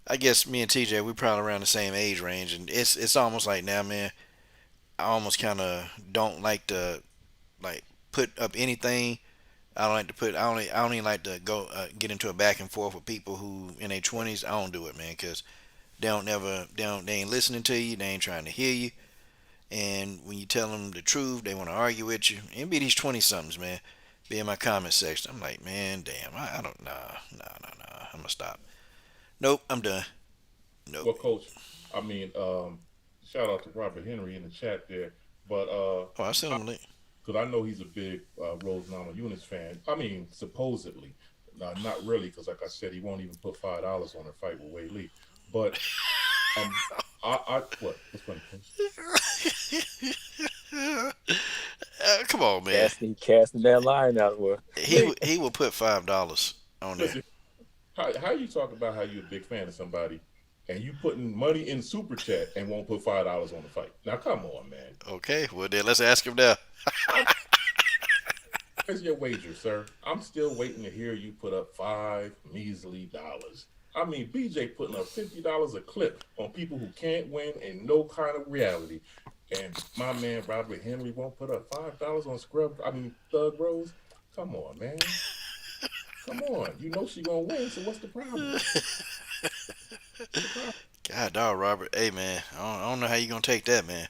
I guess me and TJ, we probably around the same age range, and it's almost like now, man. I almost kind of don't like to put up anything. I don't like to put. I don't even like to go get into a back and forth with people who in their 20s. I don't do it, man, because they ain't listening to you. They ain't trying to hear you. And when you tell them the truth, they want to argue with you. And be these 20-somethings, man. Be in my comment section. I'm like, man, damn, I don't, nah. I'm going to stop. Nope, I'm done. Nope. Well, Coach, I mean, shout out to Robert Henry in the chat there. But, I sent him a link. Because I know he's a big Rose Namajunas fan. I mean, supposedly. Not really, because like I said, he won't even put $5 on a fight with Wei Lee. But, what's funny, come on, man. Casting that line out. He will put $5 on there. Listen, how you talk about how you're a big fan of somebody and you putting money in super chat and won't put $5 on the fight? Now, come on, man. Okay, well then let's ask him now. Where's your wager, sir? I'm still waiting to hear you put up $5 measly. I mean, BJ putting up $50 a clip on people who can't win in no kind of reality. And my man Robert Henry won't put up $5 on Thug Rose? Come on, man. Come on. You know she gonna win, so what's the problem? God dog, Robert. Hey, man, I don't know how you gonna take that, man.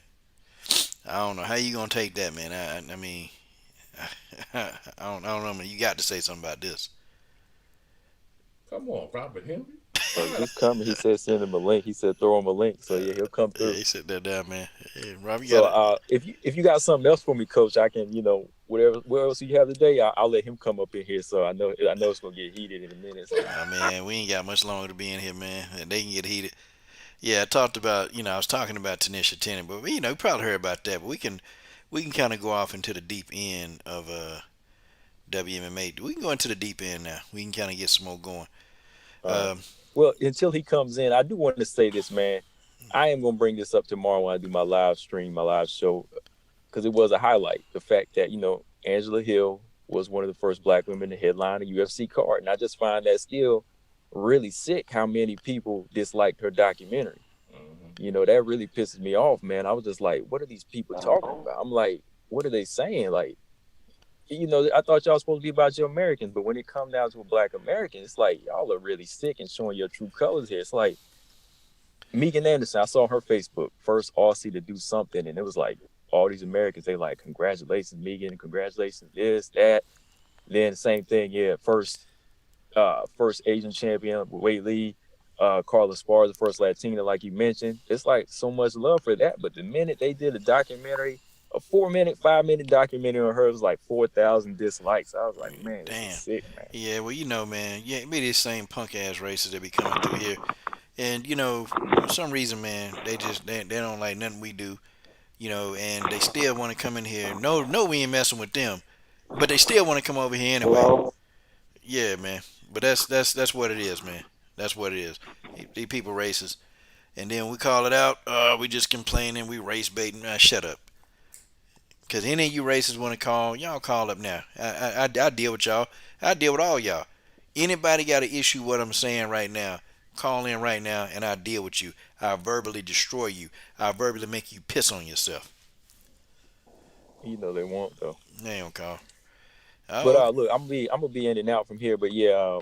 I don't know how you gonna take that, man. I mean, I don't know, man. You got to say something about this. Come on, Robert Henry. Just coming. He said send him a link. He said throw him a link. So yeah, he'll come through. Yeah, he said that down, man. Hey, Rob, if you got something else for me, Coach, I can, what else you have today, I'll let him come up in here. So I know it's gonna get heated in a minute. So. Man, we ain't got much longer to be in here, man. They can get heated. Yeah, I was talking about Tanisha Tennant, but we probably heard about that. But we can kind of go off into the deep end of WMMA. We can go into the deep end now. We can kind of get some more going. Well, until he comes in, I do want to say this, man. I am going to bring this up tomorrow when I do my live stream, my live show, because it was a highlight. The fact that, Angela Hill was one of the first black women to headline a UFC card. And I just find that still really sick how many people disliked her documentary. Mm-hmm. That really pisses me off, man. I was just like, what are these people talking about? I'm like, what are they saying? Like, I thought y'all was supposed to be about your Americans, but when it comes down to a black American, it's like y'all are really sick and showing your true colors here. It's like Megan Anderson, I saw her Facebook, first Aussie to do something, and it was like all these Americans, they like, congratulations, Megan, congratulations, this, that. Then same thing, yeah, first Asian champion with Wei Lee, Carla Esparza, the first Latina, like you mentioned. It's like so much love for that, but the minute they did a documentary, a 5-minute documentary on her, was like 4,000 dislikes. I was like, man, damn, this is sick, man. Yeah, well, man, yeah, be these same punk ass racists that be coming through here, and for some reason, man, they don't like nothing we do, and they still want to come in here. No, we ain't messing with them, but they still want to come over here anyway. Hello? Yeah, man, but that's what it is, man. That's what it is. These people racist, and then we call it out. We just complaining, we race baiting. Shut up. Because any of you racists want to call, y'all call up now. I deal with y'all. I deal with all y'all. Anybody got an issue with what I'm saying right now, call in right now and I'll deal with you. I'll verbally destroy you. I'll verbally make you piss on yourself. They won't, though. They don't call. But look, I'm gonna be in and out from here. But yeah,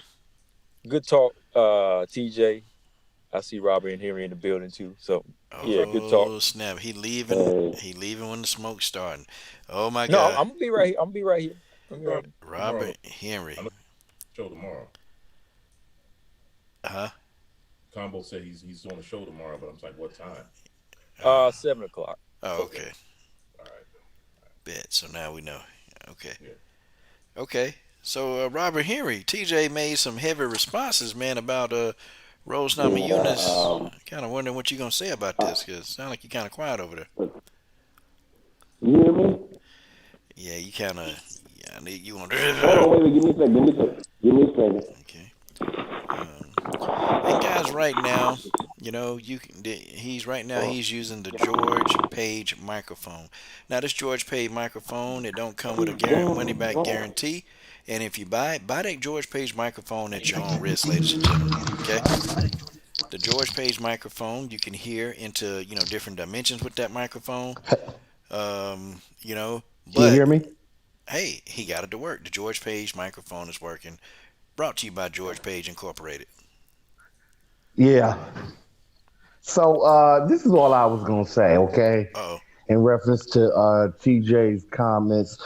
good talk, TJ. I see Robert and Henry in the building too. So yeah, good talk. Oh snap! He leaving. He leaving when the smoke's starting. Oh my No, God, I'm gonna be right here. I'm gonna be right here. I'm gonna be right here. Tomorrow, Robert Henry. I know show tomorrow. Huh? Combo said he's on the show tomorrow, but I'm like, what time? 7:00. Oh, okay. All right. Bet. So now we know. Okay. Yeah. Okay. So Robert Henry, TJ made some heavy responses, man, about Rose Namajunas. Kind of wondering what you're gonna say about this, cause it sounds like you're kind of quiet over there. You hear me? Yeah, you kind of. Yeah, I need you on. Oh, wait, give me a second. Give me a second. Okay. And guys, right now, you know, he's using the George Page microphone. Now, this George Page microphone, it don't come with a money back guarantee. And if you buy that George Page microphone at your own risk, ladies and gentlemen. Okay. The George Page microphone, you can hear into, you know, different dimensions with that microphone. You know, but Can you hear me? hey, he got it to work. The George Page microphone is working. Brought to you by George Page Incorporated. Yeah. So this is all I was gonna say, okay? Uh-oh. In reference to TJ's comments.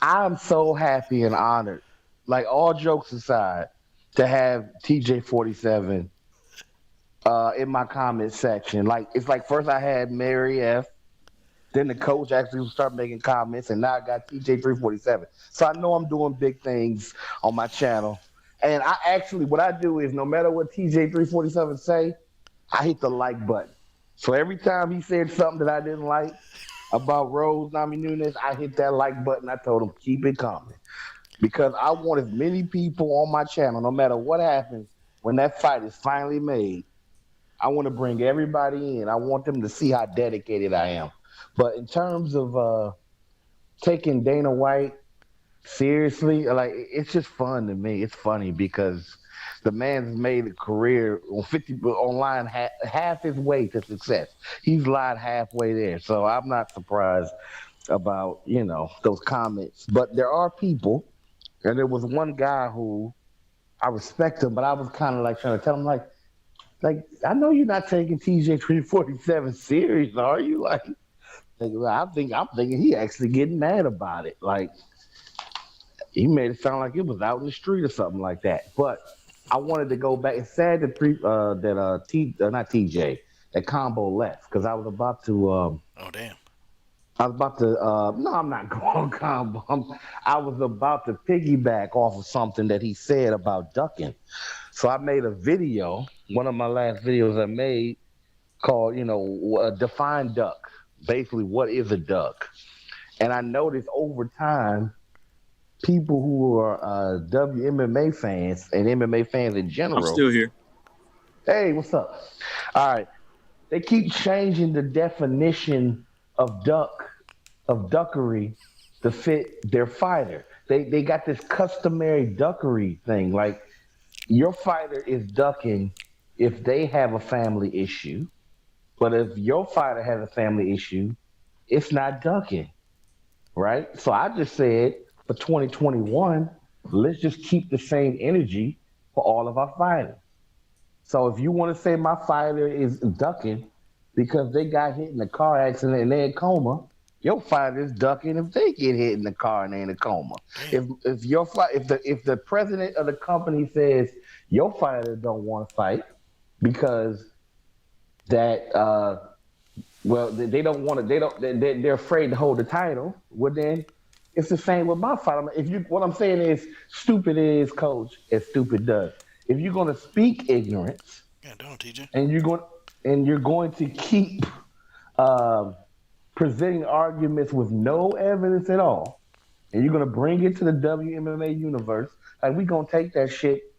I'm so happy and honored, like all jokes aside, to have TJ 47 in my comment section. Like it's like first I had Mary F. Then the coach actually started making comments, and now I got TJ 347. So I know I'm doing big things on my channel. And I actually, what I do is no matter what TJ 347 say, I hit the like button. So every time he said something that I didn't like about Rose Namajunas, I hit that like button. I told him, keep it coming. Because I want as many people on my channel, no matter what happens, when that fight is finally made, I want to bring everybody in. I want them to see how dedicated I am. But in terms of taking Dana White seriously, like it's just fun to me. It's funny because the man's made a career on 50 online half his way to success. He's lied halfway there, so I'm not surprised about those comments. But there are people, and there was one guy who I respect him, but I was kind of like trying to tell him like I know you're not taking TJ 347 serious, are you? I'm thinking he actually getting mad about it. Like he made it sound like it was out in the street or something like that. But I wanted to go back. It's sad that that Combo left because I was about to. Oh damn! I was about to. No, I'm not going Combo. I was about to piggyback off of something that he said about ducking. So I made a video. One of my last videos I made called, Define Duck. Basically, what is a duck? And I noticed over time, people who are WMMA fans and MMA fans in general. I'm still here. Hey, what's up? All right. They keep changing the definition of duckery to fit their fighter. They got this customary duckery thing. Like your fighter is ducking if they have a family issue. But if your fighter has a family issue, it's not ducking, right? So I just said for 2021, let's just keep the same energy for all of our fighters. So if you want to say my fighter is ducking because they got hit in a car accident and they're in coma, your fighter is ducking if they get hit in the car and they're in a coma. If the president of the company says your fighter don't want to fight because that they don't want to, they're afraid to hold the title. Well, then it's the same with my fight. What I'm saying is, stupid is coach as stupid does. If you're going to speak ignorance, don't TJ, and you're going to keep presenting arguments with no evidence at all, and you're going to bring it to the WMMA universe, like we're going to take that shit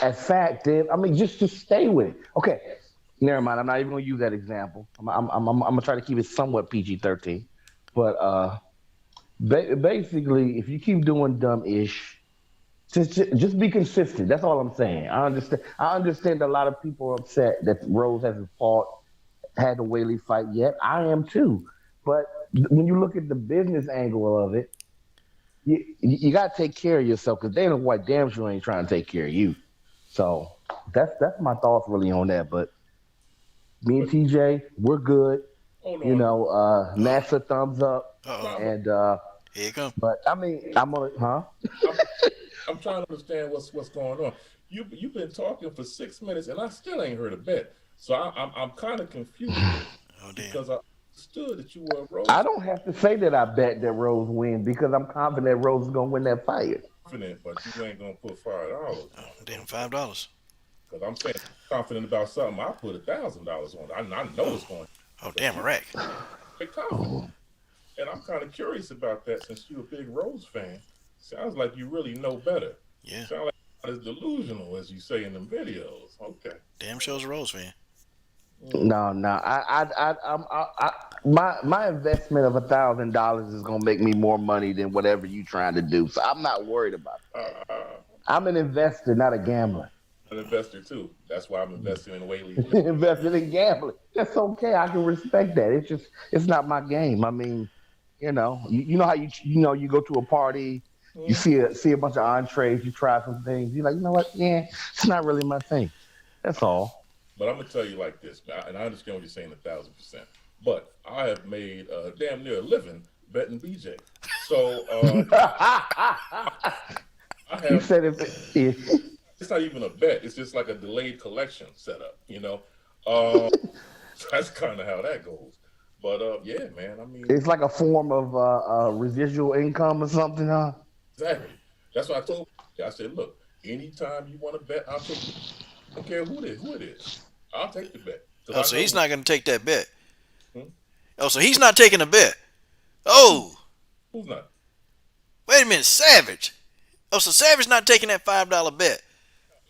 as fact. Just stay with it. Okay. Never mind. I'm not even going to use that example. I'm going to try to keep it somewhat PG-13. But basically, if you keep doing dumb-ish, just be consistent. That's all I'm saying. I understand a lot of people are upset that Rose hasn't had the Whaley fight yet. I am too. But when you look at the business angle of it, you got to take care of yourself because they know what damn sure ain't trying to take care of you. So that's my thoughts really on that. But me and TJ, we're good. Hold You on. know, NASA thumbs up. Uh-oh. And Here you come. but I mean, I'm on it, huh? I'm trying to understand what's going on. You've been talking for 6 minutes, and I still ain't heard a bet. So I'm kind of confused Oh, damn. because I understood that you were a Rose I don't have to say that I bet that Rose win because I'm confident that Rose is gonna win that fight. confident, but you ain't gonna put $5. Oh, damn, $5. Because I'm saying confident about something. I put $1,000 on it. I know it's going. Oh, damn, a rack. Be confident. And I'm kind of curious about that since you're a big Rose fan. Sounds like you really know better. Yeah. Sounds like not as delusional as you say in them videos. Okay. Damn shows a Rose fan. No. My investment of $1,000 is gonna make me more money than whatever you trying to do. So I'm not worried about that. I'm an investor, not a gambler. An investor too. That's why I'm investing in Whaley. Invested in gambling. That's okay. I can respect that. It's not my game. I mean, you know how you go to a party, you see a bunch of entrees, you try some things, you're like, you know what? Yeah, it's not really my thing. That's all. But I'm gonna tell you like this, and I understand what you're saying 1,000%. But I have made damn near a living betting BJ. So I You have. said it. It's not even a bet. It's just like a delayed collection setup. That's kind of how that goes. But yeah, man. I mean, It's like a form of residual income or something, huh? exactly. That's what I told you. I said, look, anytime you want to bet, I'll take it. I don't care who it is. I'll take the bet. Oh, so he's not going to take that bet. Hmm? Oh, so he's not taking a bet. Oh, Who's not? wait a minute, Savage. Oh, so Savage not taking that $5 bet.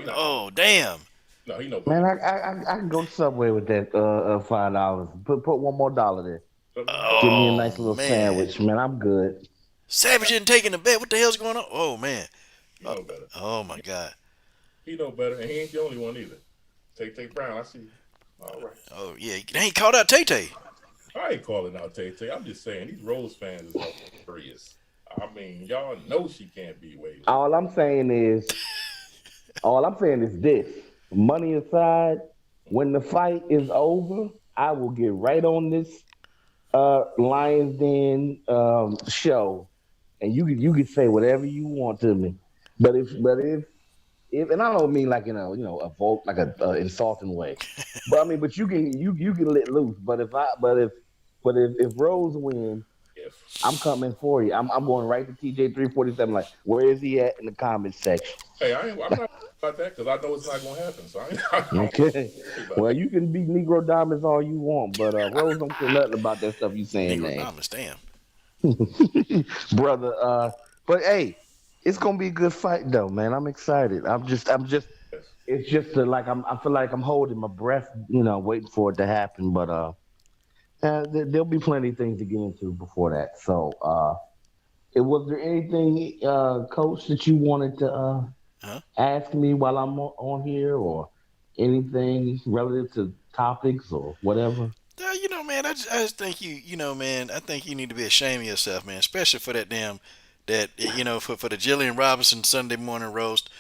No. Oh, damn. No, he knows. Man, I can go to Subway with that $5. Put one more dollar there. Oh, Give me a nice little man. sandwich, man. I'm good. Savage isn't taking the bet. What the hell's going on? Oh, man. He know better. Oh, my God. He know better, and he ain't the only one either. Tay Brown, I see you. All right. Oh, yeah. They ain't called out Tay-Tay. I ain't calling out Tay. I'm just saying these Rose fans is hilarious. I mean, y'all know she can't be Whaley. All I'm saying is this. Money aside, when the fight is over, I will get right on this Lions Den show, and you can say whatever you want to me. But if and I don't mean like a insulting way, but I mean, but you can let loose. But if Rose wins, I'm coming for you. I'm going right to TJ 347. Like, where is he at in the comment section? Hey, I'm not about that because I know it's not going to happen. So I don't Okay. Well, you can be Negro Diamonds all you want, but Rose don't care nothing about that stuff you saying, Negro man. Diamonds, damn. Brother. But hey, it's gonna be a good fight though, man. I'm excited. I'm just. It's just I feel like I'm holding my breath, waiting for it to happen. But there'll be plenty of things to get into before that. So, was there anything, Coach, that you wanted to ask me while I'm on here, or anything relative to topics or whatever? Man, I just think man, I think you need to be ashamed of yourself, man, especially for that for the Jillian Robinson Sunday morning roast.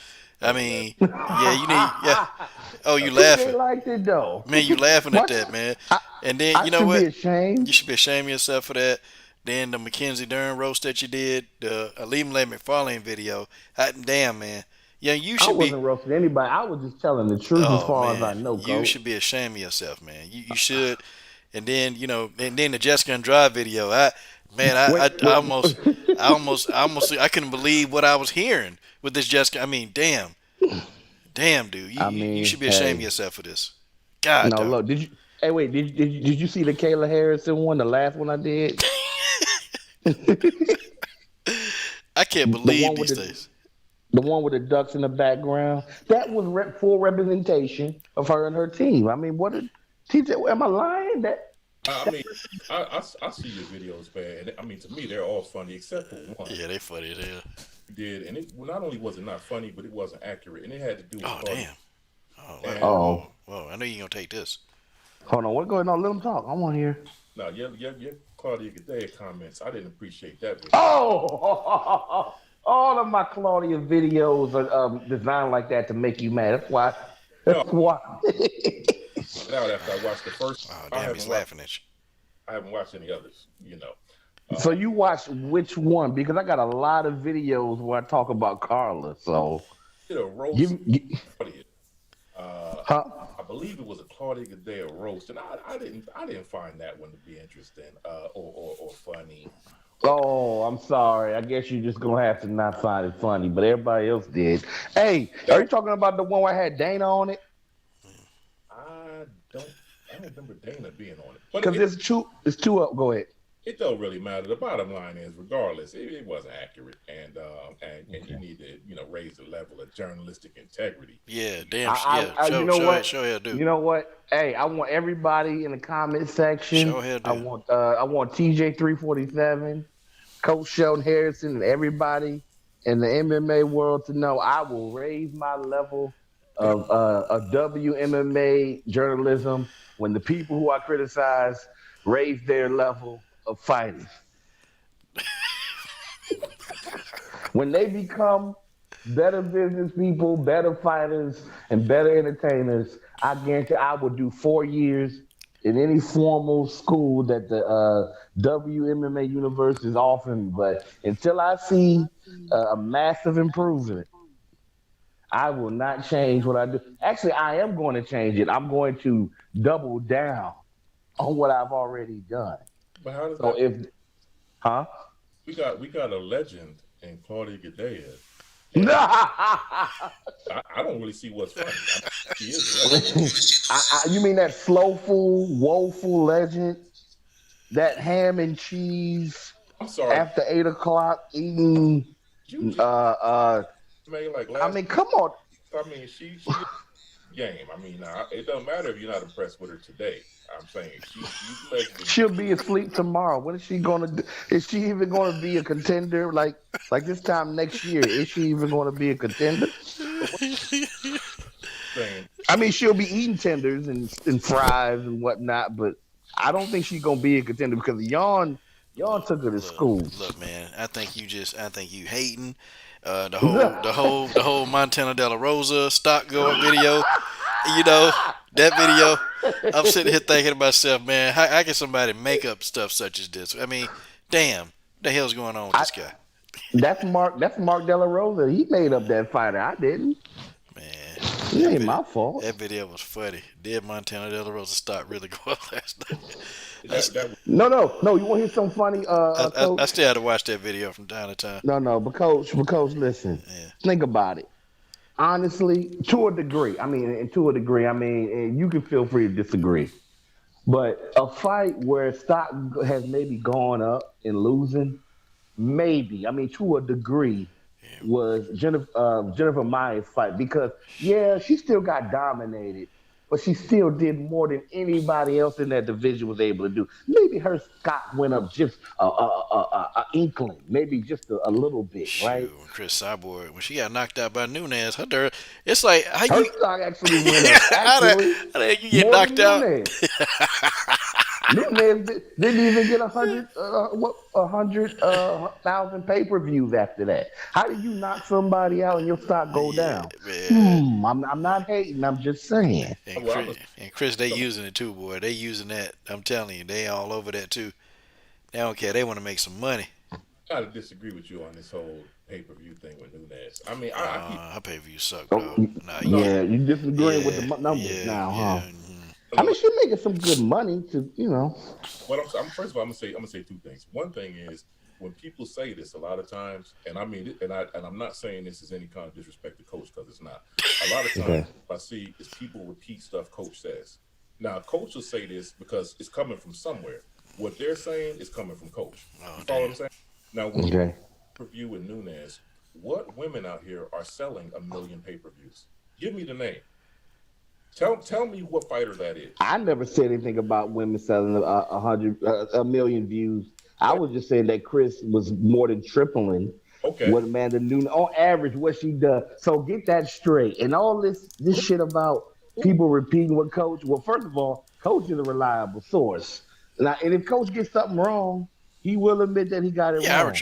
I mean, yeah. Oh, you laughing? They liked it though. Man, you laughing at that, man. And then I you know what? Be ashamed. You should be ashamed of yourself for that. Then the Mackenzie Dern roast that you did, the Aleem McFarlane video. Damn, man. Yeah, you should be. I wasn't roasting anybody. I was just telling the truth as far as I know. You should be ashamed of yourself, man. You should. And then the Jessica Andrade video. I couldn't believe what I was hearing with this Jessica. I mean, damn, dude. You should be ashamed of yourself for this. God. No, look. Did you? Hey, wait. Did you see the Kayla Harrison one? The last one I did. I can't believe these things. The one with the ducks in the background. That was full representation of her and her team. I mean, what did TJ? Am I lying? I see your videos, man. I mean, to me, they're all funny except for one. Yeah, they're funny as hell. And it not only was it not funny, but it wasn't accurate, and it had to do with. Oh damn! Whoa! I know you're gonna take this. Hold on, what's going on? Let them talk. I want to hear. No, your Claudia Gadea comments. I didn't appreciate that video. Oh, All of my Claudia videos are designed like that to make you mad. That's why. No, That's why. now after I watched the first, Oh, I damn, he's haven't watched. laughing at you. I haven't watched any others. So you watch which one? Because I got a lot of videos where I talk about Carla. So Did a roast give, Claudia. huh? I believe it was a Claudia Gadelha roast, and I didn't find that one to be interesting or funny. Oh, I'm sorry. I guess you're just gonna have to not find it funny, but everybody else did. Hey, are you talking about the one where I had Dana on it? I don't remember Dana being on it, but Because it's two up. Go ahead. it don't really matter. The bottom line is, regardless, it wasn't accurate, and you need to raise the level of journalistic integrity. Yeah, damn. You know what? Show hell do. You know what? Hey, I want everybody in the comment section. Show hell do. I want TJ 347, Coach Sheldon Harrison, and everybody in the MMA world to know I will raise my level of WMMA journalism when the people who I criticize raise their level of fighting. When they become better business people, better fighters, and better entertainers, I guarantee I will do 4 years in any formal school that the WMMA universe is offering. But until I see a massive improvement, I will not change what I do. Actually, I am going to change it. I'm going to double down on what I've already done. But how does So that? huh? We got a legend in Claudia Gadelha. I don't really see what's funny. She is a legend. You mean that slowful, woeful legend? That ham and cheese I'm sorry. after 8 o'clock eating. You just made like last. I mean, come on. I mean, she game. I mean, it doesn't matter if you're not impressed with her today. I'm saying she's legendary. She'll be asleep tomorrow. What is she gonna do? Is she even gonna be a contender like this time next year? Is she even gonna be a contender? Saying, I mean, she'll be eating tenders and fries and whatnot, but I don't think she's gonna be a contender because Yawn took her to school. Look, man, I think you hating. The whole Montana De La Rosa stock going video. That video. I'm sitting here thinking to myself, man, how can somebody make up stuff such as this? I mean, damn, what the hell's going on with this guy? That's Mark De La Rosa. He made up that fighter. I didn't. Man, It ain't my fault. that video was funny. Did Montana De La Rosa stock really go up last night? No. You want to hear something funny? Coach? I still had to watch that video from time to time. No, but coach, listen. Yeah. Think about it. Honestly, to a degree. And you can feel free to disagree. But a fight where stock has maybe gone up and losing, maybe. I mean, to a degree, was Jennifer Maya's fight because she still got dominated, but she still did more than anybody else in that division was able to do. Maybe her stock went up just a inkling, maybe just a little bit, right? Shoot, Chris Cyborg, when she got knocked out by Nunes, it's like how Her you stock actually went up. how the you get More knocked than out. Nunes didn't even get 100,000 pay-per-views after that. How did you knock somebody out and your stock go down? I'm not hating. I'm just saying. And Chris, they using it too, boy. They using that. I'm telling you, they all over that too. They don't care. They want to make some money. I gotta disagree with you on this whole pay-per-view thing with Nunes. I mean, I pay-per-view suck, Oh, dog. you disagreeing with the numbers now, huh? I mean, she's making some good money What I'm first of all, I'm gonna say two things. One thing is when people say this, a lot of times, and I mean, and I'm not saying this is any kind of disrespect to Coach because it's not. A lot of times, what I see is people repeat stuff Coach says. Now, Coach will say this because it's coming from somewhere. What they're saying is coming from Coach. You follow what I'm saying? Now, when you pay-per-view with Nunes, what women out here are selling 1 million pay-per-views? Give me the name. Tell me what fighter that is. I never said anything about women selling 1 million views. I was just saying that Chris was more than tripling what Amanda Nunes on average what she does. So get that straight. And all this shit about people repeating what Coach. Well, first of all, Coach is a reliable source. Now, and if Coach gets something wrong, he will admit that he got it wrong.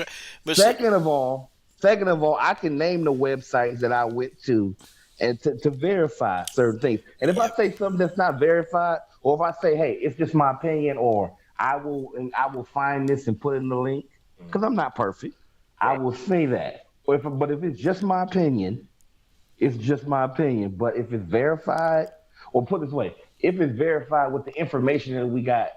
But second of all, Second of all, I can name the websites that I went to and to verify certain things. And if I Yep. say something that's not verified, or if I say, hey, it's just my opinion, or I will find this and put it in the link, because I'm not perfect. I Right. will say that. But if it's just my opinion, it's just my opinion. But if it's verified, or put it this way, if it's verified with the information that we got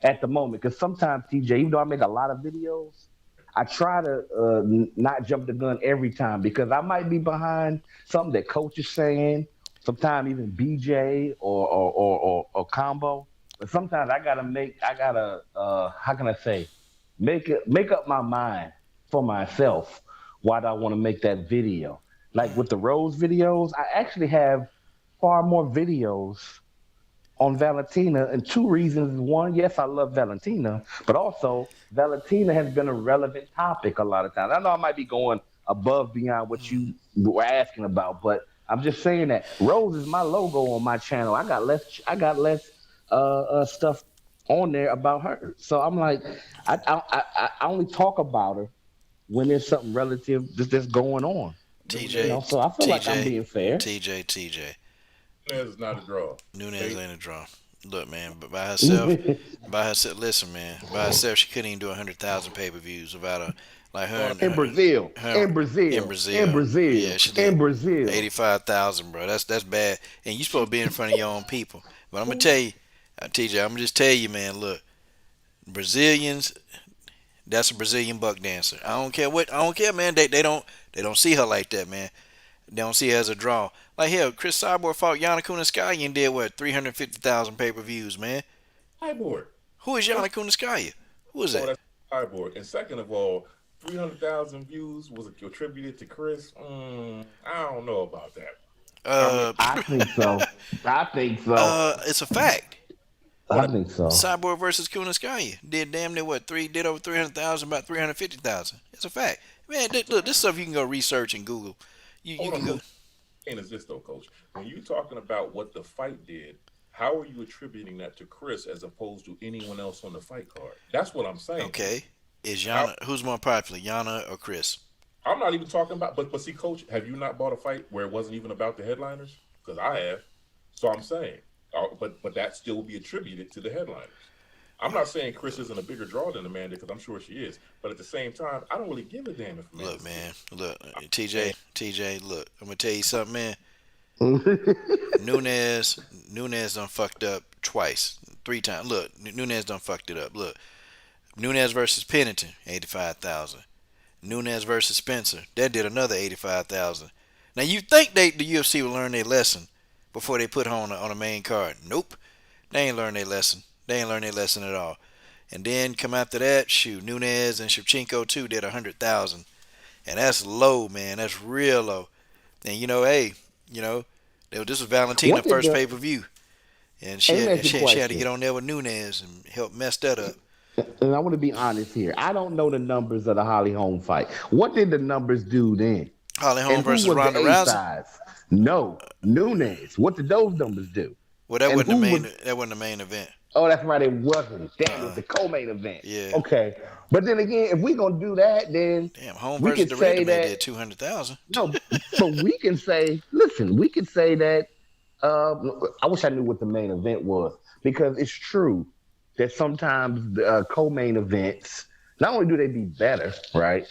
at the moment, because sometimes TJ, even though I make a lot of videos, I try to not jump the gun every time because I might be behind something that coach is saying, sometimes even BJ or combo. But sometimes I gotta how can I say, make up my mind for myself why do I want to make that video. Like with the Rose videos, I actually have far more videos on Valentina, and two reasons. One, yes, I love Valentina, but also Valentina has been a relevant topic a lot of times. I know I might be going above beyond what you were asking about, but I'm just saying that Rose is my logo on my channel. I got less stuff on there about her. So I'm like, I only talk about her when there's something relative that's going on. TJ, So I feel like I'm TJ, being fair. TJ. Nunez is not a draw. Nunez Okay? ain't a draw. Look, man, but by herself, listen, man, by herself, she couldn't even do 100,000 pay-per-views without a like her and In Brazil, her in in Brazil, in Brazil. Brazil, Yeah, she did in Brazil. 85,000, bro. That's bad. And you supposed to be in front of your own people. But I'm gonna tell you, TJ, I'm gonna just tell you, man. Look, Brazilians, that's a Brazilian buck dancer. I don't care, man. They don't see her like that, man. They don't see her as a draw. Like hell, Chris Cyborg fought Yana Kunitskaya and did what 350,000 pay-per-views, man. Cyborg. Who is Yana Kunitskaya? Who is Oh, that? that's Cyborg. And second of all, 300,000 views was attributed to Chris. I don't know about that. Uh, I think so. I think so. it's a fact. I think so. Cyborg versus Kunitskaya did damn near what did over 300,000, about 350,000. It's a fact, man. Look, this stuff you can go research and Google. You Hold on, can go. Coach. And is this though, Coach? When you're talking about what the fight did, how are you attributing that to Chris as opposed to anyone else on the fight card? That's what I'm saying. Okay, is How- Yana who's more popular, Yana or Chris? I'm not even talking about, but see, Coach, have you not bought a fight where it wasn't even about the headliners? Because I have. So I'm saying, but that still will be attributed to the headliners. I'm not saying Chris isn't a bigger draw than Amanda because I'm sure she is, but at the same time, I don't really give a damn if Amanda's Look, man. Look, TJ. Look, I'm gonna tell you something, man. Nunez done fucked up twice, 3 times. Look, Nunez done fucked it up. Look, Nunez versus Pennington, 85,000. Nunez versus Spencer, that did another 85,000. Now you think the UFC will learn their lesson before they put her on the main card? Nope, they ain't learned their lesson. They ain't learned their lesson at all. And then come after that, shoot, Nunez and Shevchenko too did 100,000, and that's low, man. That's real low. And hey, this was Valentina What did first the? pay-per-view, and Hey, let me ask you a she had to question. get on there with Nunez and help mess that up. And I want to be honest here. I don't know the numbers of the Holly Holm fight. What did the numbers do then? Holly Holm And who versus was the Ronda A Rousey. sides? No, Nunez. What did those numbers do? Well, that And wasn't the who main. was? That wasn't the main event. Oh, that's right. It wasn't. That was the co-main event. Yeah. Okay, but then again, if we're gonna do that, then Damn, Holm we versus could the Red say Man that did 200,000. no, but we can say, listen, we can say that. I wish I knew what the main event was because it's true that sometimes the co-main events not only do they be better, right?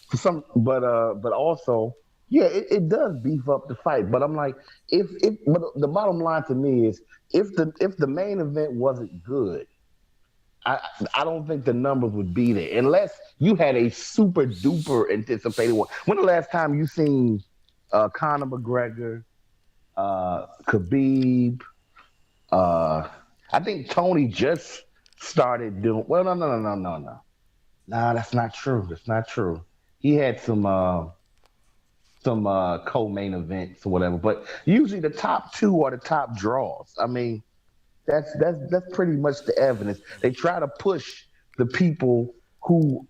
For some, but also, yeah, it does beef up the fight. But I'm like, but the bottom line to me is if the main event wasn't good, I don't think the numbers would be there unless you had a super duper anticipated one. When the last time you seen Conor McGregor, Khabib? I think Tony just started doing. Well, no. Nah, that's not true. That's not true. He had some co-main events or whatever, but usually the top two are the top draws. I mean, that's pretty much the evidence. They try to push the people who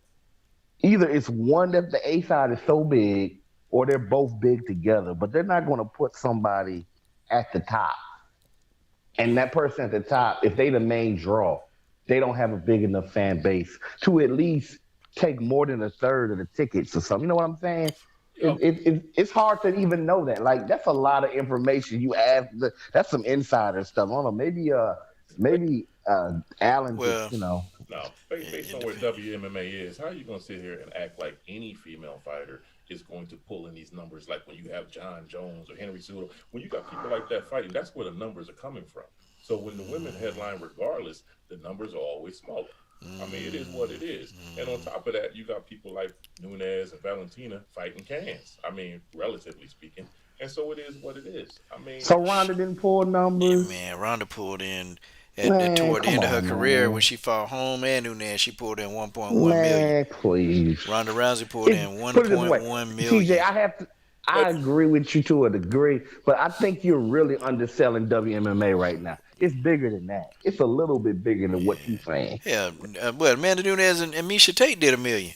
either it's one that the A side is so big or they're both big together, but they're not going to put somebody at the top. And that person at the top, if they the main draw, they don't have a big enough fan base to at least take more than a third of the tickets or something. You know what I'm saying? Yo, It's hard to even know that. Like that's a lot of information you ask. That's some insider stuff. I don't know. Maybe Alan just Well, no, based on where WMMA is, how are you going to sit here and act like any female fighter is going to pull in these numbers? Like when you have John Jones or Henry Cejudo, when you got people like that fighting, that's where the numbers are coming from. So when the women headline, regardless, the numbers are always smaller. I mean, it is what it is. And on top of that, you got people like Nunes and Valentina fighting cans. I mean, relatively speaking. And so it is what it is. I mean, so Ronda didn't pull yeah, numbers. man, Ronda pulled in Man, toward the come end of her on, career when man. she fought Home and Nunes. She pulled in 1.1 million. Man, please. Ronda Rousey pulled in Put it this way, 1.1 TJ. million. I agree with you to a degree, but I think you're really underselling WMMA right now. It's bigger than that. It's a little bit bigger than what you're saying. Yeah, but Amanda Nunes and Misha Tate did a million.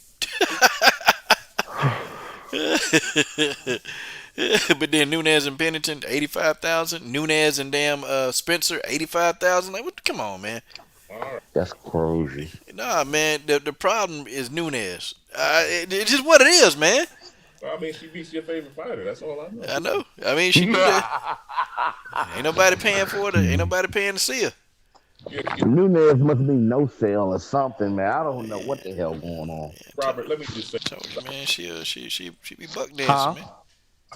But then Nunes and Pennington, 85,000. Nunes and damn Spencer, 85,000. Like, what? Come on, man. all right. That's crazy. Nah, man. The problem is Nunes. It's just what it is, man. I mean, she beats your favorite fighter. That's all I know. I know. I mean, she do that. Ain't nobody paying for it. Ain't nobody paying to see her. Nunez must be no sale or something, man. I don't know what the hell going on. Robert, let me just say, Told you, man. She be buck dancing, Huh? man.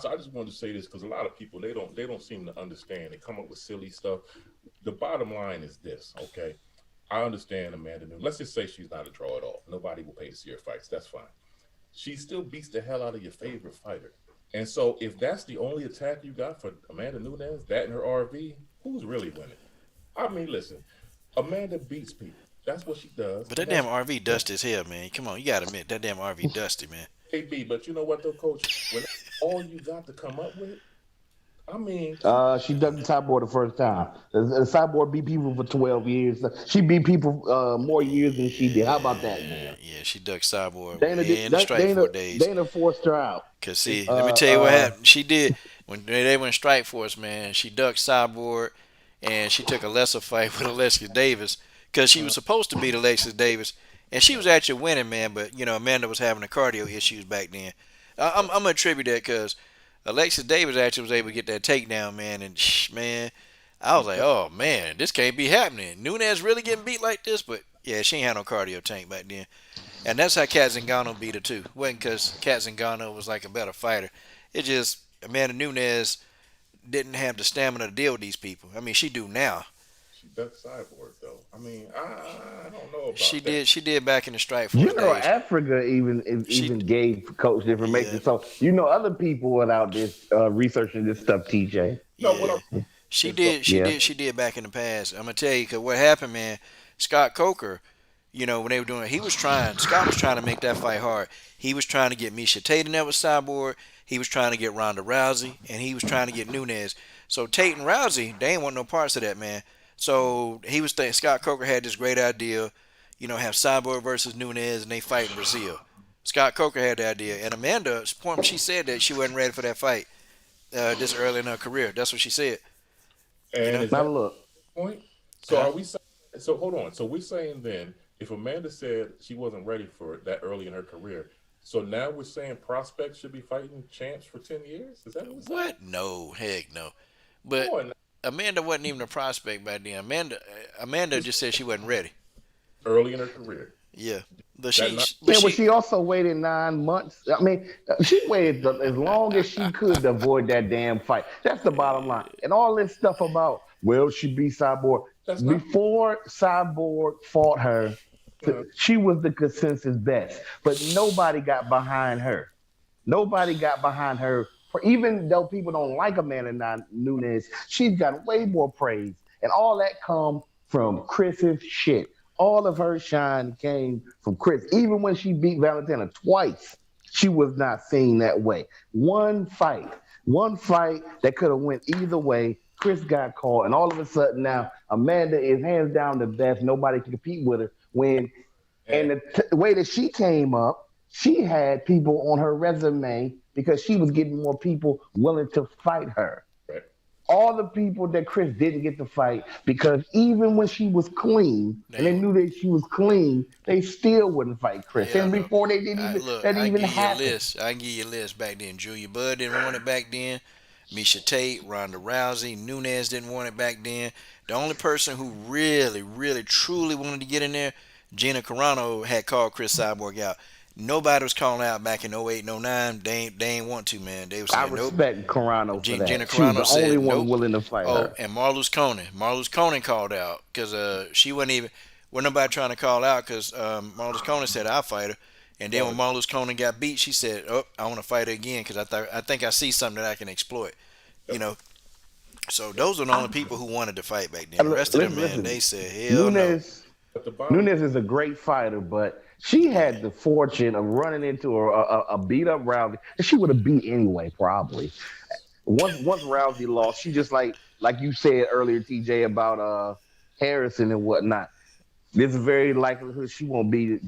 so I just wanted to say this because a lot of people they don't seem to understand. They come up with silly stuff. The bottom line is this, okay? I understand Amanda Nunes. Let's just say she's not a draw at all. Nobody will pay to see her fights. That's fine. She still beats the hell out of your favorite fighter. And so if that's the only attack you got for Amanda Nunes, that and her RV, who's really winning? I mean, listen, Amanda beats people. That's what she does. But that damn RV dusty as hell, man. Come on, you gotta admit that damn RV dusty, man. AB, but you know what though, Coach? When that's all you got to come up with, I mean, She dug the sideboard the first time. The sideboard beat people for 12 years. She beat people more years than she did. How about that, man? Yeah, she ducked Cyborg Dana, in the strike Dana, 4 days. Dana forced her out. Cause see, let me tell you what happened. She did when they went strike force, man. She ducked Cyborg, and she took a lesser fight with Alexis Davis because she was supposed to beat Alexis Davis, and she was actually winning, man. But you know, Amanda was having the cardio issues back then. I'm gonna attribute that because Alexis Davis actually was able to get that takedown, man. And man, I was like, oh man, this can't be happening. Nunes really getting beat like this, but yeah, she ain't had no cardio tank back then. And that's how Kat Zingano beat her too. It wasn't because Kat Zingano was like a better fighter. It just Amanda Nunes didn't have the stamina to deal with these people. I mean, she do now. she ducked Cyborg though. I mean, I don't know about She that. did. She did back in the strike force You know, days. Africa even gave Coach the information. Yeah. So you know, other people without this researching this stuff. TJ. No, Yeah. what I'm She did. She Yeah. did. She did back in the past. I'm gonna tell you, cause what happened, man. Scott Coker, you know, when they were doing it, Scott was trying to make that fight hard. He was trying to get Misha Tate in there with Cyborg. He was trying to get Ronda Rousey, and he was trying to get Nunes. So Tate and Rousey, they ain't want no parts of that, man. So he was thinking Scott Coker had this great idea, you know, have Cyborg versus Nunes, and they fight in Brazil. Scott Coker had the idea, and Amanda, she said that she wasn't ready for that fight this early in her career. That's what she said. and is Now that look, the point? So are we saying, so hold on. So we're saying then if Amanda said she wasn't ready for it that early in her career, so now we're saying prospects should be fighting champs for 10 years? Is that what we're saying? What? No, heck no. But Come on, Amanda wasn't even a prospect back then. Amanda just said she wasn't ready. early in her career. Yeah, That she, not- but man, but she, she also waited 9 months. I mean, she waited as long as she could to avoid that damn fight. That's the bottom line. And all this stuff about, well, she beat Cyborg. That's not- Before Cyborg fought her, she was the consensus best. But nobody got behind her. Nobody got behind her. For even though people don't like Amanda Nunes, she's got way more praise. And all that come from Chris's shit. All of her shine came from Chris. Even when she beat Valentina twice, she was not seen that way. One fight that could have went either way. Chris got caught, and all of a sudden now Amanda is hands down the best. Nobody can compete with her. And the way that she came up, she had people on her resume because she was getting more people willing to fight her. Right. all the people that Chris didn't get to fight because even when she was clean and they knew that she was clean, they still wouldn't fight Chris. Hell And no. before they didn't even Look, that didn't I even give you a happen. list. I can give you a list back then. Julia Budd didn't want it back then. Misha Tate, Ronda Rousey, Nunes didn't want it back then. The only person who really, really, truly wanted to get in there, Gina Carano had called Chris Cyborg out. Nobody was calling out back in 08 and 09. They ain't want to, man. They were I saying nope. respect Carano for Gina that. She was Carano the said only one nope. willing to fight Oh, her. and Marlus Conan. Marlus Conan called out because she wasn't even. Well, nobody trying to call out because Marlus Conan said I'll fight her. And then when Marlus Conan got beat, she said, "Oh, I want to fight her again because I think I see something that I can exploit." You know. So those are the only people who wanted to fight back then. The rest of them, man, they said, "Hell no." Nunes is a great fighter, but she had the fortune of running into a beat up Rousey, and she would have beat anyway, probably. Once Rousey lost, she just like you said earlier, TJ, about Harrison and whatnot. There's a very likelihood she won't be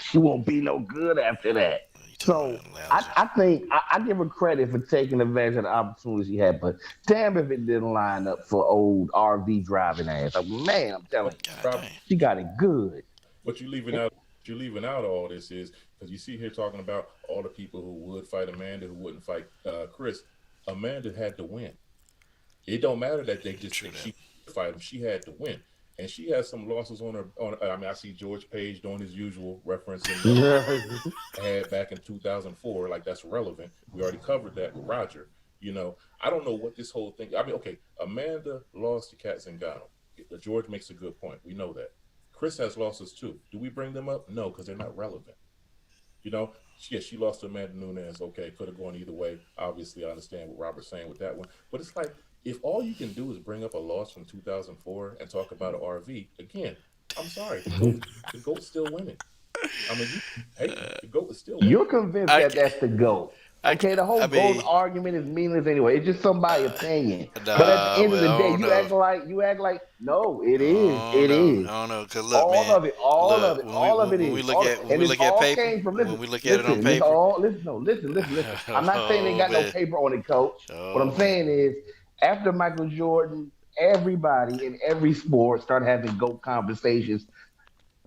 she won't be no good after that. So I think I give her credit for taking advantage of the opportunity she had, but damn if it didn't line up for old RV driving ass. Like, man, I'm telling you, she got it good. What you're leaving out of all this is because you see here talking about all the people who would fight Amanda, who wouldn't fight Chris. Amanda had to win. It don't matter that they just think she fight him. She had to win. And she has some losses on her. I mean, I see George Page doing his usual referencing had back in 2004. Like, that's relevant. We already covered that with Roger. You know, I don't know what this whole thing. I mean, okay, Amanda lost to Kat Zingano. George makes a good point. We know that. Chris has losses too. Do we bring them up? No, because they're not relevant. You know, she lost to Amanda Nunes. Okay, could have gone either way. Obviously, I understand what Robert's saying with that one. But it's like, if all you can do is bring up a loss from 2004 and talk about an RV, again, I'm sorry, the GOAT's still winning. I mean, the GOAT is still winning. You're convinced that that's the GOAT. Okay, the whole GOAT argument is meaningless anyway. It's just somebody's opinion. But at the end of the day, you act like no, it is. It is. I don't know, cause look, all man, of it, all of it, all of it is. When we look at paper, when we look at it on paper, listen. I'm not saying they got no paper on it, Coach. What I'm saying is, after Michael Jordan, everybody in every sport started having GOAT conversations.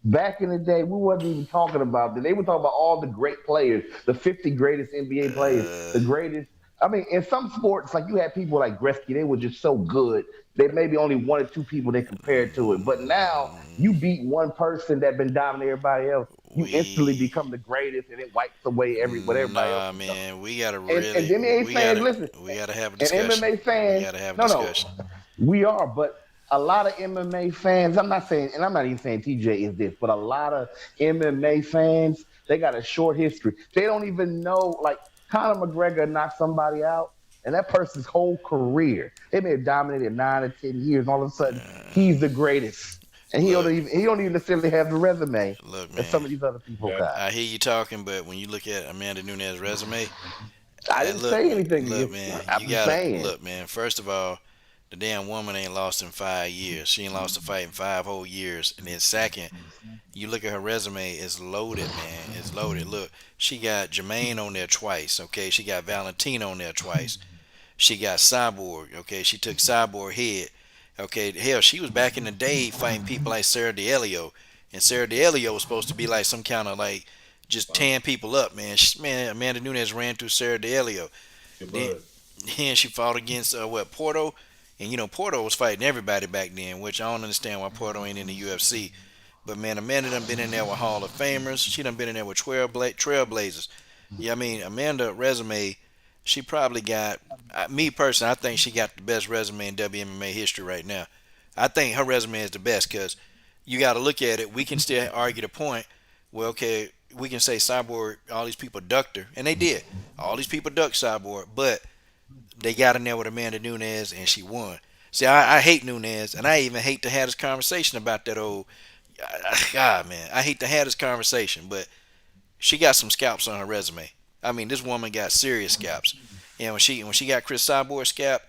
Back in the day, we wasn't even talking about that. They were talking about all the great players, the 50 greatest NBA players, the greatest. I mean, in some sports, like you had people like Gretzky, they were just so good. There may be only one or two people they compared to it. But now you beat one person that been dominating everybody else, you instantly become the greatest, and it wipes away what everybody else. Man, we gotta really. And MMA fans, listen, we gotta have a discussion. And MMA fans, we gotta have a discussion. We are, but a lot of MMA fans, I'm not saying, and I'm not even saying TJ is this, but a lot of MMA fans, they got a short history. They don't even know, like, Conor McGregor knocked somebody out, and that person's whole career, they may have dominated 9 or 10 years, and all of a sudden, he's the greatest. And he don't even necessarily have the resume that some of these other people got. I hear you talking, but when you look at Amanda Nunes' resume, I didn't say anything. Look, man, look, man. First of all, the damn woman ain't lost in 5 years. She ain't lost a fight in 5 whole years. And then second, you look at her resume, it's loaded, man. It's loaded. Look, she got Jermaine on there twice, okay? She got Valentina on there twice. She got Cyborg, okay? She took Cyborg head. Okay, hell, she was back in the day fighting people like Sarah D'Elio. And Sarah D'Elio was supposed to be like some kind of like just tearing people up, man. Amanda Nunes ran through Sarah D'Elio. Then she fought against, Porto. And, you know, Porto was fighting everybody back then, which I don't understand why Porto ain't in the UFC. But, man, Amanda done been in there with Hall of Famers. She done been in there with Trailblazers. Yeah, I mean, Amanda resume, she probably got, me personally, I think she got the best resume in WMMA history right now. I think her resume is the best because you got to look at it. We can still argue the point. Well, okay, we can say Cyborg, all these people ducked her. And they did. All these people ducked Cyborg. But they got in there with Amanda Nunes, and she won. See, I hate Nunes, and I even hate to have this conversation about that old. God, man, I hate to have this conversation, but she got some scalps on her resume. I mean, this woman got serious scalps, and when she got Chris Cyborg's scalp,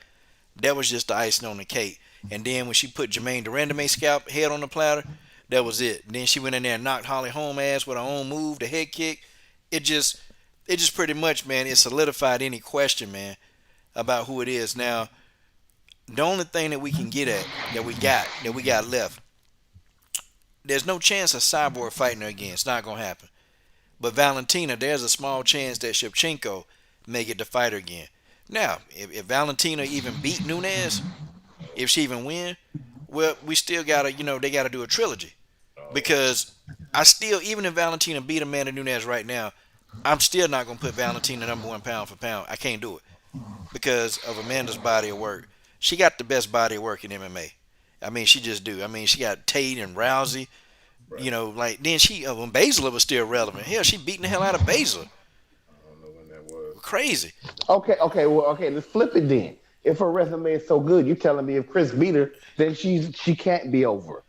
that was just the icing on the cake. And then when she put Jermaine Durandeme's scalp head on the platter, that was it. Then she went in there and knocked Holly Holm ass with her own move, the head kick. It just pretty much, man, it solidified any question, man, about who it is. Now, The only thing that we can get at that we got left, there's no chance of Cyborg fighting her again. It's not gonna happen. But Valentina, there's a small chance that Shevchenko may get to fight her again. Now, if Valentina even beat Nunes, if she even win, well, we still gotta, they gotta do a trilogy. Because I still, even if Valentina beat Amanda Nunes right now, I'm still not gonna put Valentina number one pound for pound. I can't do it because of Amanda's body of work. She got the best body of work in MMA. I mean, she just do. I mean, she got Tate and Rousey. Right. Then when Baszler was still relevant. Hell, she beating the hell out of Baszler. I don't know when that was. Crazy. Okay. Let's flip it then. If her resume is so good, you're telling me if Chris beat her, then she can't be over.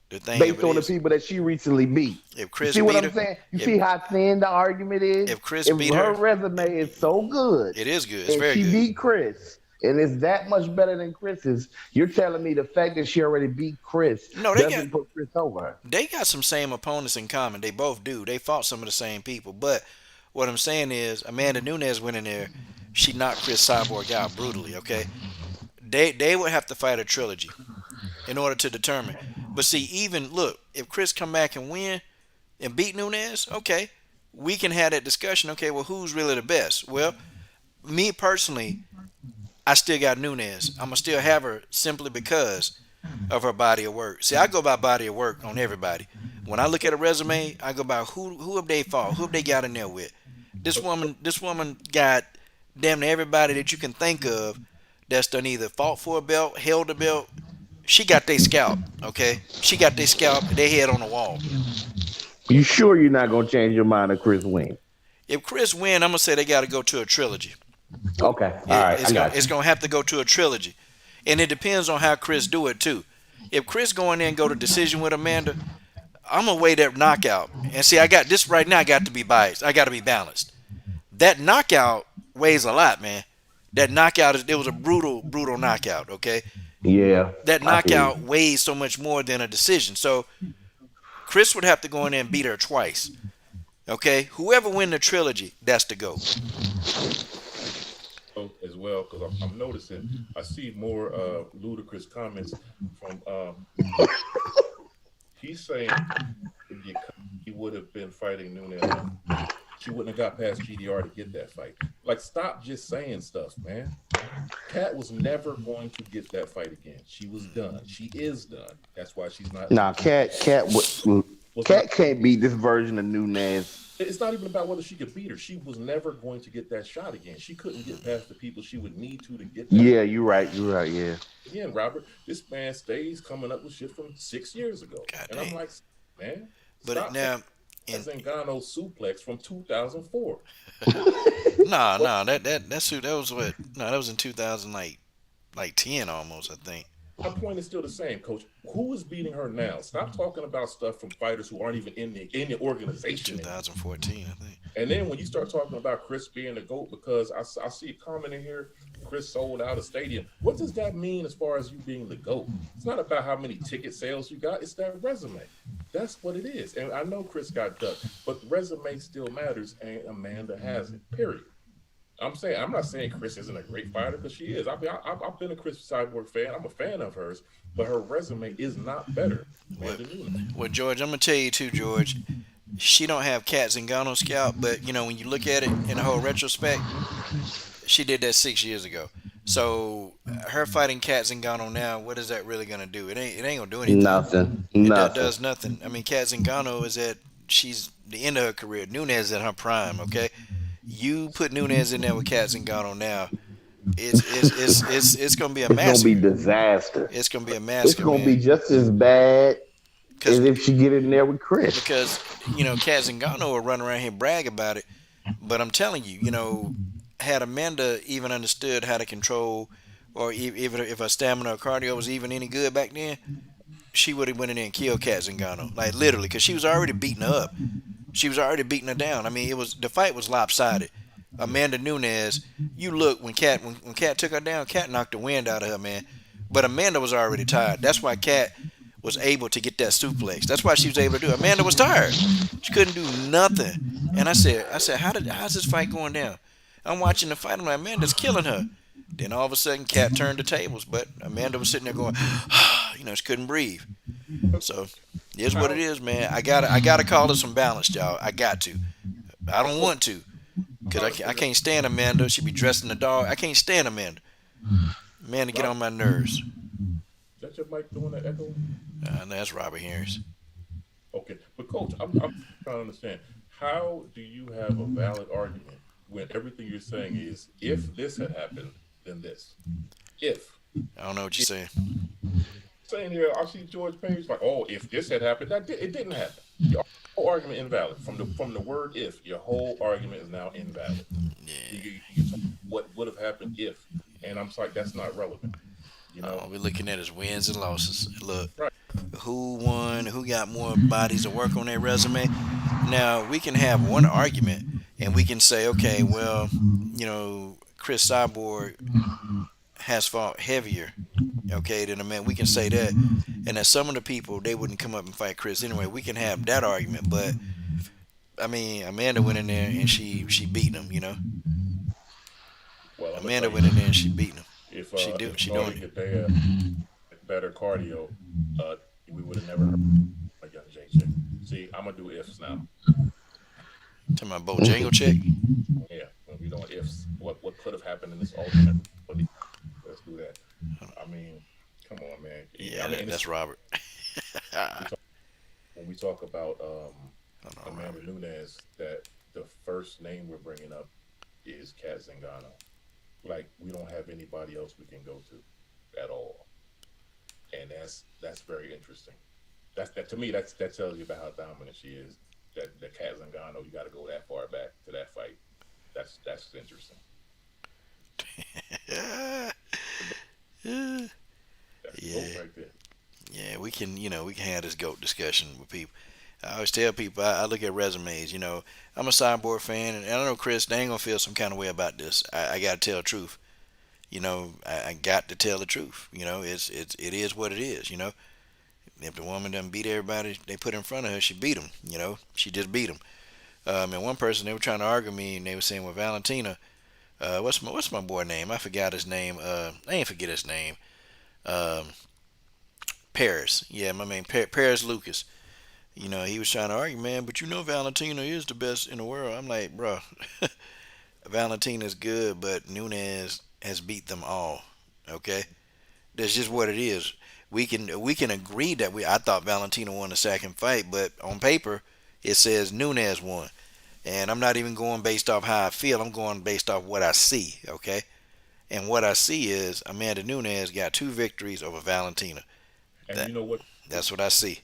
The thing based on the people that she recently beat. If Chris see what beat I'm her, saying? You see how thin the argument is? If Chris beat her resume is so good. It is good. It's and very she good. beat Chris. And it's that much better than Chris's. You're telling me the fact that she already beat Chris doesn't put Chris over. They got some same opponents in common. They both do. They fought some of the same people. But what I'm saying is, Amanda Nunes went in there. She knocked Chris Cyborg out brutally. Okay, they would have to fight a trilogy in order to determine. But see, if Chris come back and win and beat Nunes, okay, we can have that discussion. Okay, well, who's really the best? Well, me personally, I still got Nunes. I'm going to still have her simply because of her body of work. See, I go by body of work on everybody. When I look at a resume, I go by who have they fought, who have they got in there with. This woman got damn near everybody that you can think of that's done either fought for a belt, held a belt. She got their scalp, okay? She got their scalp, their head on the wall. You sure you're not going to change your mind if Chris win? If Chris win, I'm going to say they got to go to a trilogy. Okay, all right. It's going to have to go to a trilogy. And it depends on how Chris do it, too. If Chris go in there and go to decision with Amanda, I'm going to weigh that knockout. And see, I got this right now, I got to be biased. I got to be balanced. That knockout weighs a lot, man. That knockout, it was a brutal, brutal knockout, okay? Yeah. That knockout weighs so much more than a decision. So Chris would have to go in there and beat her twice. Okay? Whoever win the trilogy, that's the GOAT. As well, because I'm noticing, I see more ludicrous comments from. He's saying if he would have been fighting Nunes, she wouldn't have got past GDR to get that fight. Like, stop just saying stuff, man. Kat was never going to get that fight again. She was done. She is done. That's why she's not. Nah, Kat can't beat this version of Nunes. It's not even about whether she could beat her. She was never going to get that shot again. She couldn't get past the people she would need to get that. Yeah, you're right, yeah. Again, Robert, this man stays coming up with shit from 6 years ago. I'm like, man, but now Zingano suplex from 2004. Nah, that was what? No, that was in 2010 almost, I think. My point is still the same, Coach. Who is beating her now? Stop talking about stuff from fighters who aren't even in the organization. 2014, I think. And then when you start talking about Chris being the GOAT, because I see a comment in here, Chris sold out a stadium. What does that mean as far as you being the GOAT? It's not about how many ticket sales you got. It's that resume. That's what it is. And I know Chris got ducked, but the resume still matters, and Amanda has it, period. I'm not saying Chris isn't a great fighter, because she is. I've been a Chris Cyborg fan. I'm a fan of hers, but her resume is not better. Well, George, I'm gonna tell you too, George. She don't have Kat Zingano's scalp, but when you look at it in the whole retrospect, she did that 6 years ago. So her fighting Kat Zingano now, what is that really gonna do? It ain't gonna do anything. Nothing. It does nothing. I mean, Kat Zingano she's the end of her career. Nunes is at her prime. Okay. You put Nunes in there with Kat Zingano now, it's gonna be a massacre. It's gonna be disaster. It's gonna be a massacre. It's gonna be just as bad as if she get in there with Chris. Because Kat Zingano will run around here and brag about it, but I'm telling you, had Amanda even understood how to control, or even if her stamina or cardio was even any good back then, she would have went in there and killed Kat Zingano, like literally, because she was already beating her up. She was already beating her down. I mean, the fight was lopsided. Amanda Nunes, you look when Kat took her down, Kat knocked the wind out of her, man. But Amanda was already tired. That's why Kat was able to get that suplex. That's why she was able to do it. Amanda was tired. She couldn't do nothing. And I said, how's this fight going down? I'm watching the fight. I'm like, Amanda's killing her. Then all of a sudden, Cat turned the tables, but Amanda was sitting there going, she couldn't breathe. So, here's what it How is, man. I gotta call her some balance, y'all. I got to. I don't want to, cause I can't stand Amanda. She be dressed in the dog. I can't stand Amanda. Amanda get on my nerves. is that your mic doing that echo? That's Robert Harris. Okay, but coach, I'm trying to understand. How do you have a valid argument when everything you're saying is if this had happened, then this? If I don't know what you're saying. saying here, I see George Page like, oh, if this had happened, it didn't happen. Your whole argument invalid from the word if. Your whole argument is now invalid. Yeah. You what would have happened if, and I'm like, that's not relevant. All we're looking at is wins and losses. Look, Right. who won, who got more bodies of work on their resume. Now, we can have one argument and we can say, okay, well, Chris Cyborg has fought heavier, okay, than a man. We can say that. And that some of the people, they wouldn't come up and fight Chris anyway. We can have that argument. But, I mean, Amanda went in there and she beat him, Well, I'm Amanda went in there and she beat him. if She doing it. get there better cardio, we would have never heard a young Jay chick. See, I'm gonna do ifs now. To my Bojangle chick. Yeah, when we doing ifs, what could have happened in this alternate? Let's do that. I mean, come on, man. Yeah, I mean, that's Robert. when we talk about Hold on, Amanda Robert. Nunes, that the first name we're bringing up is Cat Zingano. Like, we don't have anybody else we can go to at all, and that's very interesting. That to me, that tells you about how dominant she is. That Cat Zingano, you got to go that far back to that fight. That's interesting. That's Yeah. gold right there. Yeah, we can have this GOAT discussion with people. I always tell people, I look at resumes, I'm a Cyborg fan, and I know, Chris, they ain't going to feel some kind of way about this. I got to tell the truth. I got to tell the truth. It is what it is, If the woman doesn't beat everybody they put in front of her, she beat them, She just beat them. And one person, they were trying to argue me, and they were saying, well, Valentina, what's my boy name? I forgot his name. I ain't forget his name. Paris. Yeah, my man, Paris Lucas. He was trying to argue, man, but Valentina is the best in the world. I'm like, bro, Valentina's good, but Nunes has beat them all. Okay? That's just what it is. We can agree that I thought Valentina won the second fight, but on paper, it says Nunes won. And I'm not even going based off how I feel. I'm going based off what I see, okay? And what I see is Amanda Nunes got 2 victories over Valentina. And you know what? That's what I see.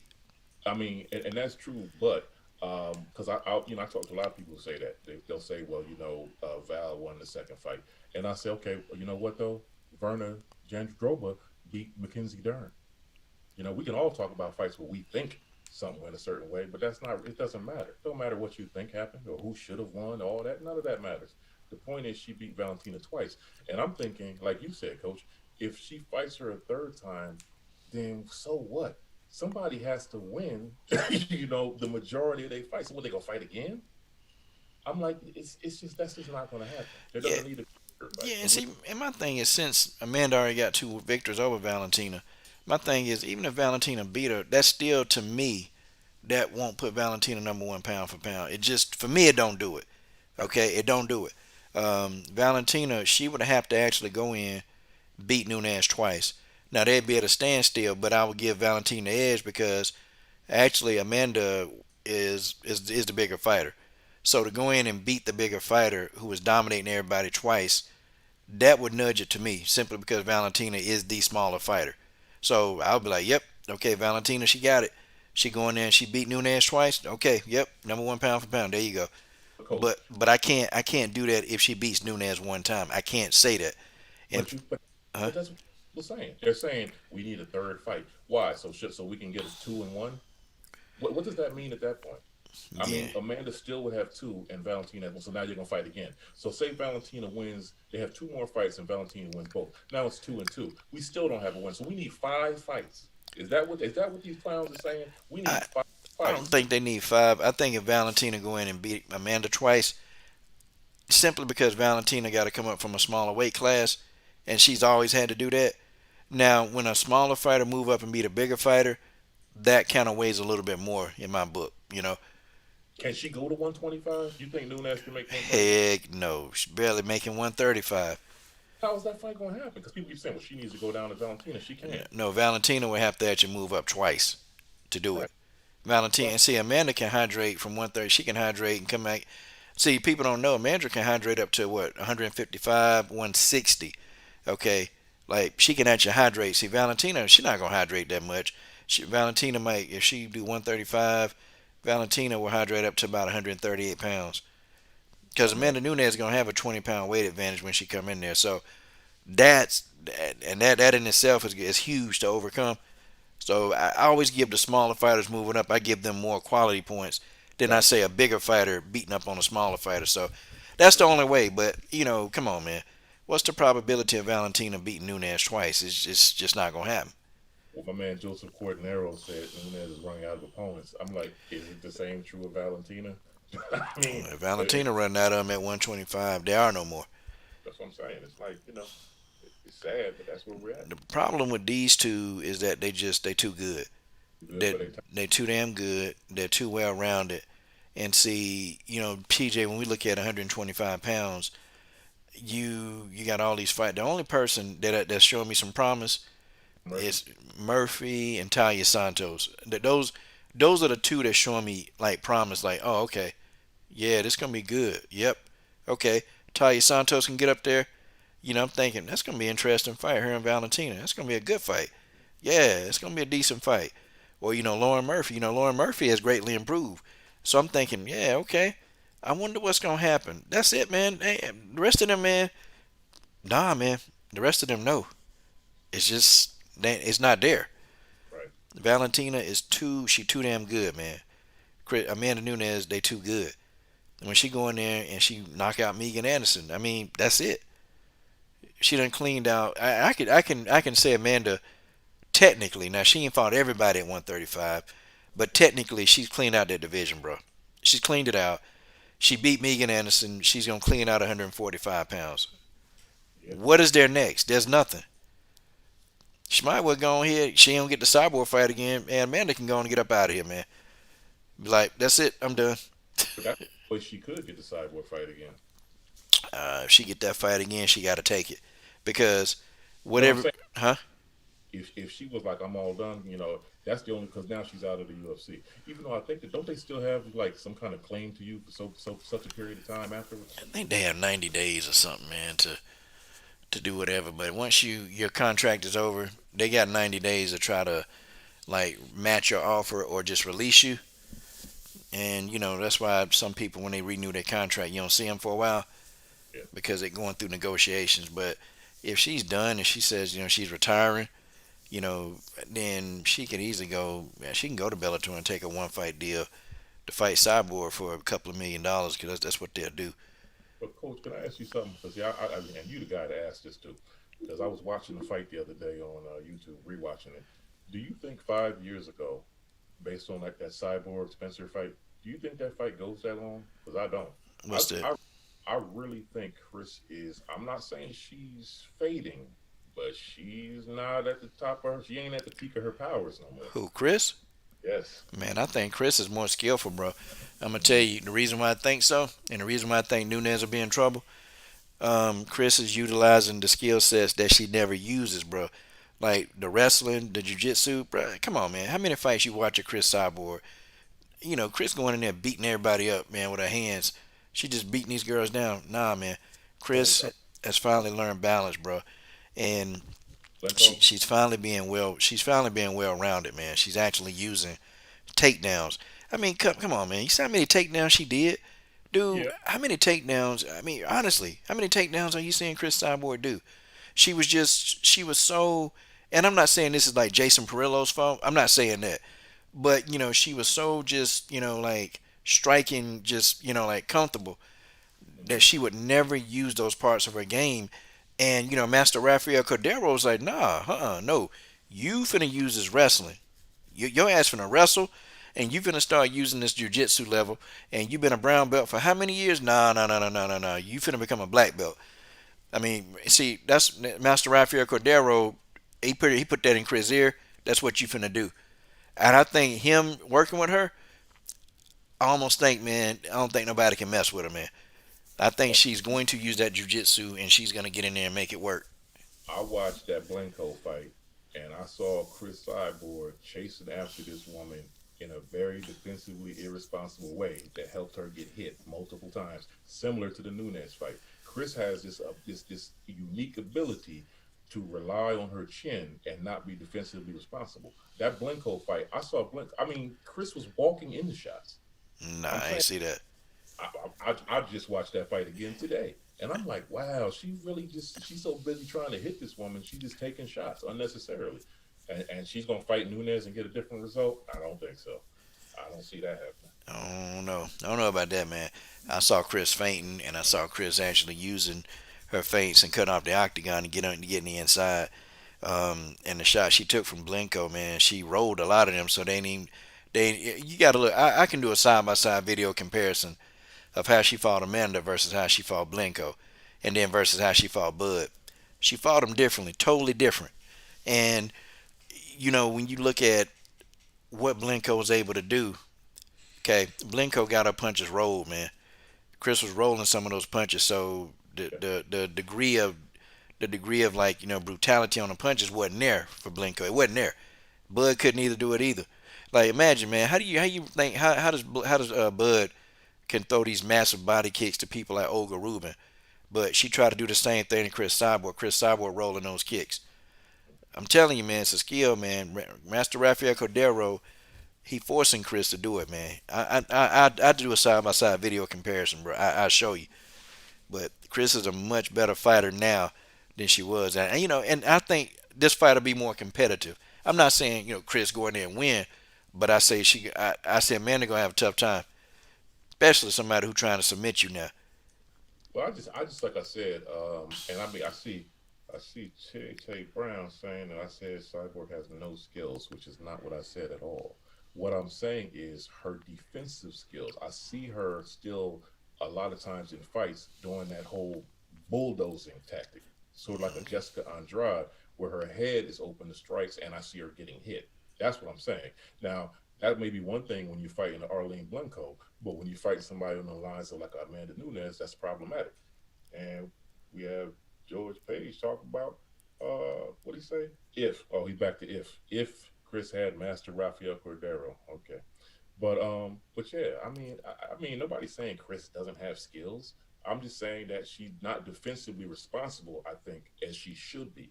I mean, and that's true, but because I talk to a lot of people who say that they'll say, well, Val won the second fight, and I say, okay, well, you know what though, Verna Jandrova beat Mackenzie Dern. We can all talk about fights where we think something went a certain way, but it doesn't matter. It don't matter what you think happened or who should have won, all that. None of that matters. The point is she beat Valentina twice, and I'm thinking, like you said, Coach, if she fights her a third time, then so what? Somebody has to win, the majority of their fights. So what, they gonna fight again? I'm like, it's just that's just not gonna happen. There doesn't need to be. Yeah, and see, and my thing is, since Amanda already got 2 victories over Valentina, my thing is, even if Valentina beat her, that's still, to me, that won't put Valentina number 1 pound for pound. It just, for me, it don't do it. Okay, it don't do it. Valentina, she would have to actually go in, beat Nunes twice. Now, they'd be at a standstill, but I would give Valentina the edge because actually Amanda is the bigger fighter. So to go in and beat the bigger fighter who was dominating everybody twice, that would nudge it to me simply because Valentina is the smaller fighter. So I'll be like, yep, okay, Valentina, she got it. She go in there and she beat Nunes twice. Okay, yep, number 1 pound for pound. There you go. Cool. But I can't do that if she beats Nunes 1 time. I can't say that. But that's what they're saying. They're saying we need a third fight. Why? So we can get a 2-1. What does that mean at that point? I mean, Amanda still would have 2 and Valentina. So now you're gonna fight again. So say Valentina wins, they have 2 more fights and Valentina wins both. Now it's 2-2. We still don't have a win. So we need 5 fights. Is that what these clowns are saying? We need 5 fights. I don't think they need 5. I think if Valentina go in and beat Amanda twice, simply because Valentina got to come up from a smaller weight class, and she's always had to do that. Now, when a smaller fighter move up and beat a bigger fighter, that kind of weighs a little bit more in my book. Can she go to 125? You think Nunes can make 125? Heck no, she's barely making 135. How is that fight going to happen? Because people keep saying, well, she needs to go down to Valentina. She can't. No, Valentina would have to actually move up twice to do Right. it. Valentina, and see, Amanda can hydrate from 130. She can hydrate and come back. See, people don't know Amanda can hydrate up to what 155, 160. Okay, like she can actually hydrate. See, Valentina, she's not gonna hydrate that much. Valentina might, if she do 135, Valentina will hydrate up to about 138 pounds. Because Amanda Nunes is gonna have a 20-pound weight advantage when she come in there. So that in itself is huge to overcome. So I always give the smaller fighters moving up, I give them more quality points than I say a bigger fighter beating up on a smaller fighter. So that's the only way. But come on, man. What's the probability of Valentina beating Nunes twice? It's just not gonna happen. Well, my man Joseph Cordenaro said Nunes is running out of opponents. I'm like, is it the same true of Valentina? I mean, If Valentina running out of them at 125, there are no more. that's what I'm saying. It's like, it's sad, but that's where we're at. The problem with these two is that they too good. They're too damn good. They're too well rounded. And see, PJ, when we look at 125 pounds, you got all these fights. The only person that's showing me some promise is Murphy and Talia Santos. Those are the two that's showing me like promise. Like, oh, okay, yeah, this gonna be good. Yep, okay. Talia Santos can get up there. I'm thinking that's gonna be an interesting fight. Her and Valentina. That's gonna be a good fight. Yeah, it's gonna be a decent fight. Or Lauren Murphy. Lauren Murphy has greatly improved. So I'm thinking, yeah, okay. I wonder what's gonna happen. That's it, man. Hey, the rest of them, man. Nah, man. The rest of them, no. It's just it's not there. Right. Valentina she too damn good, man. Amanda Nunes, they too good. When she go in there and she knock out Megan Anderson, I mean, that's it. She done cleaned out. I can say Amanda technically. Now she ain't fought everybody at 135, but technically she's cleaned out that division, bro. She's cleaned it out. She beat Megan Anderson. She's gonna clean out 145 pounds. Yep. What is there next? There's nothing. She might well go on here. She don't get the cyborg fight again, and Amanda can go on and get up out of here, man. Be like, that's it. I'm done. But that's the way she could get the cyborg fight again. If she get that fight again, she got to take it because whatever, huh? If she was like, I'm all done, that's the only, because now she's out of the UFC. Even though I think that, don't they still have like some kind of claim to you for such a period of time afterwards? I think they have 90 days or something, man, to do whatever. But once your contract is over, they got 90 days to try to like match your offer or just release you. And that's why some people, when they renew their contract, you don't see them for a while. Yeah. Because they're going through negotiations. But if she's done and she says, she's retiring, then she can easily go. She can go to Bellator and take a one-fight deal to fight Cyborg for a couple of $1 million because that's what they'll do. But Coach, can I ask you something? Because and you the guy to ask this to, because I was watching the fight the other day on YouTube, rewatching it. Do you think 5 years ago, based on like that Cyborg Spencer fight, do you think that fight goes that long? Because I don't. What's that? I really think Chris is. I'm not saying she's fading, but she's not at the top of her. She ain't at the peak of her powers no more. Who, Chris? Yes. Man, I think Chris is more skillful, bro. I'm gonna tell you the reason why I think so, and the reason why I think Nunes will be in trouble. Chris is utilizing the skill sets that she never uses, bro. Like the wrestling, the jiu-jitsu, bro. Come on, man. How many fights you watch of Chris Cyborg? Chris going in there beating everybody up, man, with her hands. She just beating these girls down. Nah, man. Chris has finally learned balance, bro, and she's finally being well rounded, man. She's actually using takedowns. I mean, come on, man. You see how many takedowns she did? Dude, yeah. How many takedowns? I mean, honestly, how many takedowns are you seeing Chris Cyborg do? She was so, and I'm not saying this is like Jason Perillo's fault. I'm not saying that. But, she was so just, like striking, just, like comfortable that she would never use those parts of her game. And, Master Rafael Cordero was like, nah, no. You finna use this wrestling. Your ass finna wrestle, and you finna start using this jiu-jitsu level. And you been a brown belt for how many years? Nah. You finna become a black belt. I mean, see, that's Master Rafael Cordero. He put that in Chris' ear. That's what you finna do. And I think him working with her, I almost think, man, I don't think nobody can mess with her, man. I think she's going to use that jujitsu and she's gonna get in there and make it work. I watched that Blanco fight, and I saw Chris Cyborg chasing after this woman in a very defensively irresponsible way that helped her get hit multiple times, similar to the Nunes fight. Chris has this unique ability to rely on her chin and not be defensively responsible. That Blanco fight, I saw Blanco. I mean, Chris was walking into shots. Nah, I'm I saying ain't see that. I just watched that fight again today. And I'm like, wow, she's so busy trying to hit this woman, she's just taking shots unnecessarily. And she's going to fight Nunes and get a different result? I don't think so. I don't see that happening. I don't know. I don't know about that, man. I saw Chris fainting, and I saw Chris actually using her feints and cutting off the octagon to get in the inside. And the shot she took from Blenko, man, she rolled a lot of them, so they ain't even. You got to look. I can do a side by side video comparison of how she fought Amanda versus how she fought Blenko, and then versus how she fought Bud. She fought them differently, totally different. And when you look at what Blenko was able to do, okay, Blenko got her punches rolled, man. Chris was rolling some of those punches, so the degree of like brutality on the punches wasn't there for Blenko. It wasn't there. Bud couldn't either do it either. Like imagine, man, how you think how does Bud can throw these massive body kicks to people like Olga Rubin, but she tried to do the same thing to Chris Cyborg. Chris Cyborg rolling those kicks. I'm telling you, man, it's a skill, man. Master Rafael Cordero, he forcing Chris to do it, man. I do a side by side video comparison, bro. I show you. But Chris is a much better fighter now than she was, and I think this fight will be more competitive. I'm not saying Chris go in there and win, but I say I say Amanda gonna have a tough time, especially somebody who's trying to submit you now. Well, I just like I said, and I mean, I see Tay Brown saying that I said Cyborg has no skills, which is not what I said at all. What I'm saying is her defensive skills. I see her still a lot of times in fights doing that whole bulldozing tactic, sort of like a Jessica Andrade, where her head is open to strikes, and I see her getting hit. That's what I'm saying. Now, that may be one thing when you're fighting Arlene Blanco, but when you fight somebody on the lines of like Amanda Nunes, that's problematic. And we have George Page talk about what do you say? He's back to if Chris had Master Rafael Cordero. Okay. But yeah, I mean nobody's saying Chris doesn't have skills. I'm just saying that she's not defensively responsible, I think, as she should be,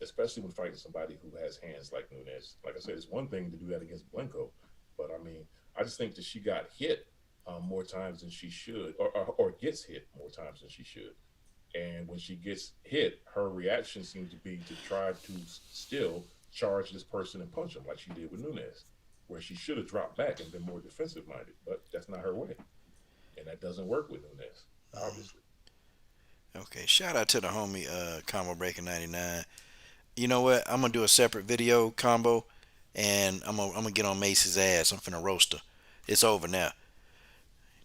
especially when fighting somebody who has hands like Nunes. Like I said, it's one thing to do that against Blanco, but I mean, I just think that she got hit more times than she should, or gets hit more times than she should. And when she gets hit, her reaction seems to be to try to still charge this person and punch him like she did with Nunes, where she should have dropped back and been more defensive minded, but that's not her way. And that doesn't work with Nunes, obviously. Okay, shout out to the homie Combo Breaker 99. You know what? I'm gonna do a separate video combo, and I'm gonna get on Maycee's ass. I'm finna roast her. It's over now.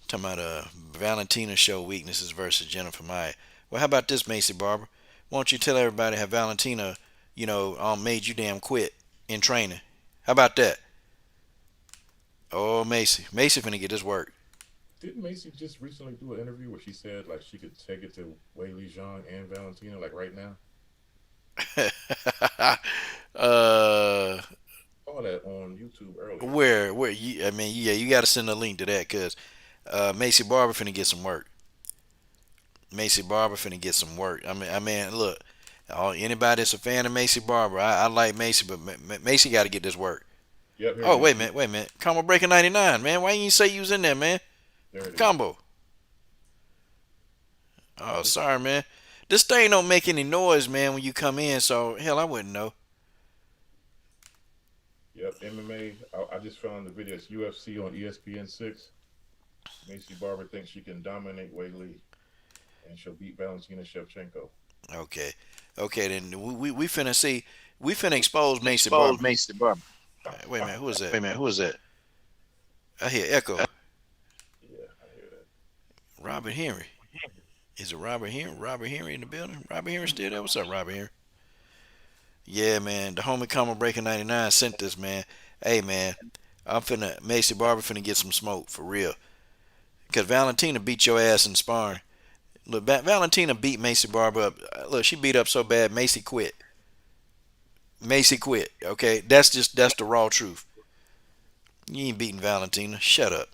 Talking about Valentina show weaknesses versus Jennifer Maya. Well, how about this, Maycee Barber? Why don't you tell everybody how Valentina, made you damn quit in training? How about that? Oh, Maycee finna get this work. Didn't Maycee just recently do an interview where she said like she could take it to Weili Zhang and Valentina like right now? Saw that on YouTube earlier. Where you? I mean, yeah, you got to send a link to that because Maycee Barber finna get some work. Maycee Barber finna get some work. I mean, look, anybody that's a fan of Maycee Barber, I like Maycee, but Maycee got to get this work. Yep, oh, wait a minute. Combo Breaker 99, man. Why you say you was in there, man? There it Combo. is. Oh, sorry, man. This thing don't make any noise, man, when you come in, so, hell, I wouldn't know. Yep, MMA. I just found the video. It's UFC on ESPN6. Maycee Barber thinks she can dominate Weili, and she'll beat Valentina Shevchenko. Okay, then we finna see. We finna expose Maycee Barber. Wait a minute, who is that? I hear echo. Yeah, I hear that. Robert Henry. Is it Robert Henry? Robert Henry in the building? Robert Henry still there? What's up, Robert Henry? Yeah, man. The homie Combo Breaker 99 sent this, man. Hey, man. Maycee Barber finna get some smoke, for real. Because Valentina beat your ass in sparring. Look, Valentina beat Maycee Barber up. Look, she beat up so bad, Maycee quit. Maycee quit, okay? That's the raw truth. You ain't beating Valentina. Shut up.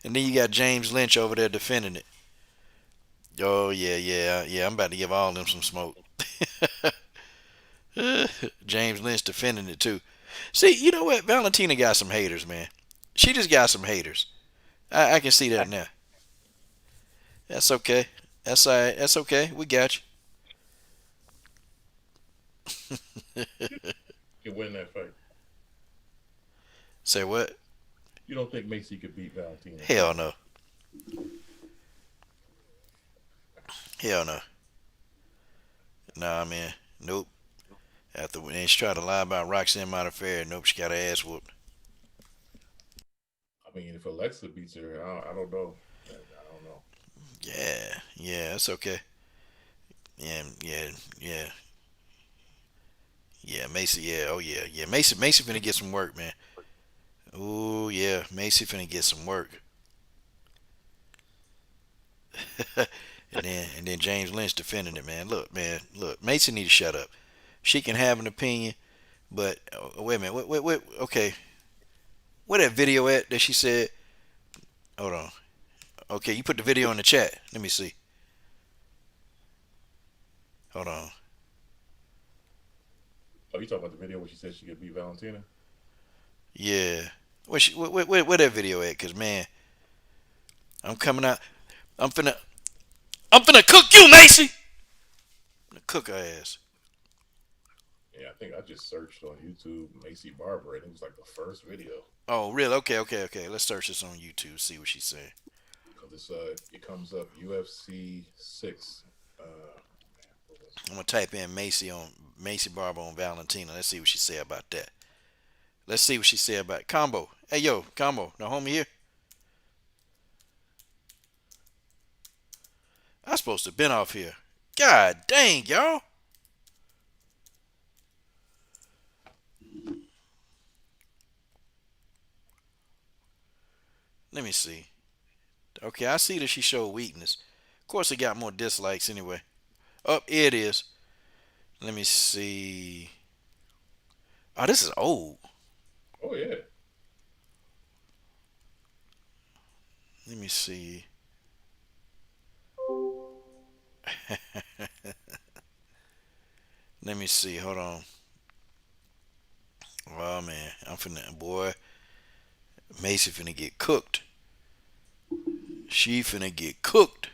And then you got James Lynch over there defending it. Oh, yeah. I'm about to give all of them some smoke. James Lynch defending it, too. See, you know what? Valentina got some haters, man. She just got some haters. I can see that now. That's okay. That's all right. That's okay. We got you. You win that fight. Say what? You don't think Maycee could beat Valentina? Hell no. Hell no. Nah, man. Nope. After when she tried to lie about Roxanne Modafferi, nope, she got her ass whooped. I mean, if Alexa beats her, I don't know. I don't know. Yeah, that's okay. Yeah. Maycee, yeah. Maycee finna get some work, man. Oh yeah, Maycee finna get some work. and then James Lynch defending it, man. Look, Maycee need to shut up. She can have an opinion, but wait a minute, wait, okay. Where that video at that she said? Hold on. Okay, you put the video in the chat. Let me see. Hold on. Oh, you talking about the video where she said she could beat Valentina? Yeah. Where that video at? Cause man, I'm coming out. I'm finna cook you, Maycee. I'm gonna cook her ass. Yeah, I think I just searched on YouTube Maycee Barber, and it was like the first video. Oh, really? Okay. Let's search this on YouTube. See what she's saying. Cause it comes up UFC 6. I'm gonna type in Maycee Barber on Valentina. Let's see what she say about that. Let's see what she said about it. Combo. Hey yo, Combo. No homie here. I supposed to have been off here. God dang, y'all. Let me see. Okay, I see that she showed weakness. Of course, it got more dislikes anyway. Oh, it is. Let me see. Oh, this is old. Oh yeah. Let me see. Let me see. Hold on. Oh man, boy. Maycee finna get cooked. She finna get cooked.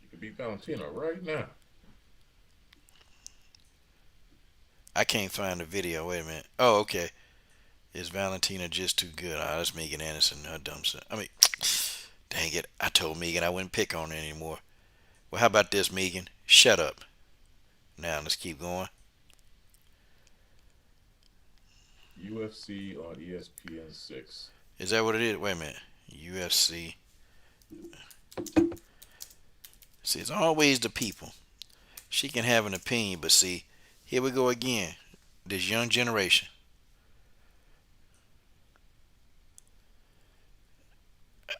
She could beat Valentina right now. I can't find the video. Wait a minute. Oh, okay. Is Valentina just too good? That's Megan Anderson. Her dumb son. I mean, dang it. I told Megan I wouldn't pick on her anymore. Well, how about this, Megan? Shut up. Now, let's keep going. UFC on ESPN 6. Is that what it is? Wait a minute. UFC. See, it's always the people. She can have an opinion, but see, here we go again. This young generation.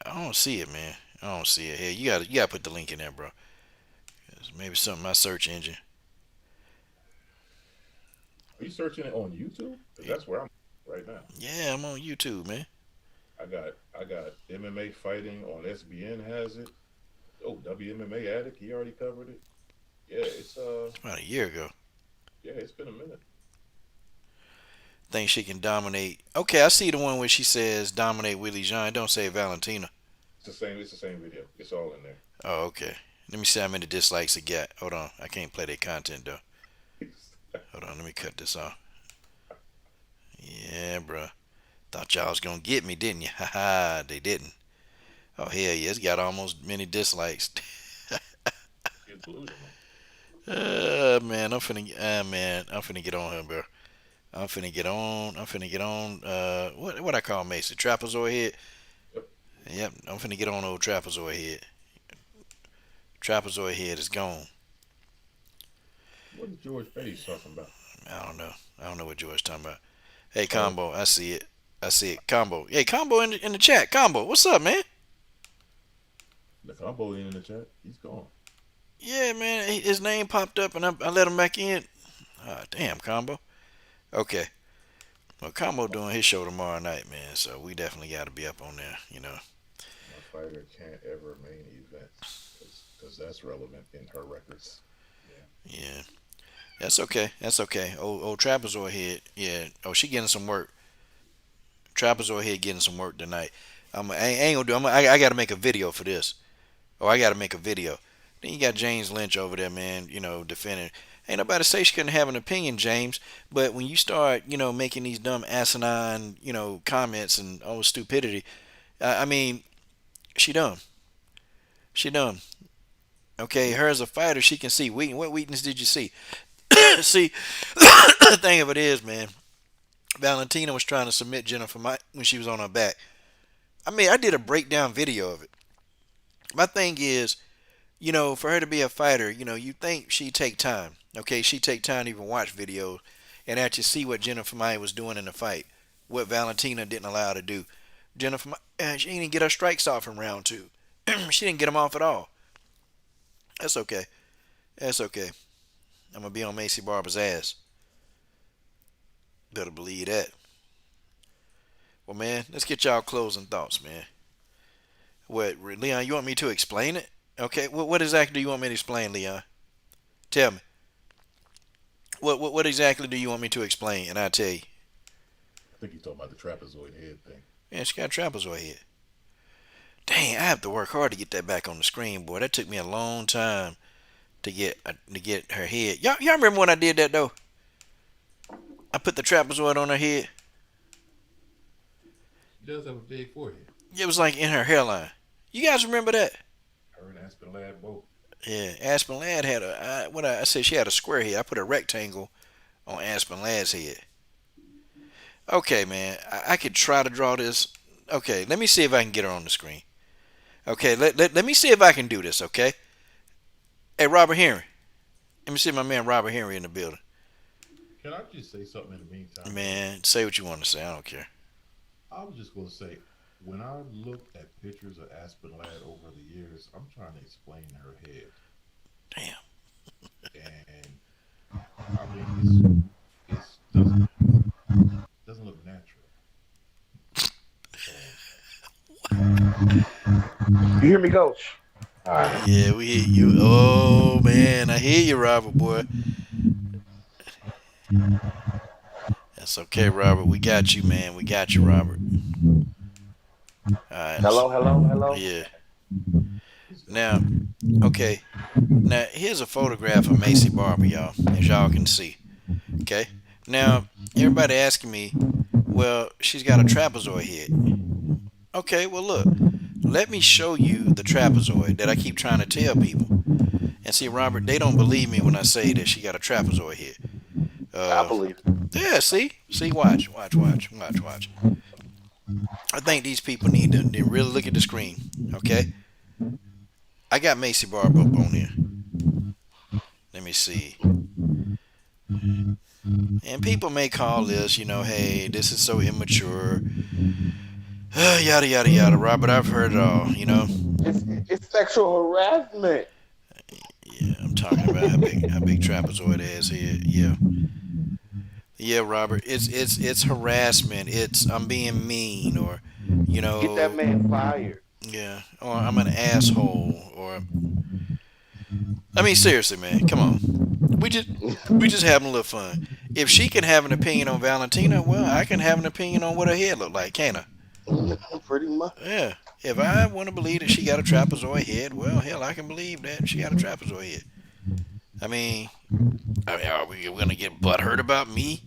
I don't see it, man. I don't see it here. You gotta put the link in there, bro. Maybe something my search engine. Are you searching it on YouTube? 'Cause that's where I'm right now. Yeah, I'm on YouTube, man. I got MMA fighting on SBN has it. Oh, WMMA Addict, he already covered it. Yeah, it's About a year ago. yeah, it's been a minute. Think she can dominate. Okay, I see the one where she says dominate Willie Jean. Don't say Valentina. It's the same video. It's all in there. Oh, okay. Let me see how many dislikes it got. Hold on. I can't play their content though. Hold on, let me cut this off. Yeah, bro. Thought y'all was gonna get me, didn't you? Haha, they didn't. Oh hell yeah, it's got almost many dislikes. It's blue. Man, I'm finna get on her, bro. I'm finna get on. I'm finna get on. What I call Maycee? Trapezoid head. Yep. Yep. I'm finna get on old trapezoid head. Trapezoid head is gone. What is George Page talking about? I don't know. I don't know what George talking about. Hey, Oh, Combo. I see it. I see it. Combo. Hey, Combo in the chat. Combo. What's up, man? the combo in the chat. He's gone. Yeah, man. His name popped up and I let him back in. Damn, Combo. Okay. Well, Combo doing his show tomorrow night, man. So we definitely got to be up on there, you know. My fighter can't ever main event because that's relevant in her records. Yeah. That's okay. That's okay. Old Trapezoid Head. Yeah. Oh, she getting some work. Trapezoid Head getting some work tonight. I ain't gonna do. I got to make a video for this. Oh, I got to make a video. Then you got James Lynch over there, man. You know, defending. Ain't nobody say she couldn't have an opinion, James. But when you start, you know, making these dumb asinine, you know, comments and all stupidity, I mean, she dumb. She dumb. Okay, her as a fighter, she can see weakness. What weakness did you see? See, the thing of it is, man, Valentina was trying to submit Jennifer when she was on her back. I mean, I did a breakdown video of it. My thing is, you know, for her to be a fighter, you know, you think she'd take time. Okay, she'd take time to even watch videos and actually see what Jennifer Maia was doing in the fight. What Valentina didn't allow her to do. Jennifer Maia, she didn't get her strikes off in round 2. She didn't get them off at all. That's okay. That's okay. I'm going to be on Maycee Barber's ass. Better believe that. Well, man, let's get y'all closing thoughts, man. What, Leon, you want me to explain it? Okay, what exactly do you want me to explain, Leon? Tell me. What exactly do you want me to explain? And I'll tell you. I think he's talking about the trapezoid head thing. Yeah, she got a trapezoid head. Dang, I have to work hard to get that back on the screen, boy. That took me a long time to get her head. Y'all remember when I did that, though? I put the trapezoid on her head. She does have a big forehead. It was like in her hairline. You guys remember that? Her and Aspen Ladd both. Yeah, Aspen Ladd had I said she had a square head. I put a rectangle on Aspen Ladd's head. Okay, man, I could try to draw this. Okay, let me see if I can get her on the screen. Okay, let me see if I can do this, okay? Hey, Robert Henry. Let me see my man Robert Henry in the building. Can I just say something in the meantime? Man, say what you want to say. I don't care. I was just going to say, when I looked at pictures of Aspen Ladd over the years, I'm trying to explain her head. Damn. And I mean, it doesn't look natural. You hear me, Coach? All right. Yeah, we hear you. Oh, man, I hear you, Robert, boy. That's okay, Robert. We got you, man. We got you, Robert. All right. Hello. Yeah. Now, okay. Now, here's a photograph of Maycee Barber, y'all, as y'all can see. Okay. Now, everybody asking me, well, she's got a trapezoid head. Okay, well, look. Let me show you the trapezoid that I keep trying to tell people. And see, Robert, they don't believe me when I say that she got a trapezoid head. I believe it. Yeah, see, watch. I think these people need to really look at the screen. Okay, I got Maycee Barber up on here. Let me see. And people may call this, you know, hey, this is so immature. Yada yada yada. Robert, I've heard it all. You know. It's sexual harassment. Yeah, I'm talking about how big trapezoid ass head. Yeah, Robert. It's harassment. It's I'm being mean, or you know. Get that man fired. Yeah, or I'm an asshole, or I mean, seriously, man, come on. We just having a little fun. If she can have an opinion on Valentina, well, I can have an opinion on what her head look like, can't I? Pretty much. Yeah. If I want to believe that she got a trapezoid head, well, hell, I can believe that she got a trapezoid head. I mean, are we going to get butthurt about me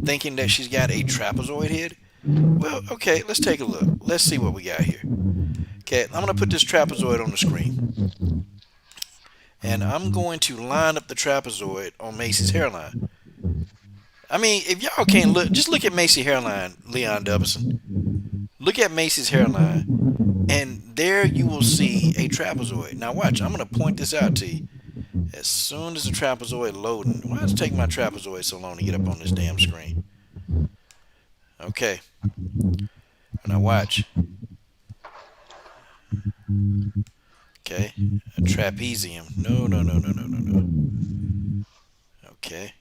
thinking that she's got a trapezoid head? Well, okay, let's take a look. Let's see what we got here. Okay, I'm going to put this trapezoid on the screen. And I'm going to line up the trapezoid on Maycee's hairline. I mean, if y'all can't look, just look at Maycee's hairline, Leon Dubbison. Look at Maycee's hairline, and there you will see a trapezoid. Now watch, I'm going to point this out to you. As soon as the trapezoid loading, why is it taking my trapezoid so long to get up on this damn screen? Okay. Now watch. Okay. A trapezium. No. Okay.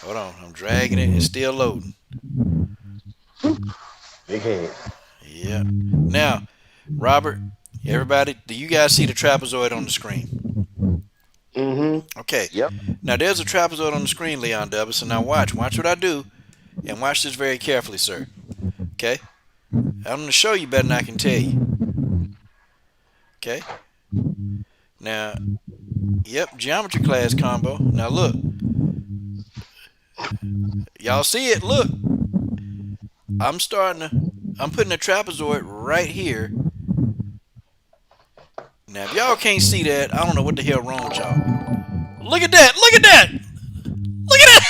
Hold on. I'm dragging it. It's still loading. Big head. Yeah. Now, Robert, everybody, do you guys see the trapezoid on the screen? Mm-hmm. Okay. Yep. Now, there's a trapezoid on the screen, Leon Dubbison. Now, watch what I do, and watch this very carefully, sir. Okay? I'm going to show you better than I can tell you. Okay? Now, yep, geometry class combo. Now, look. Y'all see it? Look. I'm putting a trapezoid right here. Now, if y'all can't see that, I don't know what the hell wrong with y'all. Look at that! Look at that! Look at that!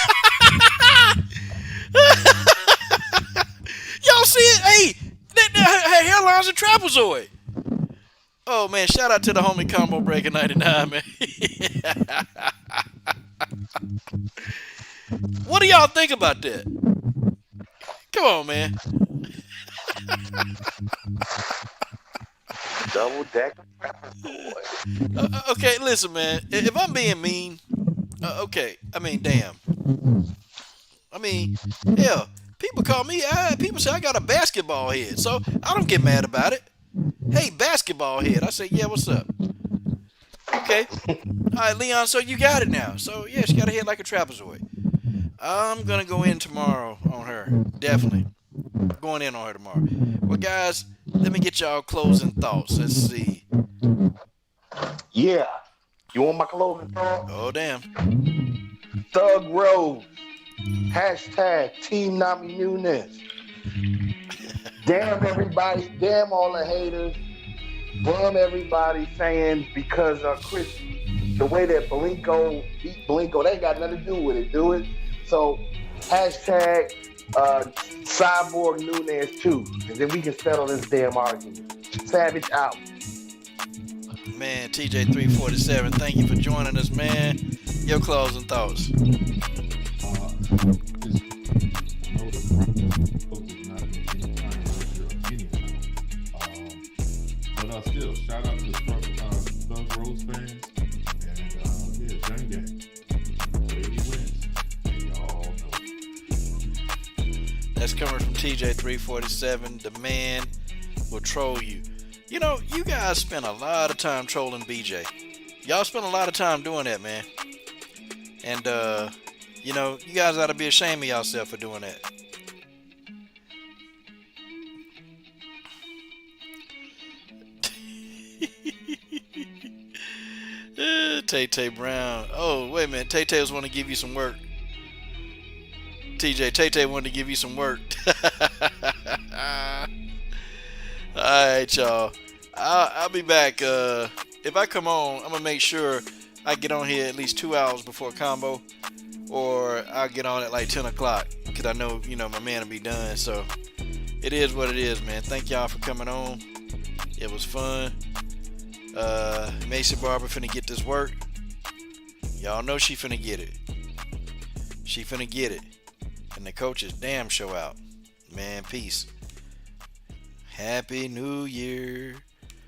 Y'all see it? Hey, that hairline's a trapezoid. Oh, man, shout out to the homie Combo Breaker 99, man. What do y'all think about that? Come on, man. Double decker. Okay, listen, man. If I'm being mean, okay. I mean, damn. I mean, hell, people call me. People say I got a basketball head, so I don't get mad about it. Hey, basketball head. I say, yeah, what's up? Okay. All right, Leon. So you got it now. So yeah, she got a head like a trapezoid. I'm gonna go in tomorrow on her. Definitely. Going in on her tomorrow. Well, guys, let me get y'all closing thoughts. Let's see. Yeah. You want my closing thought? Oh, damn. Thug Rose. Hashtag Team Nami Nunes. Damn everybody. Damn all the haters. Damn everybody saying because Chris, the way that Blinko beat Blinko, they ain't got nothing to do with it, do it? So, hashtag Cyborg Nunes too. And then we can settle this damn argument. Savage out. Man, TJ347, thank you for joining us, man. Your closing thoughts. But still, shout out to Thug Rose fans. And yeah, Gang Gang. Baby wins. And y'all know. That's coming from TJ347. The man will troll you. You know, you guys spend a lot of time trolling BJ. Y'all spend a lot of time doing that, man. And, you know, you guys ought to be ashamed of yourself for doing that. Tay Brown. Oh, wait a minute. Tay was wanting to give you some work. TJ, Tay wanted to give you some work. Alright, y'all. I'll be back. If I come on, I'm going to make sure I get on here at least 2 hours before combo. Or I'll get on at like 10 o'clock. Because I know, you know, my man will be done. So, it is what it is, man. Thank y'all for coming on. It was fun. Maycee Barber finna get this work. Y'all know she finna get it. She finna get it. And the coach is damn show out. Man, peace. Happy New Year.